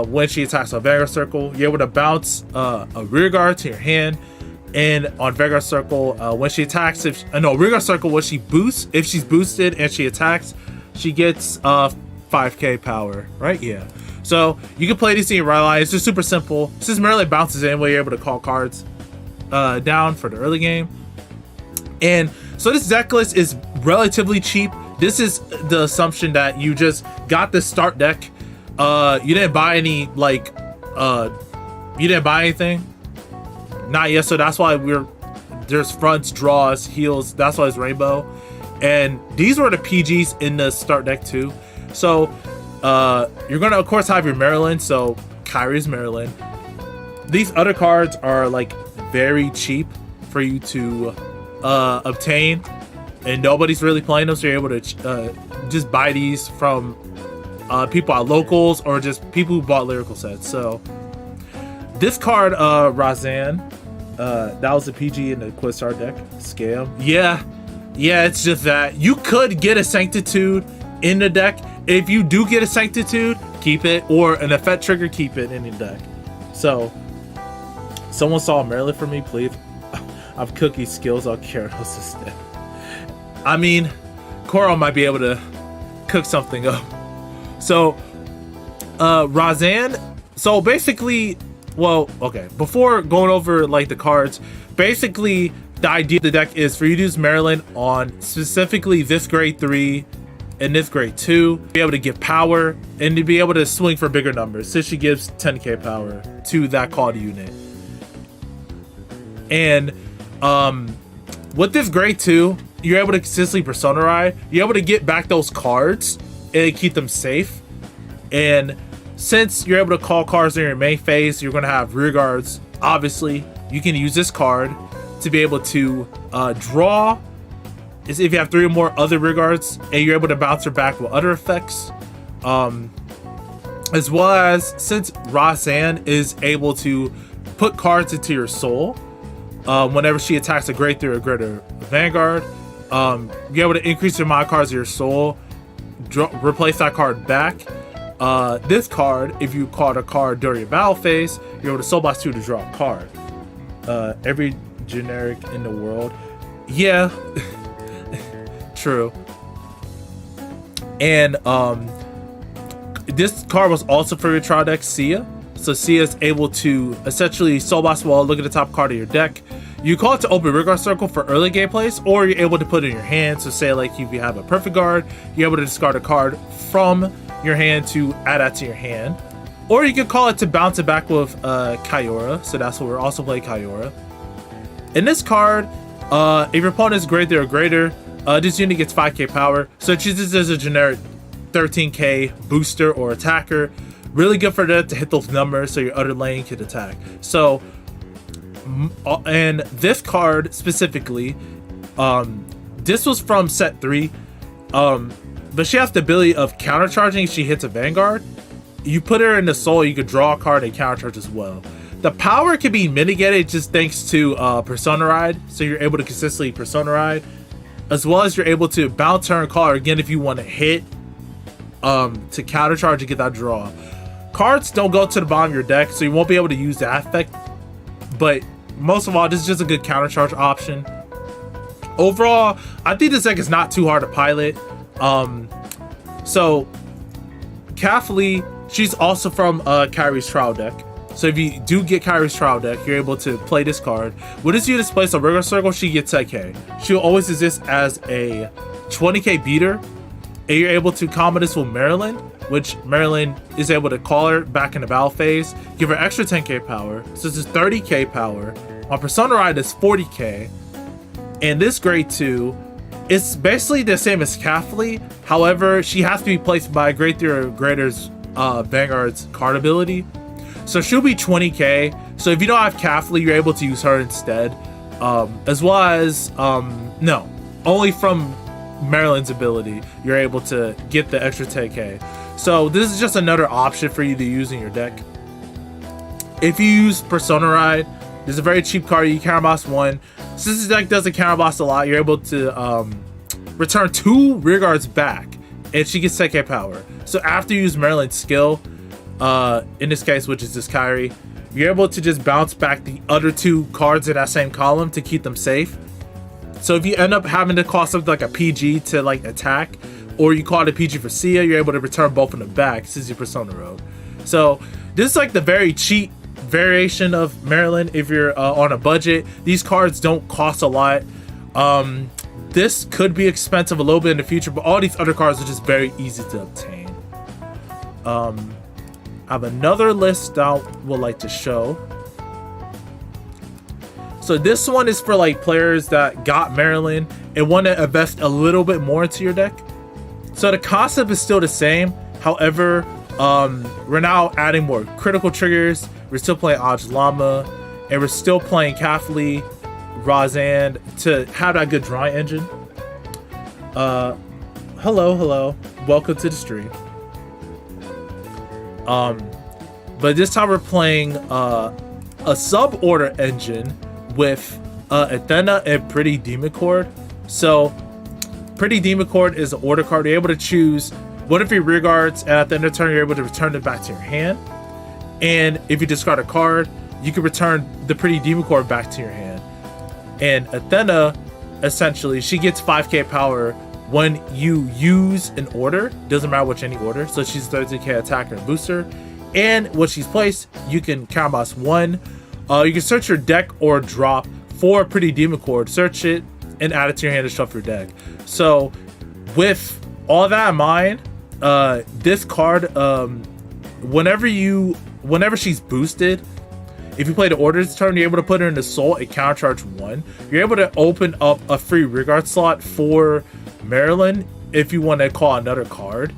when she attacks on Vanguard Circle, you're able to bounce a rearguard to your hand. And on Vanguard Circle, when she attacks, Rearguard Circle, when she boosts, if she's boosted and she attacks, she gets 5k power, right? Yeah. So you can play these in your Ryline. It's just super simple. Since Merlin bounces in, you're able to call cards down for the early game. And so this deck list is relatively cheap. This is the assumption that you just got the start deck. You didn't buy any, like, you didn't buy anything. Not yet, so that's why there's fronts, draws, heals. That's why it's rainbow. And these were the PGs in the start deck too. So you're gonna of course have your Maryland. So Kyrie's Maryland. These other cards are like very cheap for you to obtain, and nobody's really playing them, so you're able to just buy these from people at locals or just people who bought Lyrical sets. So this card, Razan, that was a PG in the Quizstar deck. Scam. Yeah, it's just that you could get a Sanctitude in the deck. If you do get a Sanctitude, keep it, or an effect trigger, keep it in the deck. So someone saw Maryland for me, please. I've cookie skills on Kyra's instead. I mean, Coral might be able to cook something up. So Razan, so basically, well, okay, before going over like the cards, basically the idea of the deck is for you to use Maryland on specifically this grade 3 and this grade 2, be able to get power and to be able to swing for bigger numbers, since she gives 10k power to that called unit. And with this grade 2, you're able to consistently Persona Ride. You're able to get back those cards and keep them safe. And since you're able to call cards in your main phase, you're going to have rear guards. Obviously, you can use this card to be able to draw. Is if you have 3 or more other rear guards, and you're able to bounce her back with other effects. As well as, since Razan is able to put cards into your soul, whenever she attacks a grade 3 or greater Vanguard, you're able to increase the amount of cards of your soul, replace that card back. This card, if you caught a card during your battle phase, you're able to soul blast 2 to draw a card. Every generic in the world. Yeah. True. And this card was also for your trial deck, Sia. So Sia is able to essentially soul blast while look at the top card of your deck. You call it to open Vanguard Circle for early game plays, or you're able to put it in your hand. So say like if you have a perfect guard, you're able to discard a card from your hand to add that to your hand. Or you could call it to bounce it back with Kyora. So that's what we're also playing, Kyora. In this card, if your opponent is grade 3 or greater, this unit gets 5k power. So it chooses as a generic 13k booster or attacker. Really good for that to hit those numbers so your other lane can attack. So, and this card specifically, this was from set 3, but she has the ability of countercharging if she hits a Vanguard. You put her in the soul, you could draw a card and countercharge as well. The power can be mitigated just thanks to Persona Ride, so you're able to consistently Persona Ride, as well as you're able to bounce her and call her again if you want to hit to countercharge and get that draw. Cards don't go to the bottom of your deck, so you won't be able to use that effect. But most of all, this is just a good countercharge option. Overall, I think this deck is not too hard to pilot. So Kathleen, she's also from Kyrie's trial deck. So if you do get Kyrie's trial deck, you're able to play this card. When this unit is placed on regular circle, she gets 10k. She'll always exist as a 20k beater, and you're able to combo this with Marilyn, which Marilyn is able to call her back in the battle phase, give her extra 10k power. So this is 30k power. On Persona Ride, it's 40k. And this grade 2, it's basically the same as Kathleen. However, she has to be placed by a grade 3 or greater's Vanguard's card ability. So she'll be 20k. So if you don't have Kathleen, you're able to use her instead. As well as, no, only from Marilyn's ability, you're able to get the extra 10k. So this is just another option for you to use in your deck. If you use Persona Ride, there's a very cheap card. You counterboss 1. Since this deck doesn't counterboss a lot, you're able to return 2 rear guards back, and she gets 10k power. So after you use Marilyn's skill, in this case, which is this Kyrie, you're able to just bounce back the other 2 cards in that same column to keep them safe. So if you end up having to call something like a PG to like attack, or you call it a PG for Sia, you're able to return both of them back since you Persona Road. So this is like the very cheap variation of Marilyn if you're on a budget. These cards don't cost a lot. This could be expensive a little bit in the future, but all these other cards are just very easy to obtain. I have another list I would like to show. So this one is for like players that got Marilyn and want to invest a little bit more into your deck. So the concept is still the same. However, we're now adding more critical triggers. We're still playing Aj Lama, and we're still playing Kathleen, Rozan to have that good drawing engine. Hello, welcome to the stream. But this time we're playing a sub-order engine with Athena and Pretty Demon Chord. So Pretty Demon Chord is an order card. You're able to choose one of your rear guards, and at the end of the turn, you're able to return it back to your hand. And if you discard a card, you can return the Pretty Demon Chord back to your hand. And Athena, essentially, she gets 5k power when you use an order. Doesn't matter which any order. So she's 13k attacker and booster. And when she's placed, you can counterboss 1. You can search your deck or drop 4 Pretty Demon Chord, search it, and add it to your hand to shuffle your deck. So with all that in mind, this card, whenever she's boosted, if you play the order this turn, you're able to put her in the soul and countercharge 1. You're able to open up a free rearguard slot for Marilyn if you want to call another card.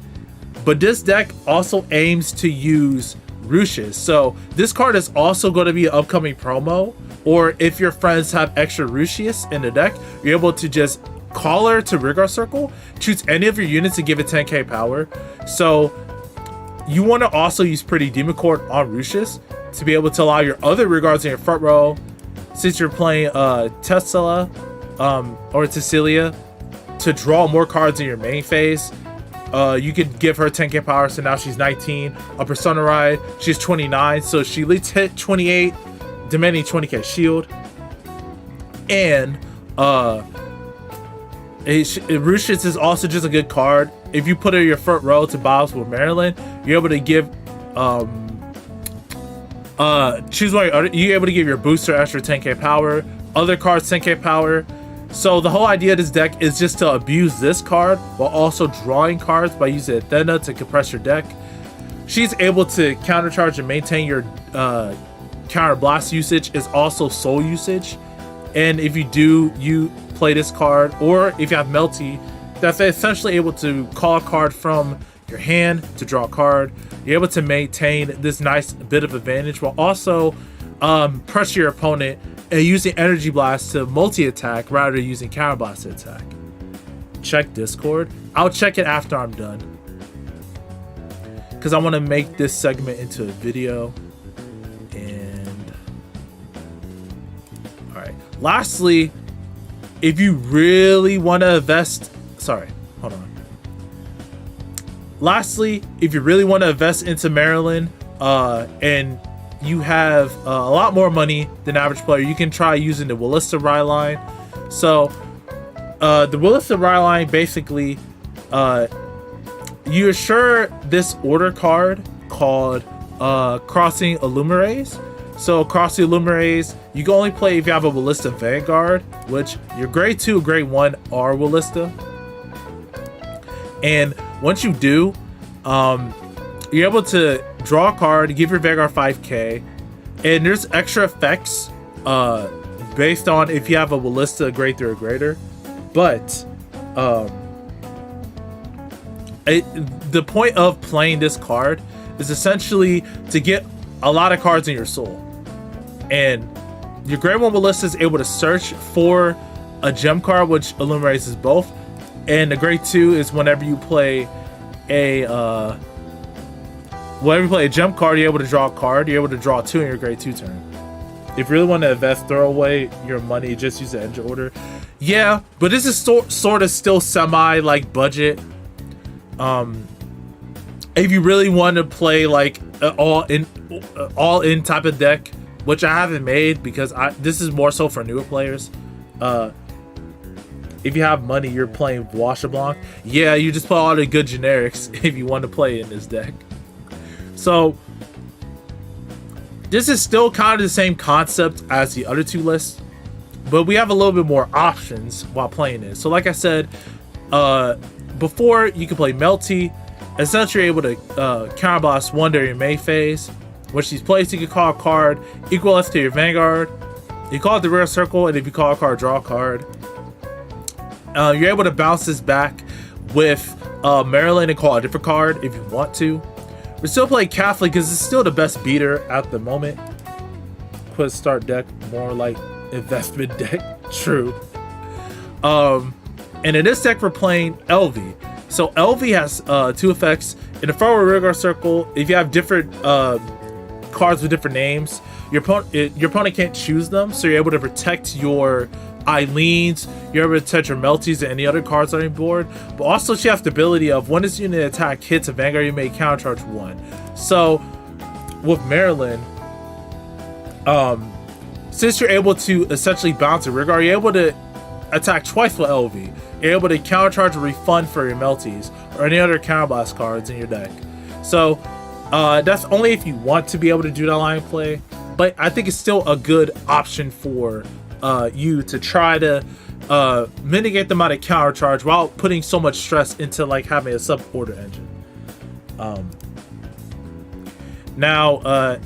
But this deck also aims to use Ruches. So this card is also going to be an upcoming promo. Or if your friends have extra Ruches in the deck, you're able to just call her to rearguard circle, choose any of your units and give it 10k power. So you want to also use Pretty Demon Chord on Ruches to be able to allow your other rear guards in your front row, since you're playing Tesla or Cecilia, to draw more cards in your main phase. You could give her 10k power, so now she's 19. On Persona Ride, she's 29, so she at least hit 28, demanding 20k shield. And Ruches is also just a good card. If you put her in your front row to bounce with Marilyn, you're able to give choose one of your other, you're able to give your booster extra 10k power, other cards 10k power. So the whole idea of this deck is just to abuse this card while also drawing cards by using Athena to compress your deck. She's able to countercharge and maintain your counter blast usage, is also soul usage. And if you play this card, or if you have Melty, that's essentially able to call a card from your hand to draw a card. You're able to maintain this nice bit of advantage while also pressure your opponent and using Energy Blast to multi-attack rather than using Counter Blast to attack. Check Discord. I'll check it after I'm done, because I want to make this segment into a video. And alright, lastly, if you really want to invest, lastly, if you really want to invest into Marilyn and you have a lot more money than average player, you can try using the Willista Ride line. So the Willista Ride line basically, you assure this order card called Crossing Illumerays. So Crossing Illumerays, you can only play if you have a Willista Vanguard, which your grade 2, grade 1 are Willista. And once you do, you're able to draw a card, give your Vanguard 5k, and there's extra effects based on if you have a Willista grade 3 or greater. But the point of playing this card is essentially to get a lot of cards in your soul. And your grade 1 Willista is able to search for a gem card, which illuminates both. And the grade 2 is whenever you play a gem card, you're able to draw a card. You're able to draw 2 in your grade 2 turn. If you really want to invest, throw away your money, just use the engine order. Yeah, but this is sort of still semi like budget. If you really want to play like all in type of deck, which I haven't made because this is more so for newer players. If you have money, you're playing Washa Blanc. Yeah, you just play all the good generics if you want to play in this deck. So this is still kind of the same concept as the other 2 lists, but we have a little bit more options while playing it. So like I said, before you can play Melty. Essentially, you're able to counterblast 1 during your May phase. When she's placed, you can call a card equal to your Vanguard. You call it the rear circle, and if you call a card, draw a card. You're able to bounce this back with Maryland and call a different card if you want to. We still play Catholic because it's still the best beater at the moment. Put start deck more like investment deck. True. And in this deck, we're playing LV. So LV has 2 effects. In the forward rear guard circle, if you have different cards with different names, your opponent can't choose them, so you're able to protect your Eileen's, you're able to protect your Melties and any other cards on your board. But also she has the ability of when this unit attack hits a Vanguard, you may countercharge 1. So with Maryland, since you're able to essentially bounce a rear guard, you're able to attack twice with LV. You're able to countercharge a refund for your Melties or any other counterblast cards in your deck. So that's only if you want to be able to do that line play, but I think it's still a good option for you to try to mitigate the amount of countercharge while putting so much stress into like having a sub-order engine. Now,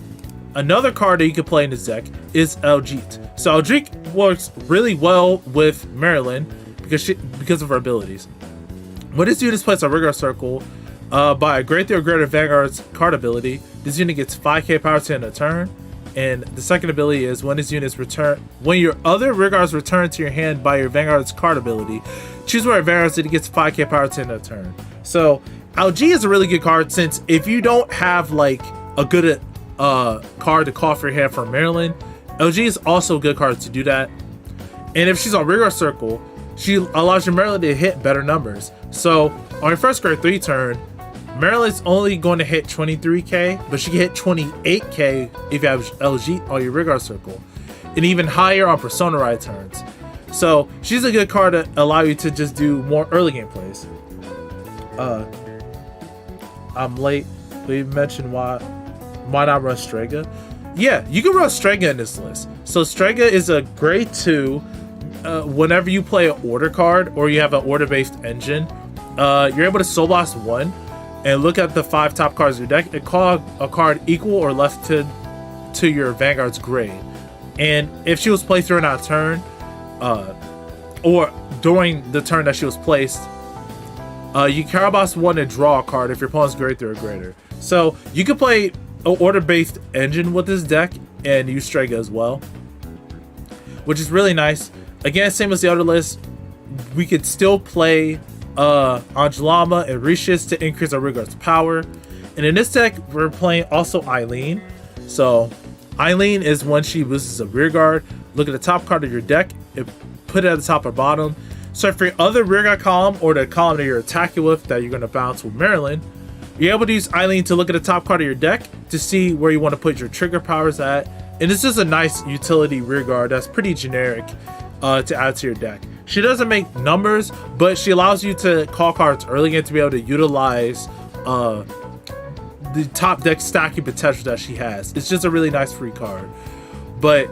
another card that you can play in this deck is Eljeet. So Eljeet works really well with Maryland because of her abilities. When this unit is placed on Rigor Circle by a grade 3 or greater Vanguard's card ability, this unit gets 5k power to end a turn. And the second ability is when this unit is returned, when your other Rigard's returned to your hand by your Vanguard's card ability, choose where Vanguard's it gets 5k power to end a turn. So Eljeet is a really good card, since if you don't have like a good card to call for your hand from Maryland, Eljeet is also a good card to do that. And if she's on Rigor Circle, she allows your Maryland to hit better numbers. So on your first grade 3 turn, Maryland's only going to hit 23k, but she can hit 28k if you have Eljeet on your Rigor Circle, and even higher on Persona Ride turns. So she's a good card to allow you to just do more early game plays. I'm late. We mentioned why not run Strega? Yeah, you can run Strega in this list. So Strega is a grade 2. Whenever you play an order card or you have an order-based engine, you're able to Soul Blast 1 and look at the 5 top cards of your deck and call a card equal or less to your Vanguard's grade. And if she was placed during that turn, or during the turn that she was placed, you Caraboss 1 to draw a card if your opponent's grade 3 or greater. So you can play an order-based engine with this deck and use Strega as well, which is really nice. Again, same as the other list, we could still play Angelama and Rishis to increase our Rigard's power. And in this deck, we're playing also Eileen. So Eileen is when she loses a rear guard. Look at the top card of your deck and put it at the top or bottom. So for your other rear guard column or the column that you're attacking with that you're going to bounce with Maryland, you're able to use Eileen to look at the top card of your deck to see where you want to put your trigger powers at. And it's just a nice utility rear guard that's pretty generic to add to your deck. She doesn't make numbers, but she allows you to call cards early and to be able to utilize the top deck stacking potential that she has. It's just a really nice free card. But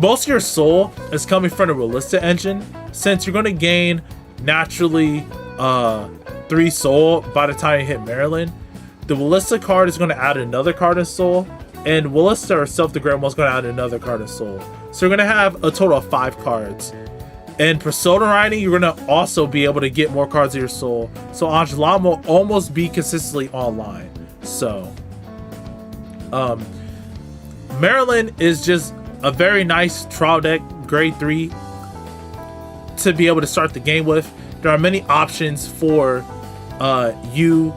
most of your soul is coming from the Ballista engine, since you're going to gain naturally 3 soul by the time you hit Maryland. The Ballista card is going to add another card of soul, and Ballista or Self the Great One is going to add another card of soul. So you're going to have a total of 5 cards. And Persona Riding, you're going to also be able to get more cards of your soul. So Angelam will almost be consistently online. So Maryland is just a very nice trial deck, grade 3, to be able to start the game with. There are many options for you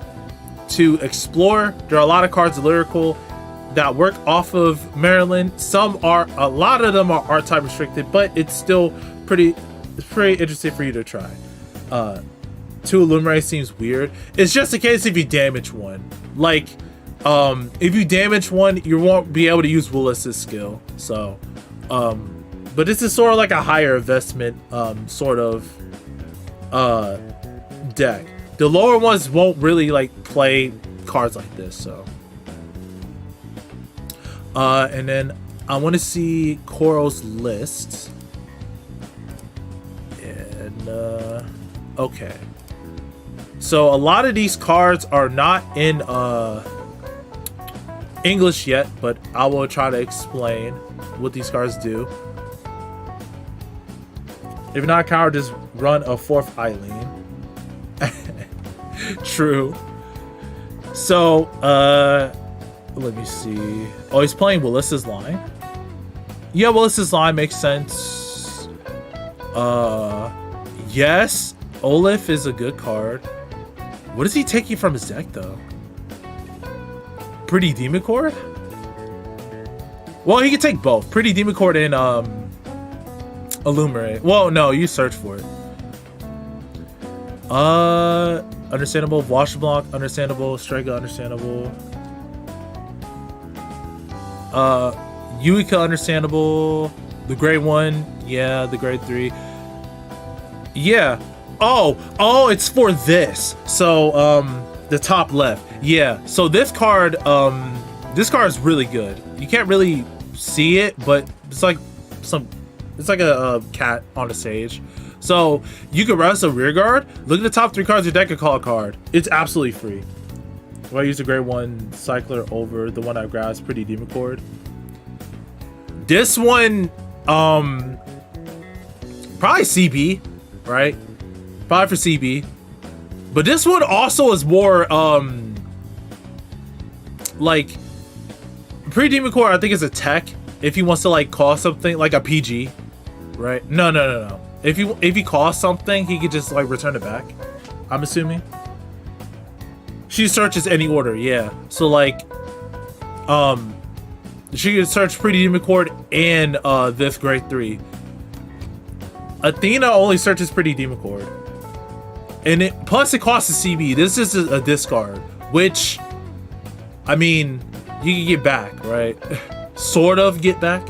to explore. There are a lot of cards of Lyrical that work off of Maryland. A lot of them are art type restricted, but it's still pretty interesting for you to try. 2 Illuminate seems weird. It's just in case if you damage one. Like, if you damage one, you won't be able to use Willis's skill. So, but this is sort of like a higher investment sort of deck. The lower ones won't really like play cards like this. So, and then I want to see Koro's list. And okay. So a lot of these cards are not in English yet, but I will try to explain what these cards do. If not, coward, just run a 4th Eileen. True. So, let me see. Oh, he's playing Willis's line. Yeah, Willis's line makes sense. Yes, Olaf is a good card. What is he taking from his deck, though? Pretty Demon Cord? Well, he can take both. Pretty Demon Cord and Illuminate. Well, no, you search for it. Understandable. Wash Block, understandable. Strega, understandable. Yuika, understandable. The grade 1, yeah, the grade 3. Yeah. Oh, it's for this. So, the top left. Yeah. So this card is really good. You can't really see it, but it's like a cat on the stage. So you can rest a rear guard. Look at the top 3 cards of your deck and call a card. It's absolutely free. If I use a grade 1 cycler over the one I grabbed, Pretty Demon Cord. This one, probably CB, right? Probably for CB. But this one also is more, like, Pretty Demon Cord, I think is a tech. If he wants to, like, call something, like a PG, right? No. If he calls something, he could just, like, return it back. I'm assuming. She searches any order, yeah. So, like, she can search Pretty Demon Cord and this grade 3. Athena only searches Pretty Demon Cord. And plus it costs a CB. This is a discard, which, I mean, you can get back, right? Sort of get back.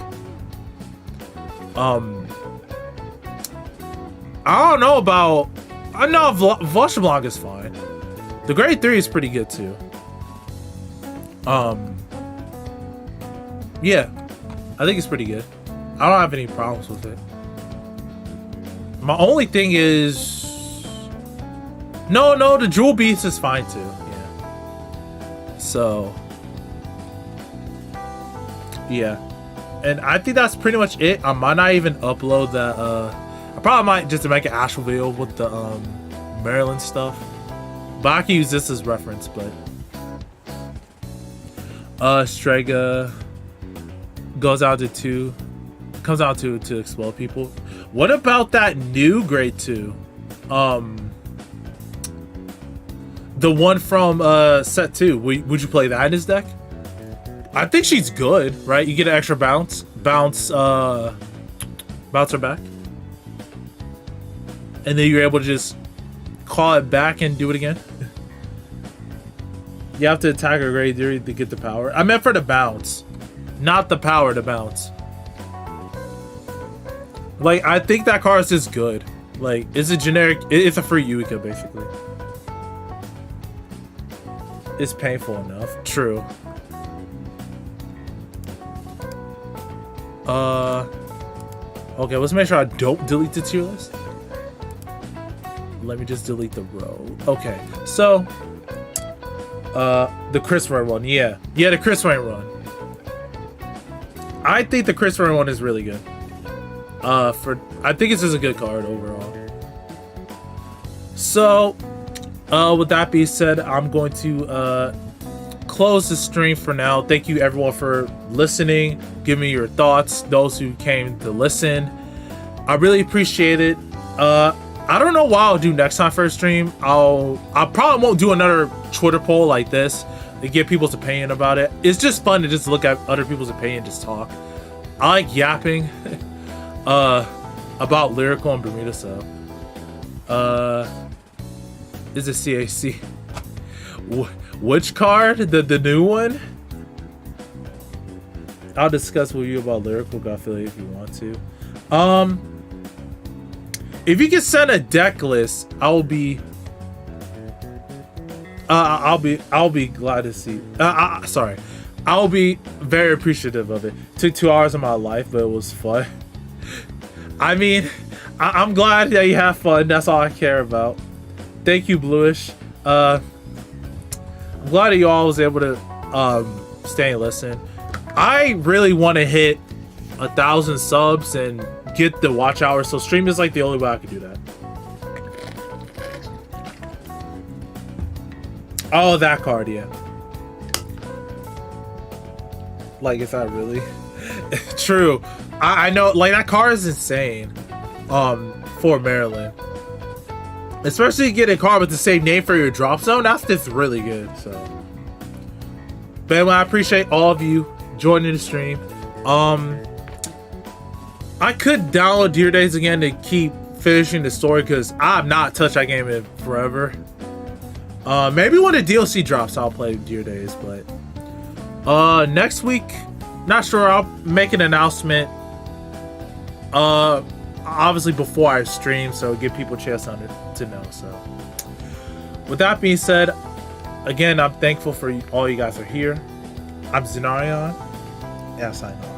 I don't know about. I know Voshablanc is fine. The grade 3 is pretty good too. Yeah, I think it's pretty good. I don't have any problems with it. My only thing is, no, the Jewel Beast is fine too. Yeah. So, yeah, and I think that's pretty much it. I might not even upload that. I probably might just make an actual video with the Maryland stuff, but I can use this as reference. But Strega goes out to 2, comes out to explode people. What about that new grade 2? The one from set 2. Would you play that in his deck? I think she's good, right? You get an extra bounce her back, and then you're able to just call it back and do it again. You have to attack a grade 3 to get the power. I meant for the bounce, not the power to bounce. Like, I think that car is just good. Like, it's a generic, it's a free Yuika, basically. It's painful enough. True. Okay, let's make sure I don't delete the tier list. Let me just delete the road. Okay, so the Chris Ray one, yeah, the Chris Ray one. I think the Chris Ray one is really good. I think it's just a good card overall. So, with that being said, I'm going to close the stream for now. Thank you everyone for listening. Give me your thoughts. Those who came to listen, I really appreciate it. I don't know what I'll do next time for a stream. I probably won't do another Twitter poll like this to get people's opinion about it. It's just fun to just look at other people's opinion and just talk. I like yapping about Lyrical and Bermuda, so is it CAC? Which card? The new one? I'll discuss with you about Lyrical Godfilly if you want to. If you can send a deck list, I'll be glad to see. Sorry, I'll be very appreciative of it. Took 2 hours of my life, but it was fun. I mean, I'm glad that you have fun. That's all I care about. Thank you, Bluish. I'm glad that you all was able to stay and listen. I really want to hit 1,000 subs and get the watch hours, so stream is like the only way I can do that. Oh, that card, yeah. Like, is that really true? I know, like, that card is insane. For Maryland, especially getting a card with the same name for your drop zone, that's just really good. So, but anyway, I appreciate all of you joining the stream. I could download Deer Days again to keep finishing the story because I've not touched that game in forever. Maybe when the DLC drops, I'll play Deer Days. But next week, not sure. I'll make an announcement. Obviously before I stream, so give people a chance to know. So, with that being said, again, I'm thankful for all you guys are here. I'm Zenarion, and I sign off.